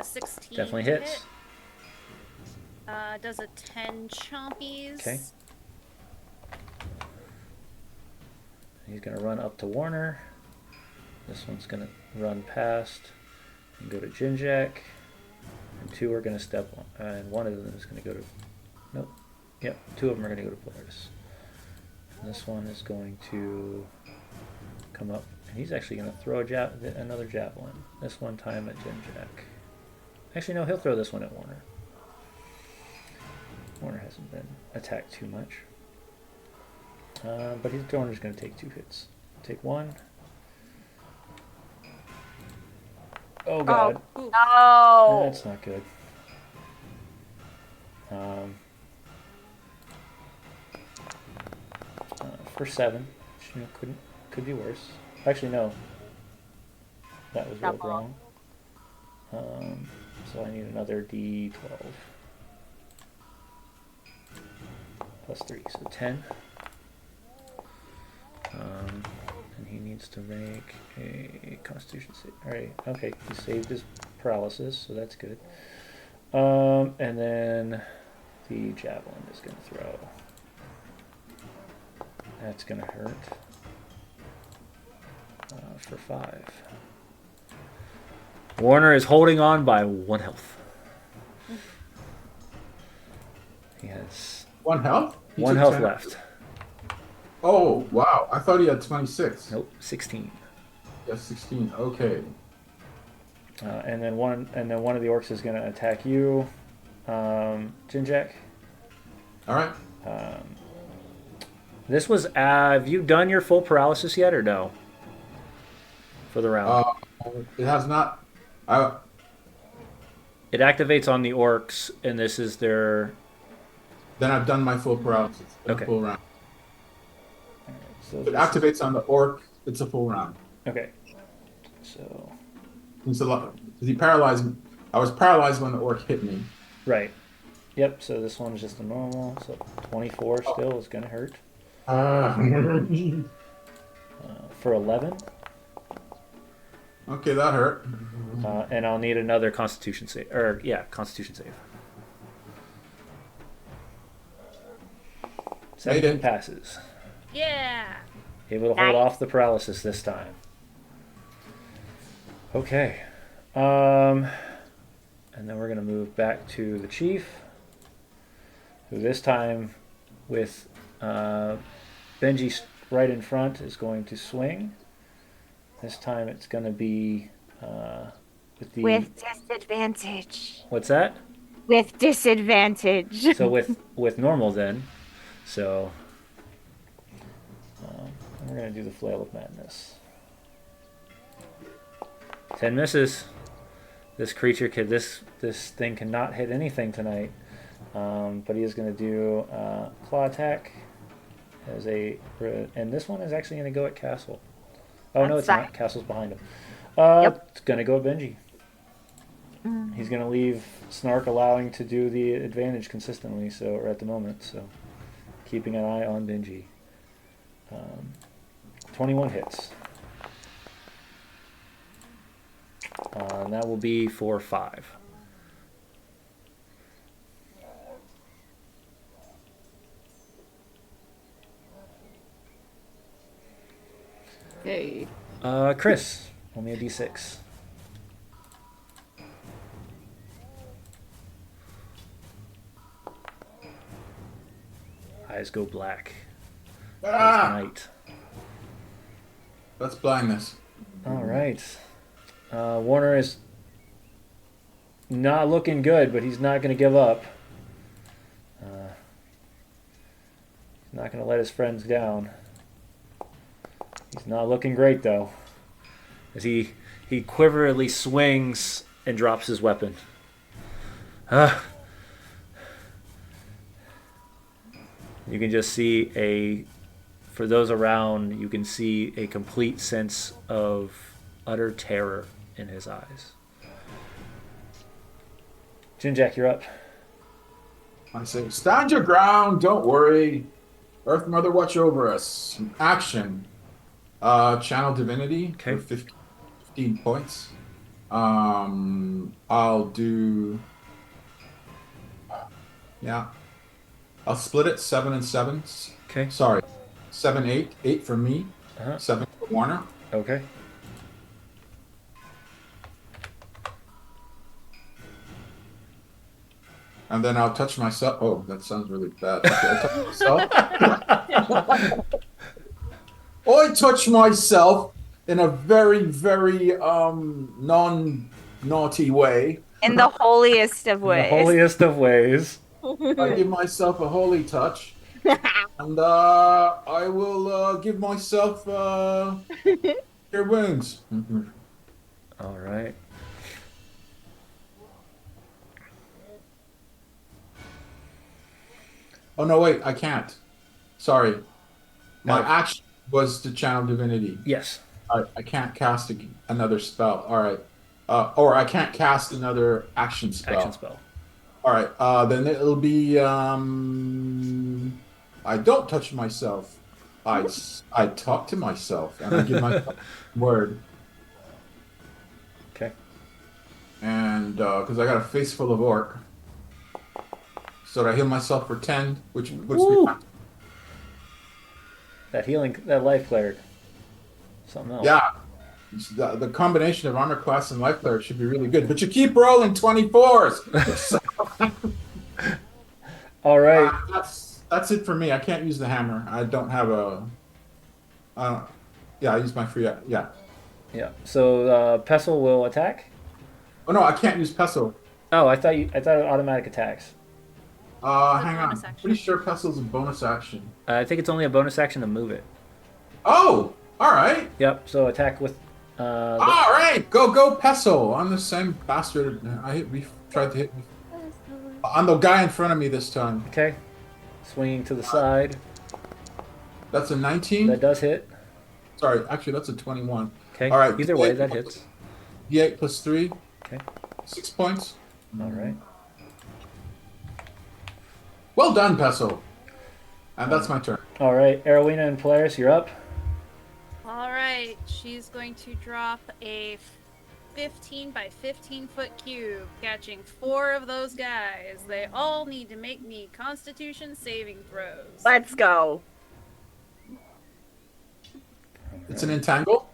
16. Definitely to hits. hit. Does a 10 chompies. Okay. He's going to run up to Warner. This one's going to run past and go to Jinjak. And 2 are going to step on. And 1 of them is going to go to... Nope. Yep, 2 of them are going to go to Polaris. And this one is going to come up. And he's actually going to throw another javelin. This one time at Jinjak. Actually, no, he'll throw this one at Warner. Warner hasn't been attacked too much. But Warner's going to take 2 hits. Take 1. Oh, God. No. That's not good. For 7. Which, could be worse. Actually, no. That was rolled wrong. So I need another D12. Plus 3, so 10. And he needs to make a Constitution save. Alright, okay, he saved his paralysis, so that's good. And then the javelin is going to throw. That's going to hurt. For 5. Warner is holding on by 1 health. He has 1 health? He 1 took health 10. left. Oh, wow. I thought he had 26. Nope, 16. Yes, 16. Okay. And then one of the orcs is going to attack you, Jinjak. All right. This was. Have you done your full paralysis yet, or no? For the round, It has not. it activates on the orcs, and this is their. Then I've done my full paralysis. Okay. Full round. So If it activates on the orc, it's a full round. okay. So. Because he paralyzed me. I was paralyzed when the orc hit me. Right. Yep, so this one's just a normal. So 24 still is going to hurt. For 11. Okay, that hurt. And I'll need another Constitution save. Constitution save. 17 passes. Yeah. Able to hold off the paralysis this time. Okay. And then we're going to move back to the chief, who this time, with Benji right in front, is going to swing. This time it's going to be with disadvantage. What's that? With disadvantage. So with normal then. So we're going to do the Flail of Madness. 10 misses. This creature this thing cannot hit anything tonight. But he is going to do claw attack and this one is actually going to go at Castle. Oh, no, it's not. Castle's behind him. It's going to go at Benji. He's going to leave Snark allowing to do the advantage consistently, or at the moment, so keeping an eye on Benji. 21 hits. And that will be for 5. Hey. Chris, roll me a d6. Eyes go black. Night. That's blindness. All right. Warner is not looking good, but he's not going to give up. He's not going to let his friends down. He's not looking great, though, as he quiverly swings and drops his weapon. You can just see for those around, you can see a complete sense of utter terror in his eyes. Jinjack, you're up. I say, stand your ground, don't worry. Earth Mother, watch over us. Action. Channel Divinity for 15 points. I'll do... Yeah. I'll split it 7 and 7. Okay. Sorry. 7, 8. 8 for me. 7 for Warner. Okay. And then I'll touch myself. Oh, that sounds really bad. Okay, I'll touch myself. I touch myself in a very, very non-naughty way. In the holiest of ways. In the holiest of ways. I give myself a holy touch. And I will give myself cure wounds. All right. Oh, no, wait, I can't. Sorry. My action was to channel divinity. Yes. I can't cast another spell. All right. Or I can't cast another action spell. All right. Then it'll be I don't touch myself. I talk to myself and I give myself a word. Okay. And because I got a face full of orc. So I heal myself for 10, which puts me back. That life cleric. Something else. Yeah. The combination of armor class and life cleric should be really good. But you keep rolling 24s. All right. That's it for me. I can't use the hammer. I don't have a... I use my free... Yeah. Yeah. So Pestle will attack? Oh, no, I can't use Pestle. Oh, I thought it automatic attacks. Hang on. I'm pretty sure Pestle's a bonus action. I think it's only a bonus action to move it. Oh! All right. Yep, so attack with... all right! Go, Pestle! I'm the same bastard. We tried to hit me. I'm the guy in front of me this time. Okay. Swinging to the side. That's a 19? That does hit. Sorry, actually, that's a 21. Okay, all right. Either way, that hits. D8 plus 3. Okay. 6 points. All right. Well done, Peso. And that's my turn. All right, Arowina and Polaris, you're up. All right, she's going to drop a 15 by 15 foot cube, catching 4 of those guys. They all need to make me Constitution saving throws. Let's go. It's an entangle?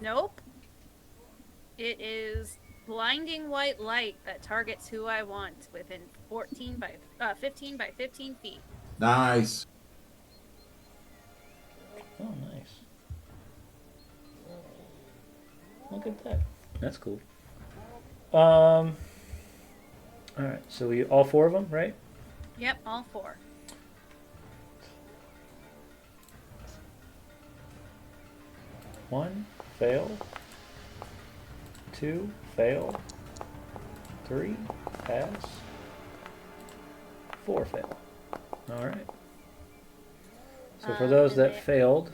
Nope. It is blinding white light that targets who I want within 15 by 15 feet. Nice. Oh, nice. Look at that. That's cool. All right, so we all 4 of them, right? Yep, all 4. One, fail. 2, fail. 3, pass. 4, fail. All right. So for those and that they- failed,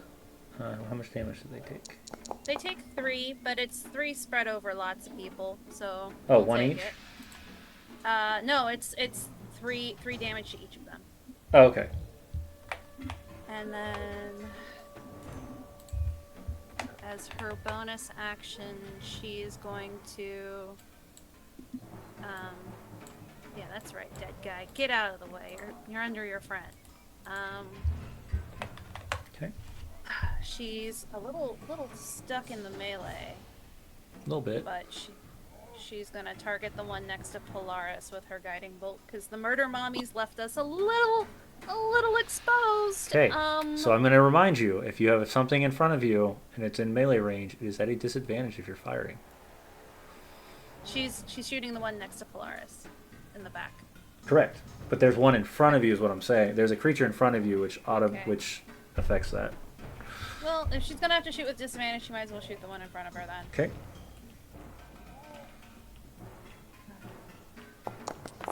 how much damage did they take? They take 3, but it's 3 spread over lots of people, so. Oh, we'll one take each? it. No, it's 3 damage to each of them. Oh, okay. And then, as her bonus action, she's going to. Yeah, that's right, dead guy. Get out of the way. You're under your friend. Okay. She's a little stuck in the melee, A little bit. but she's gonna target the one next to Polaris with her guiding bolt because the murder mommies left us a little exposed. Okay. So I'm going to remind you, if you have something in front of you and it's in melee range, it is at a disadvantage if you're firing. She's shooting the one next to Polaris in the back. Correct. But there's one in front of you is what I'm saying. There's a creature in front of you which Okay. which affects that. Well, if she's gonna have to shoot with disadvantage, she might as well shoot the one in front of her then. Okay.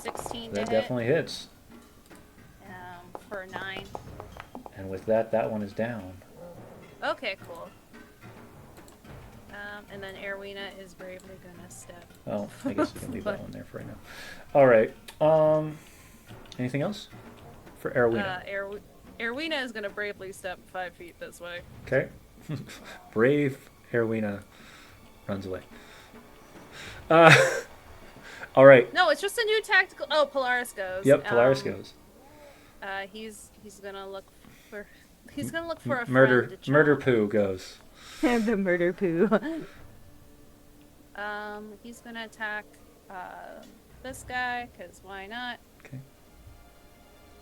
16 That to definitely hits. hit. For 9. And with that one is down. Okay, cool. And then Erwina is bravely gonna step. Oh, I guess you can leave that But- one there for right now. All right. Anything else for Arowina? Erwina is gonna bravely step 5 feet this way. Okay. Brave Arowina runs away. All right. No, it's just a new tactical. Oh, Polaris goes. Yep, Polaris goes. He's gonna look for a Murder friend to Murder chomp. Poo goes. The murder poo. He's gonna attack this guy because why not? Okay.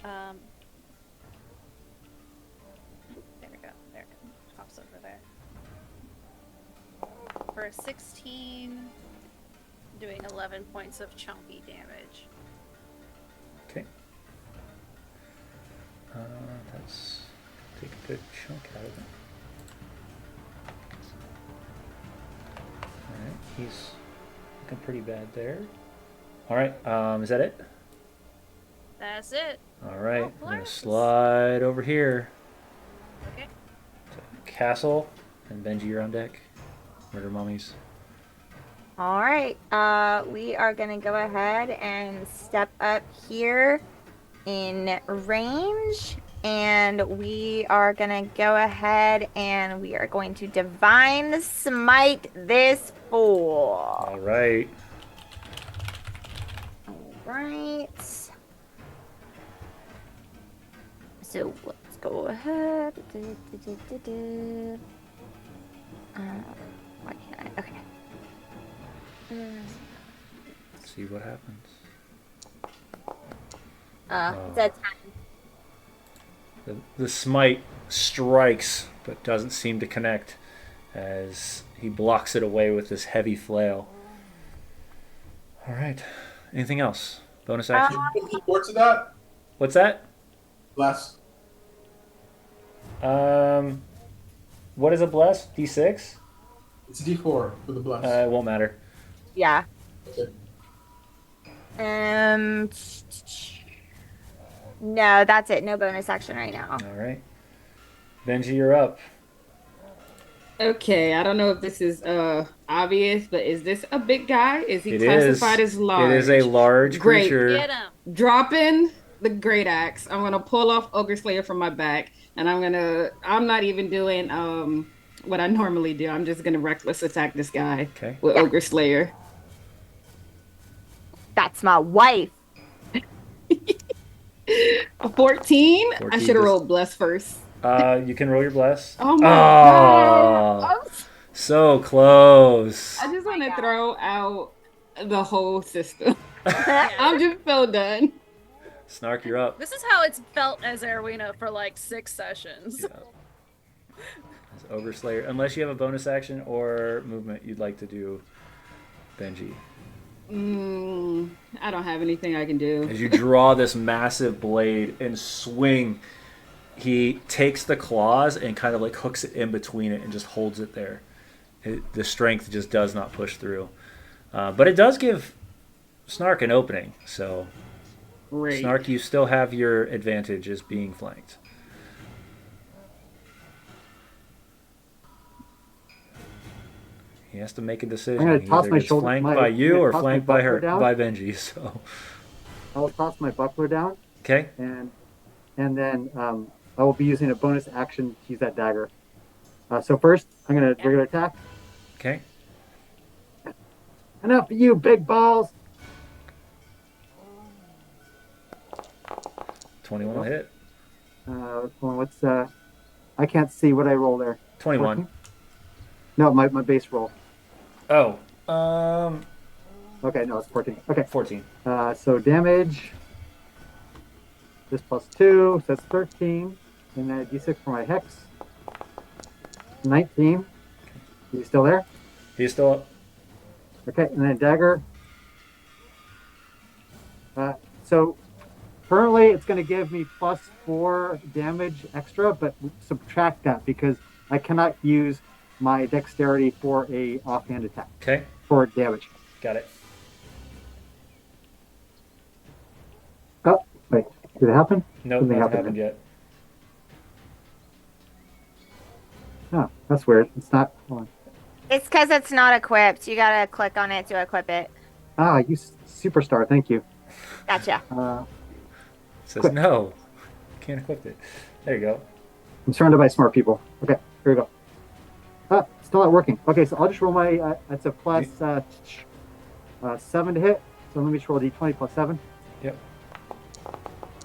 There we go. There, pops over there. For a 16, doing 11 points of chunky damage. Okay. That's take a good chunk out of it. Alright, he's looking pretty bad there. Alright, is that it? That's it. Alright, Oh, I'm gonna Polaris. slide over here Okay. to Castle, and Benji, you're on deck. Murder mummies. All right. We are gonna go ahead and step up here in range, and we are gonna go ahead and we are going to divine smite this fool. Alright. All right. So let's go ahead. Why can't I? Okay. See what happens. It's a 10. The smite strikes, but doesn't seem to connect as he blocks it away with this heavy flail. Alright. Anything else? Bonus action? Can you put support to that? What's that? Bless. What is a bless? D6? It's D4 for the bless. It won't matter. Yeah. Okay. No, that's it. No bonus action right now. Alright. Benji, you're up. Okay, I don't know if this is obvious, but is this a big guy? Is he It classified is. as large? It is a large Great. creature. Get him. Dropping the great axe. I'm gonna pull off Ogre Slayer from my back, and I'm not even doing what I normally do. I'm just gonna reckless attack this guy Okay. with Yeah. Ogre Slayer. That's my wife. A 14? I 14 should have does- rolled bless first. You can roll your bless. Oh my god. Oh, so close. I just want to throw out the whole system. Yeah. I'm just so done. Snark, you're up. This is how it's felt as Erwina for like 6 sessions. Yeah. It's Ogre Slayer. Unless you have a bonus action or movement you'd like to do, Benji. I don't have anything I can do. As you draw this massive blade and swing, he takes the claws and kind of like hooks it in between it and just holds it there. The strength just does not push through. But it does give Snark an opening. So, Great. Snark, you still have your advantage as being flanked. He has to make a decision. I'm gonna He toss either my gets shoulder- flanked my- by I'm you gonna or toss my flanked by her, buckler down. by Benji. So, I'll toss my buckler down, okay. and then I will be using a bonus action to use that dagger. So first, I'm gonna regular attack. Okay. Enough of you, big balls. 21 will hit. What's I can't see what I roll there. 21. 14? No, my base roll. Oh. Okay, no, it's 14. Okay. 14. So damage. This plus 2, so that's 13. And then a d6 for my hex. 19. You still there? He's still up. Okay, and then dagger. So currently it's going to give me plus 4 damage extra, but subtract that because I cannot use my dexterity for a offhand attack Okay. for damage. Got it. Oh, wait, did it happen? Nope, Something hasn't happened happened yet. Oh, that's weird. It's not. Hold on. It's because it's not equipped. You gotta click on it to equip it. Ah, you superstar. Thank you. Gotcha. It says Quick. no. Can't equip it. There you go. I'm surrounded by smart people. Okay, here we go. Still not working. Okay, so I'll just roll my. It's a plus 7 to hit. So let me just roll a d20 plus 7. Yep.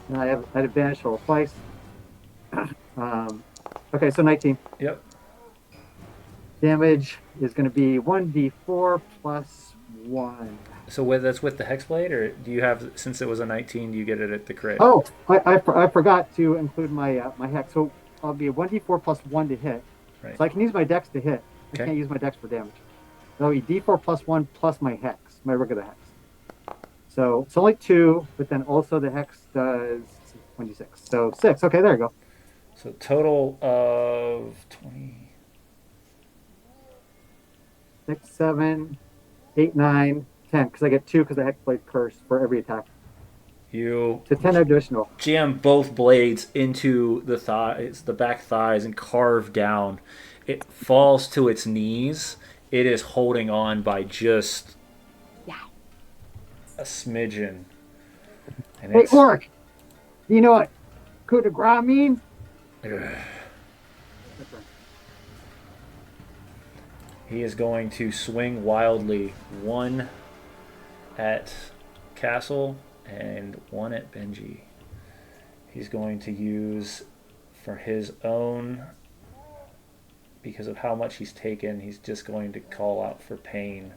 And I have advantage to roll twice. Okay, so 19. Yep. Damage is going to be 1d4 plus 1. So that's with the Hexblade, or do you have, since it was a 19, do you get it at the crit? Oh, I forgot to include my my hex. So I'll be a 1d4 plus 1 to hit. Right. So I can use my dex to hit. I Okay. can't use my dex for damage. That'll be d4 plus 1 plus my hex, my regular hex. So it's only 2, but then also the hex does 1d6. So 6. Okay, there you go. So total of 20. 6, 7, 8, 9, 10. Because I get 2 because the hexblade curse for every attack. You So 10 additional. jam both blades into the thighs, the back thighs, and carve down. It falls to its knees. It is holding on by just a smidgen. And Hey, it's, Orc! Do you know what coup de grace means? he is going to swing wildly, one at Castle and one at Benji. He's going to use, for his own, because of how much he's taken, he's just going to call out for pain,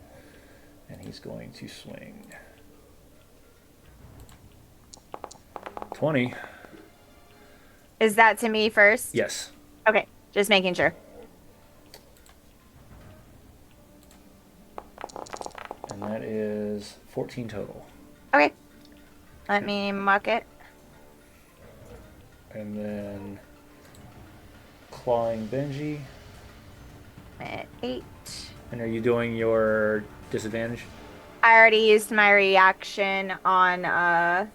and he's going to swing. 20. Is that to me first? Yes. Okay, just making sure. And that is 14 total. Okay. Let me mark it. And then clawing Benji. At 8. And are you doing your disadvantage? I already used my reaction on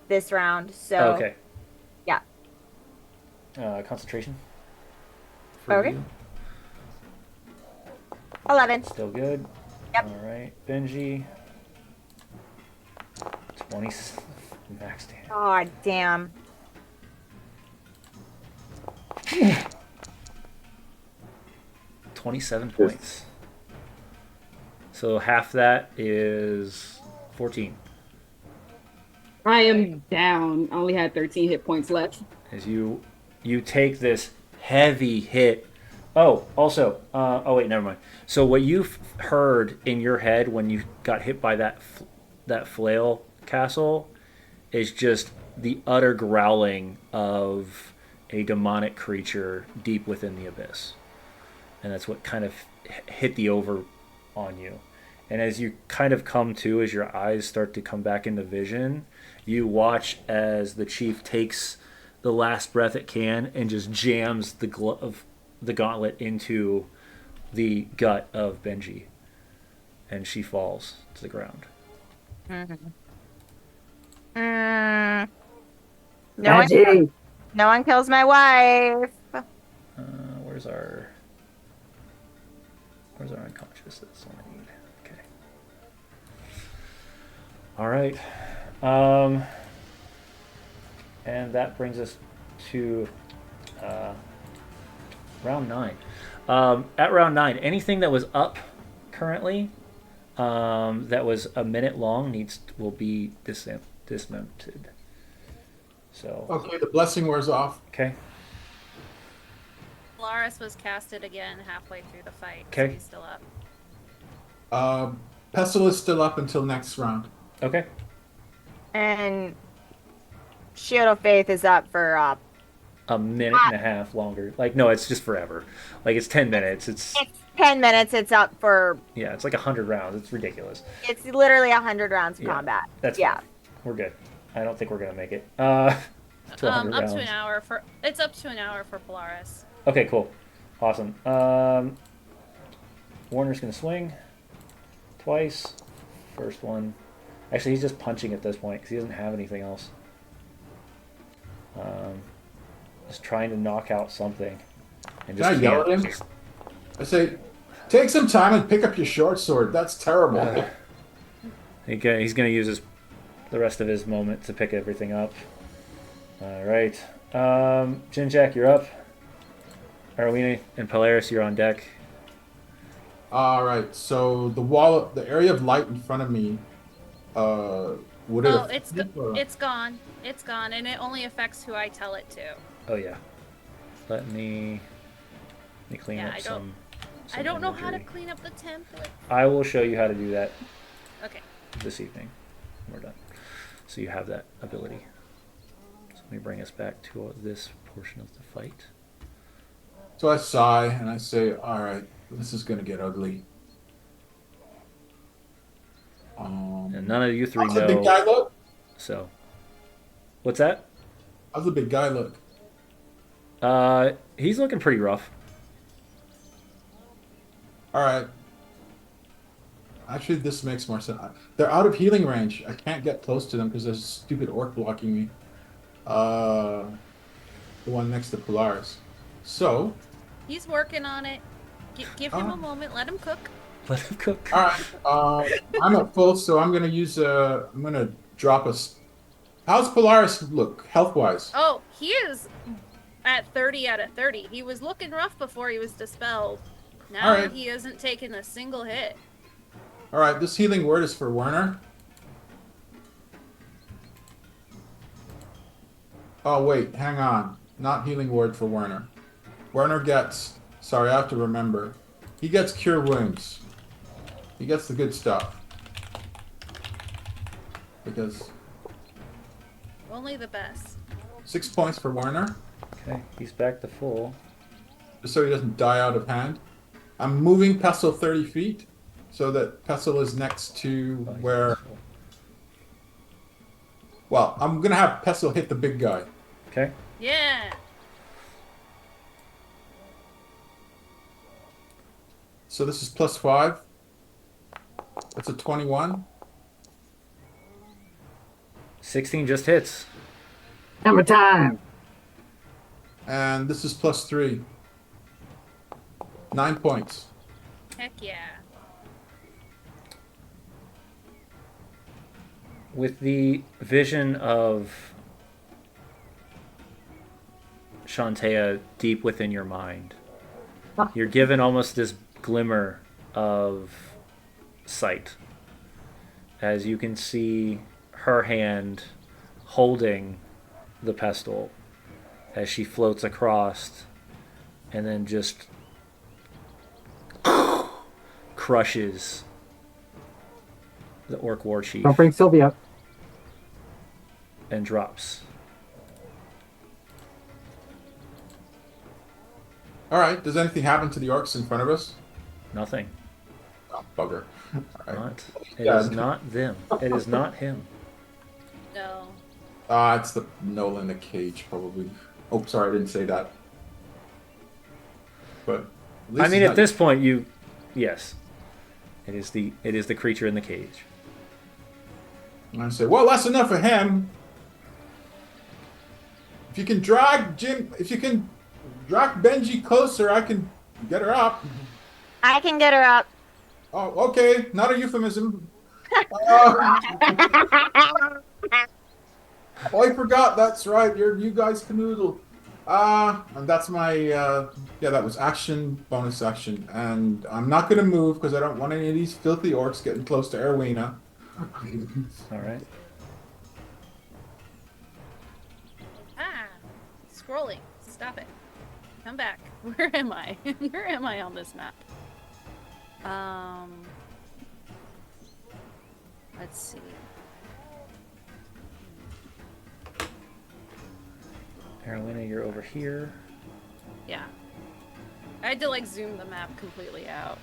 this round, so Okay. yeah. Concentration. For Okay. you. 11. Still good. Yep. All right, Benji. 20. Max damage. Oh, damn. 27 points. So half that is 14. I am down. I only had 13 hit points left. As you take this heavy hit. Oh, also, oh wait, never mind. So what you've heard in your head when you got hit by that flail castle is just the utter growling of a demonic creature deep within the abyss, and that's what kind of hit the over on you. And as you kind of come to, as your eyes start to come back into vision, you watch as the chief takes the last breath it can and just jams the gauntlet into the gut of Benji, and she falls to the ground. Mm-hmm. Benji! No one kills my wife. Where's our unconscious? That's what I need. Okay. All right. And that brings us to round 9. At round 9, anything that was up currently that was a minute long will be dismounted. So. Okay, the blessing wears off. Okay. Polaris was casted again halfway through the fight. Okay. So he's still up. Pestle is still up until next round. Okay. And Shield of Faith is up for a minute and a half longer. Like, no, it's just forever. Like, it's 10 minutes. It's 10 minutes. It's up for. Yeah, it's like 100 rounds. It's ridiculous. It's literally 100 rounds of combat. That's yeah. Fine. We're good. I don't think we're gonna make it. To 100 up rounds. to an hour for. It's up to an hour for Polaris. Okay, cool, awesome. Warner's gonna swing twice. First one. Actually, he's just punching at this point because he doesn't have anything else. Just trying to knock out something. And just Can I yell at him? I say, take some time and pick up your short sword. That's terrible. He's going to use the rest of his moment to pick everything up. All right. Jinjack, you're up. Arwina and Polaris, you're on deck. All right. So the area of light in front of me, would it? Oh, it's gone. It's gone, and it only affects who I tell it to. Oh yeah. Let me clean up some I don't know how to imagery. clean up the template. I will show you how to do that Okay. this evening. We're done. So you have that ability. So let me bring us back to this portion of the fight. So I sigh and I say, all right, this is going to get ugly. And none of you three How's know. the big guy look? So, what's that? How's the big guy look? He's looking pretty rough. All right. Actually, this makes more sense. They're out of healing range. I can't get close to them because there's a stupid orc blocking me. The one next to Polaris. So. He's working on it. Give him a moment. Let him cook. Let him cook. All right. I'm at full, so I'm gonna use I'm gonna drop a. How's Polaris look health wise? Oh, he is at 30 out of 30. He was looking rough before he was dispelled. Now Alright. he hasn't taken a single hit. All right. This healing word is for Werner. Oh wait, hang on. Not healing word for Werner. Werner gets. Sorry, I have to remember. He gets cure wounds. He gets the good stuff. Because Only the best. 6 points for Werner, Okay, he's back to full. just so he doesn't die out of hand. I'm moving Pestle 30 feet so that Pestle is next to Oh, he's where. full. Well, I'm gonna have Pestle hit the big guy. Okay. Yeah. So this is +5. That's a 21. 16 just hits. Hammer time! And this is +3. 9 points. Heck yeah. With the vision of Shantea deep within your mind, you're given almost this glimmer of sight as you can see her hand holding the pestle as she floats across and then just crushes the orc war chief Don't bring Sylvia. and drops. All right. Does anything happen to the orcs in front of us? Nothing. Oh, bugger. All right. Not. It Yeah. is not them. It is not him. No. It's the Nola in the cage, probably. Oh, sorry, I didn't say that. But I mean, at this point, yes, it is the creature in the cage. I say, well, that's enough of him. If you can drag Benji closer, I can get her up. I can get her up. Oh, okay, not a euphemism. Uh, oh, I forgot. That's right. You guys canoodle. And that's my that was action, bonus action, and I'm not gonna move because I don't want any of these filthy orcs getting close to Erwina. All right. Scrolling. Stop it. Come back. Where am I? Where am I on this map? Let's see. Carolina, you're over here. Yeah. I had to like zoom the map completely out.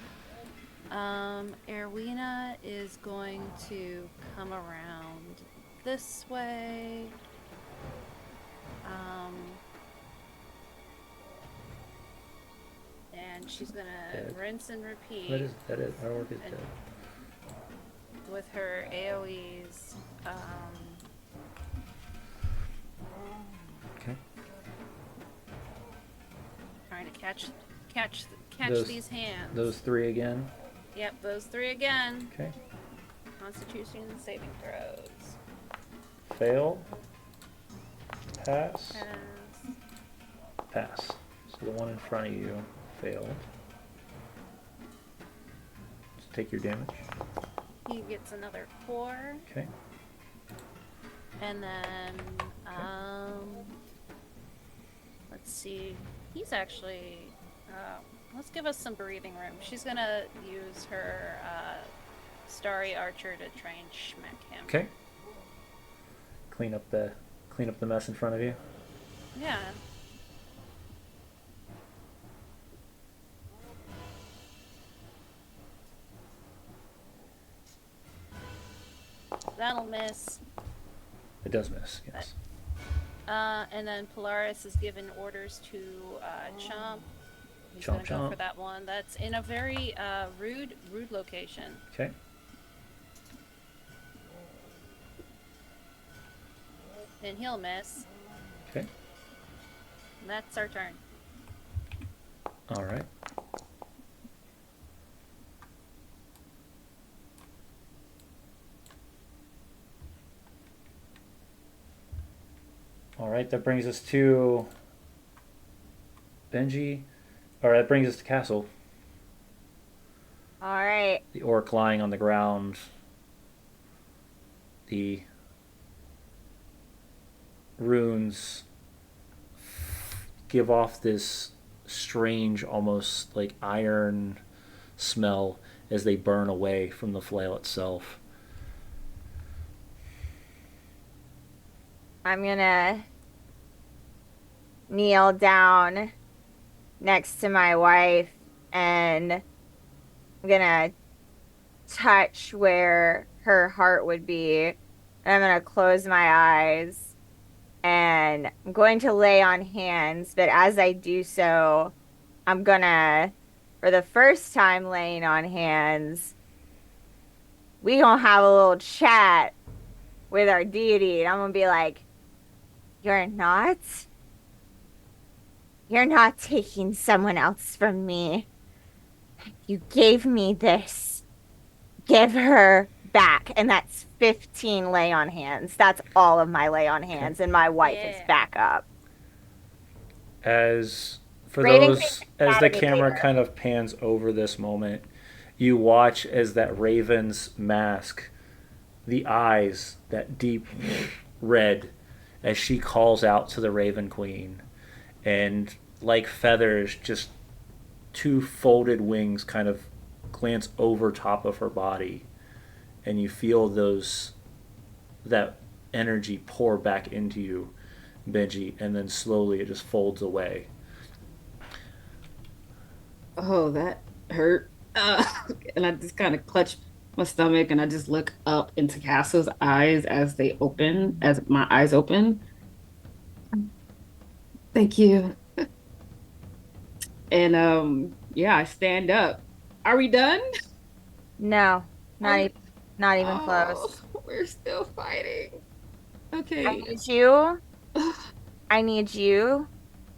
Erwina is going to come around this way. And she's gonna rinse and repeat. That is our orc is dead. With her AoEs. Okay. Trying to catch Those- these hands. Those three again. Yep, those three again. Okay. Constitution saving throws. Fail. Pass. Pass. Pass. So the one in front of you failed. Just take your damage. He gets another 4. Okay. And then, let's see. He's actually, let's give us some breathing room. She's gonna use her, Starry Archer to try and schmack him. Okay. Clean up the mess in front of you. Yeah. That'll miss. It does miss. Yes. And then Polaris is given orders to Chomp. He's gonna go for that one. That's in a very rude location. Okay. And he'll miss. Okay. And that's our turn. All right. All right, that brings us to Benji. Or that brings us to Castle. All right. The orc lying on the ground. The runes give off this strange, almost like iron smell as they burn away from the flail itself. I'm gonna kneel down next to my wife and I'm gonna touch where her heart would be. And I'm gonna close my eyes and I'm going to lay on hands, but as I do so, I'm gonna, for the first time laying on hands, we gonna have a little chat with our deity, and I'm gonna be like, You're not taking someone else from me. You gave me this. Give her back, and that's 15 lay on hands. That's all of my lay on hands, and my wife is Yeah. back up. As for Raven those, Queen's as mad the at me camera later. kind of pans over this moment, you watch as that raven's mask, the eyes, that deep red, as she calls out to the Raven Queen, and like feathers, just two folded wings kind of glance over top of her body, and you feel that energy pour back into you, Benji, and then slowly it just folds away. Oh, that hurt. And I just kind of clutch my stomach and I just look up into Castle's eyes as they open, as my eyes open. Thank you. And yeah, I stand up. Are we done? No, Are not we? even, not even Oh, close. we're still fighting. I Okay. need you. I need you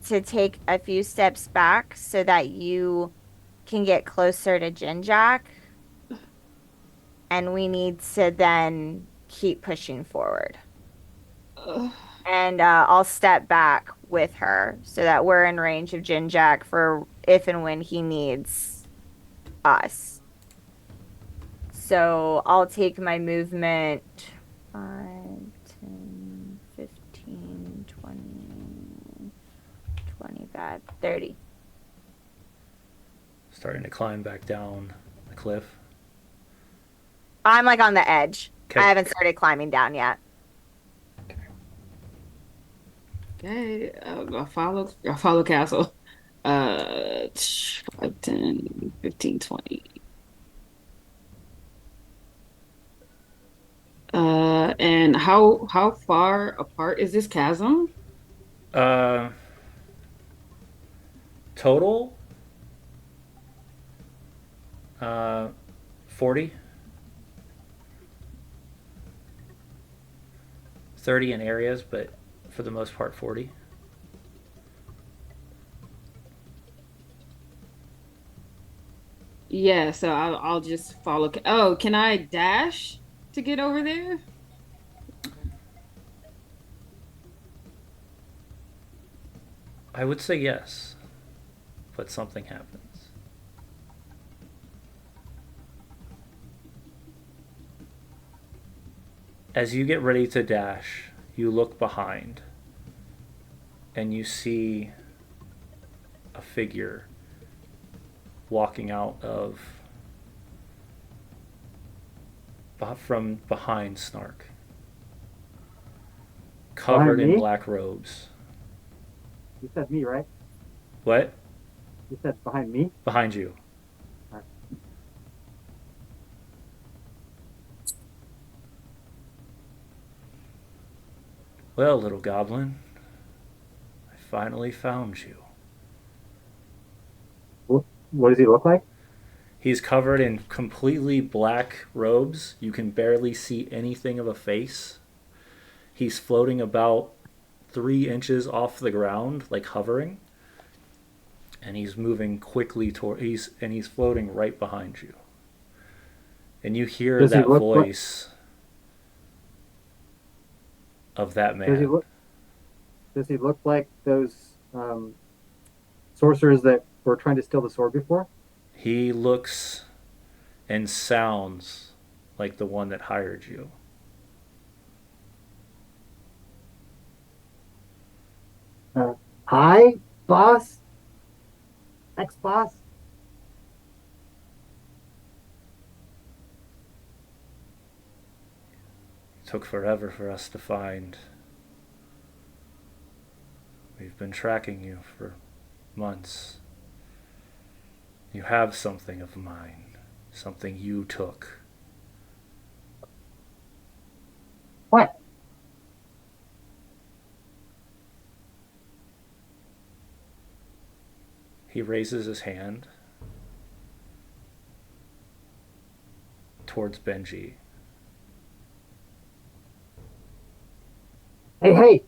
to take a few steps back so that you can get closer to Jinjack, and we need to then keep pushing forward. And I'll step back with her so that we're in range of Jinjack for if and when he needs us. So I'll take my movement 5, 10, 15, 20, 25, 30. Starting to climb back down the cliff. I'm like on the edge. Okay. I haven't started climbing down yet. Okay, I follow Castle. 5, 10, 15, 20. And how far apart is this chasm? Uh, Total, 40, 30 in areas, but for the most part, 40. Yeah, so I'll just follow. Oh, can I dash to get over there? I would say yes, but something happens. As you get ready to dash, you look behind and you see a figure walking out of from behind Snark, covered Behind in me? black robes. You said me, right? What? You said behind me? Behind you. All right. Well, little goblin, I finally found you. What does he look like? He's covered in completely black robes. You can barely see anything of a face. He's floating about 3 inches off the ground, like hovering, and he's moving quickly toward. He's floating right behind you, and you hear Does he that look like? voice of that Does he man. look? Does he look like those sorcerers that were trying to steal the sword before? He looks and sounds like the one that hired you. Uh, Hi, boss. Ex-boss. It took forever for us to find. We've been tracking you for months. You have something of mine, something you took. What? He raises his hand towards Benji. Hey, hey.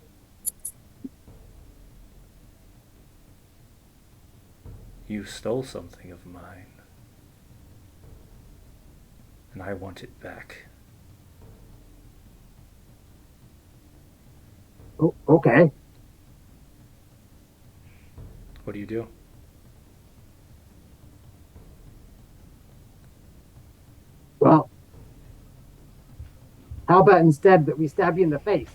You stole something of mine, and I want it back. Oh, okay. What do you do? Well, how about instead that we stab you in the face?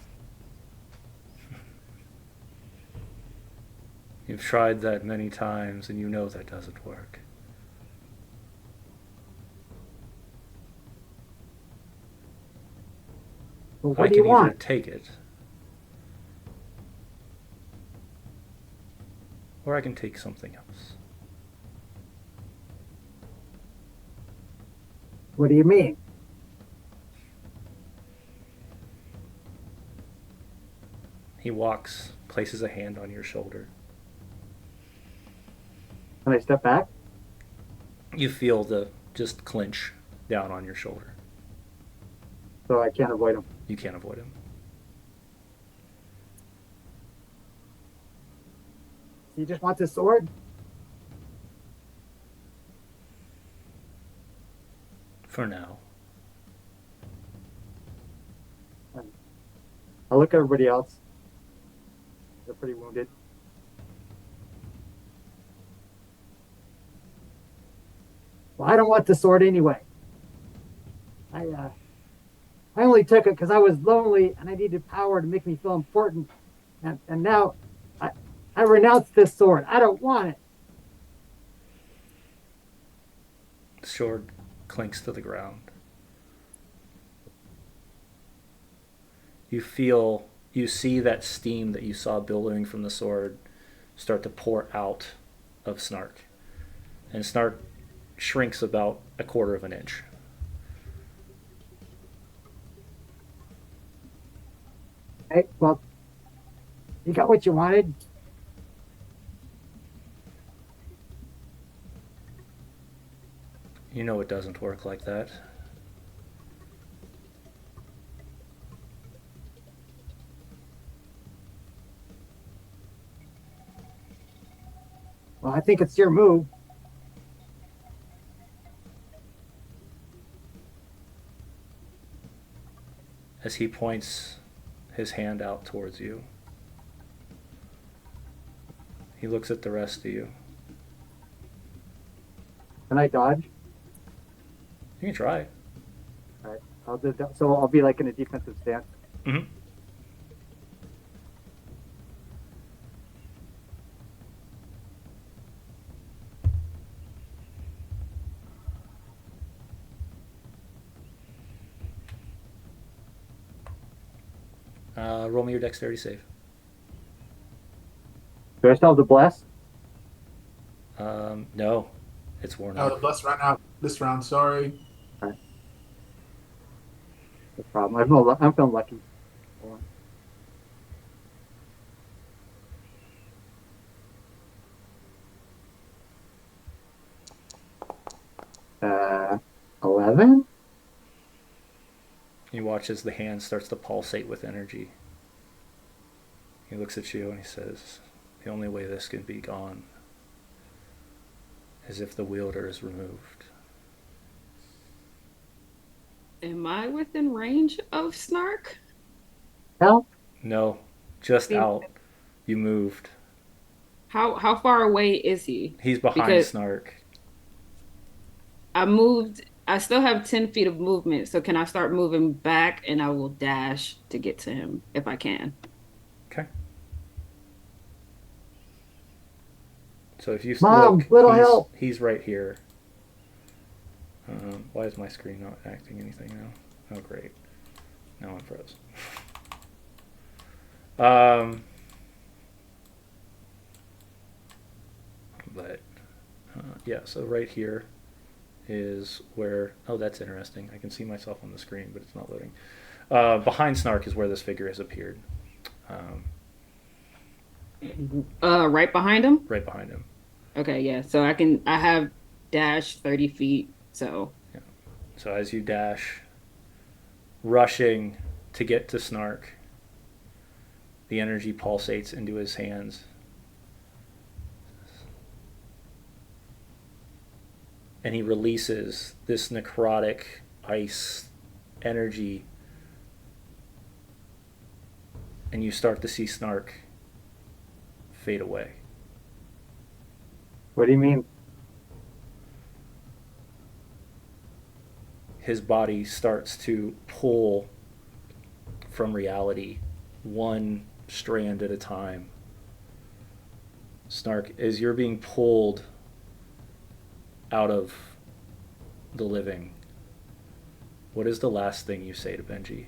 You've tried that many times and you know that doesn't work. Well, I what do you can either want? take it, or I can take something else. What do you mean? He walks, places a hand on your shoulder. Can I step back? You feel the just clinch down on your shoulder. So I can't avoid him. You can't avoid him. He just wants his sword? For now. I look at everybody else. They're pretty wounded. Well, I don't want the sword anyway. I only took it because I was lonely and I needed power to make me feel important. And now I, I renounce this sword. I don't want it. The sword clinks to the ground. You see that steam that you saw billowing from the sword start to pour out of Snark. And Snark shrinks about a quarter of an inch. Hey, well, you got what you wanted. You know it doesn't work like that. Well, I think it's your move. As he points his hand out towards you, he looks at the rest of you. Can I dodge? You can try. All right. So I'll be like in a defensive stance. Mm-hmm. Roll me your dexterity save. Do I still have the bless? No, it's worn The off. bless ran out this round. Sorry. All right. No problem. I'm feeling lucky. Hold on. 11? He watches the hand starts to pulsate with energy. He looks at you and he says, the only way this can be gone is if the wielder is removed. Am I within range of Snark? Help? No, just out. You moved. How far away is he? He's behind Because Snark. I moved. I still have 10 feet of movement, so can I start moving back and I will dash to get to him if I can? Okay. So if you Mom, look, little help. He's right here. Why is my screen not acting anything now? Oh, great. Now I'm froze. But yeah, so right here is where. Oh, that's interesting. I can see myself on the screen, but it's not loading. Behind Snark is where this figure has appeared. Right behind him. Right behind him. Okay, yeah. So I have dash 30 feet. So Yeah. So as you dash, rushing to get to Snark, the energy pulsates into his hands. And he releases this necrotic ice energy. and you start to see Snark fade away. What do you mean? His body starts to pull from reality, one strand at a time. Snark, as you're being pulled out of the living, what is the last thing you say to Benji?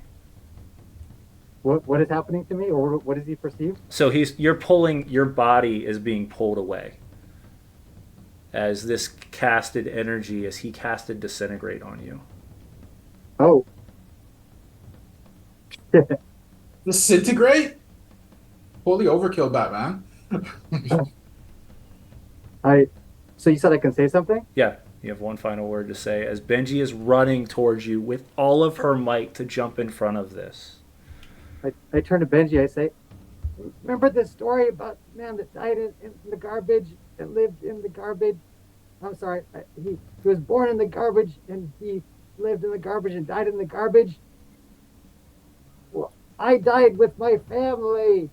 What is happening to me, or what does he perceive? So you're pulling, your body is being pulled away as this casted energy, as he casted disintegrate on you. Oh, Disintegrate? Holy overkill, Batman. I. So you said I can say something? Yeah, you have one final word to say as Benji is running towards you with all of her might to jump in front of this. I turn to Benji. I say, "Remember this story about the man that died in the garbage and lived in the garbage? I'm sorry. He was born in the garbage and he lived in the garbage and died in the garbage. Well, I died with my family."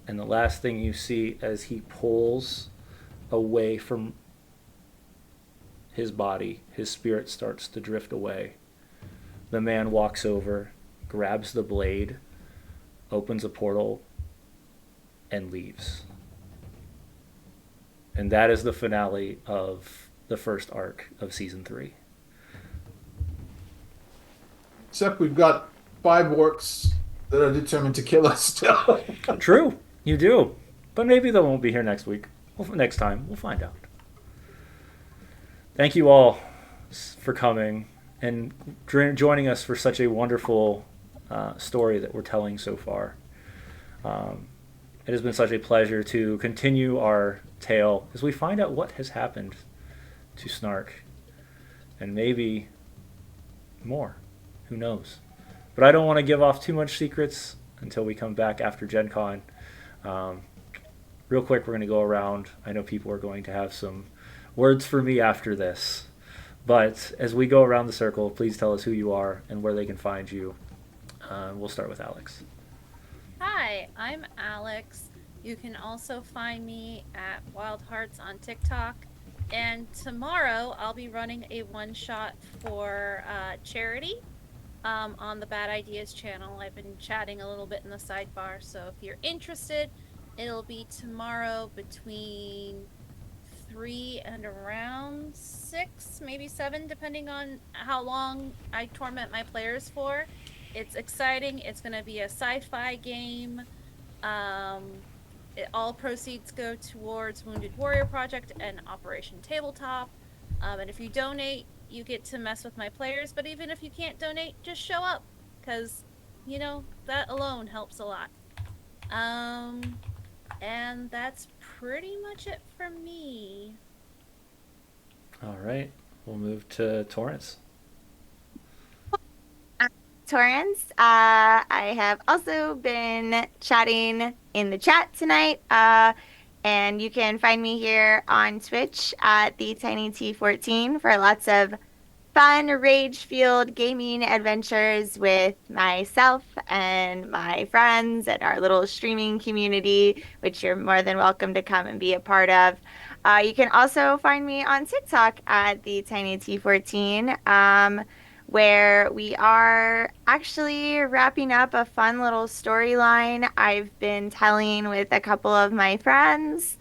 And the last thing you see as he pulls away from his body, his spirit starts to drift away. The man walks over, grabs the blade, opens a portal, and leaves. And that is the finale of the first arc of season 3. Except we've got 5 orcs that are determined to kill us still. True, you do. But maybe they won't be here next week. Next time, we'll find out. Thank you all for coming and joining us for such a wonderful story that we're telling so far. It has been such a pleasure to continue our tale as we find out what has happened to Snark. And maybe more. Who knows? But I don't want to give off too much secrets until we come back after Gen Con. Real quick, we're going to go around. I know people are going to have some words for me after this. But as we go around the circle, please tell us who you are and where they can find you. We'll start with Alex. Hi, I'm Alex. You can also find me at Wild Hearts on TikTok. And tomorrow I'll be running a one-shot for charity on the Bad Ideas channel. I've been chatting a little bit in the sidebar, so if you're interested, it'll be tomorrow between 3 and around 6, maybe 7, depending on how long I torment my players for. It's exciting. It's going to be a sci-fi game. All proceeds go towards Wounded Warrior Project and Operation Tabletop. And if you donate, you get to mess with my players. But even if you can't donate, just show up. Because, you know, that alone helps a lot. And that's pretty much it for me. All right. We'll move to Torrance. Torrance. I have also been chatting in the chat tonight. And you can find me here on Twitch at the Tiny T14 for lots of fun, rage-fueled gaming adventures with myself and my friends and our little streaming community, which you're more than welcome to come and be a part of. You can also find me on TikTok at the Tiny T14, where we are actually wrapping up a fun little storyline I've been telling with a couple of my friends.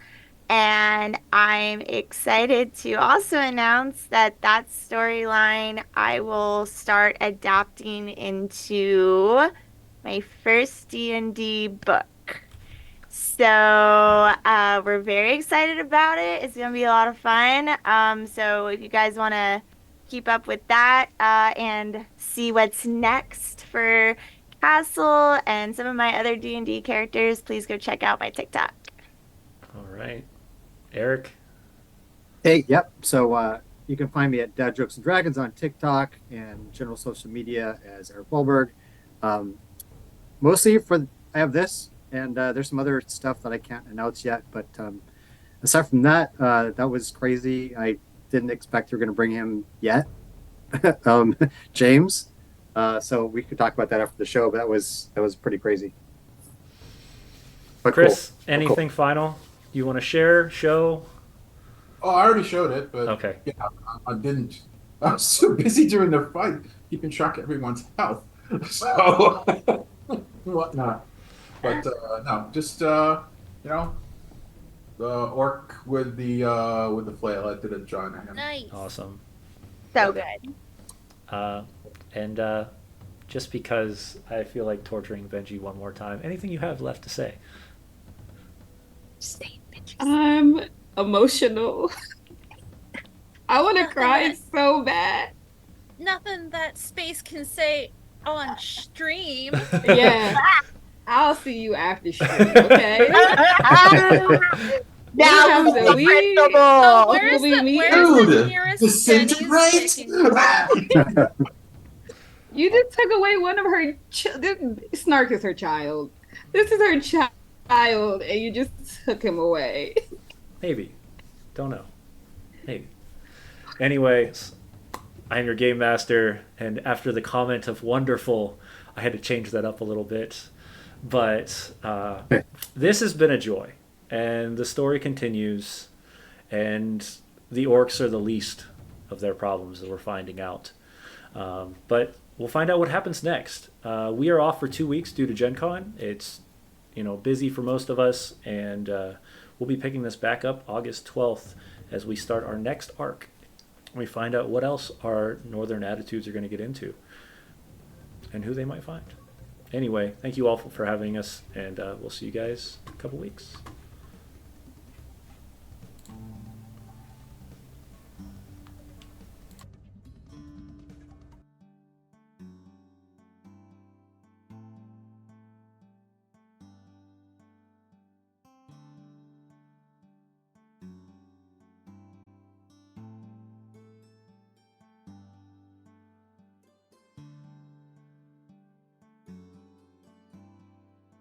And I'm excited to also announce that storyline I will start adapting into my first D&D book. So we're very excited about it. It's going to be a lot of fun. So if you guys want to keep up with that and see what's next for Castle and some of my other D&D characters, please go check out my TikTok. All right. Eric? Hey, yep. So you can find me at Dad Jokes and Dragons on TikTok and general social media as Eric Wahlberg. Mostly I have this, and there's some other stuff that I can't announce yet. But aside from that, that was crazy. I didn't expect they were going to bring him yet. James. So we could talk about that after the show, but that was pretty crazy. But Chris, cool. anything final you want to share, show? Oh, I already showed it, but Okay. yeah, I didn't. I was so busy during the fight, keeping track of everyone's health. So whatnot. But no, just you know, the orc with the flail. I did a drawing of him. Nice. Awesome. So good. And just because I feel like torturing Benji one more time, anything you have left to say? Stay bitches. I'm emotional. I want to Nothing cry that- so bad. Nothing that space can say on stream. Yeah. I'll see you after stream, okay? That was was we- So incredible. where's Will we the meet? where's the Dude, nearest Denny's disintegrate! chicken? You just took away one of her. Snark is her child. This is her child, and you just took him away. Maybe. Don't know. Maybe. Anyways, I'm your game master, and after the comment of wonderful, I had to change that up a little bit. But this has been a joy, and the story continues, and the orcs are the least of their problems that we're finding out. But we'll find out what happens next. We are off for 2 weeks due to Gen Con. It's busy for most of us, and we'll be picking this back up August 12th as we start our next arc. We find out what else our Northern Attitudes are going to get into and who they might find. Anyway, thank you all for having us, and we'll see you guys in a couple weeks.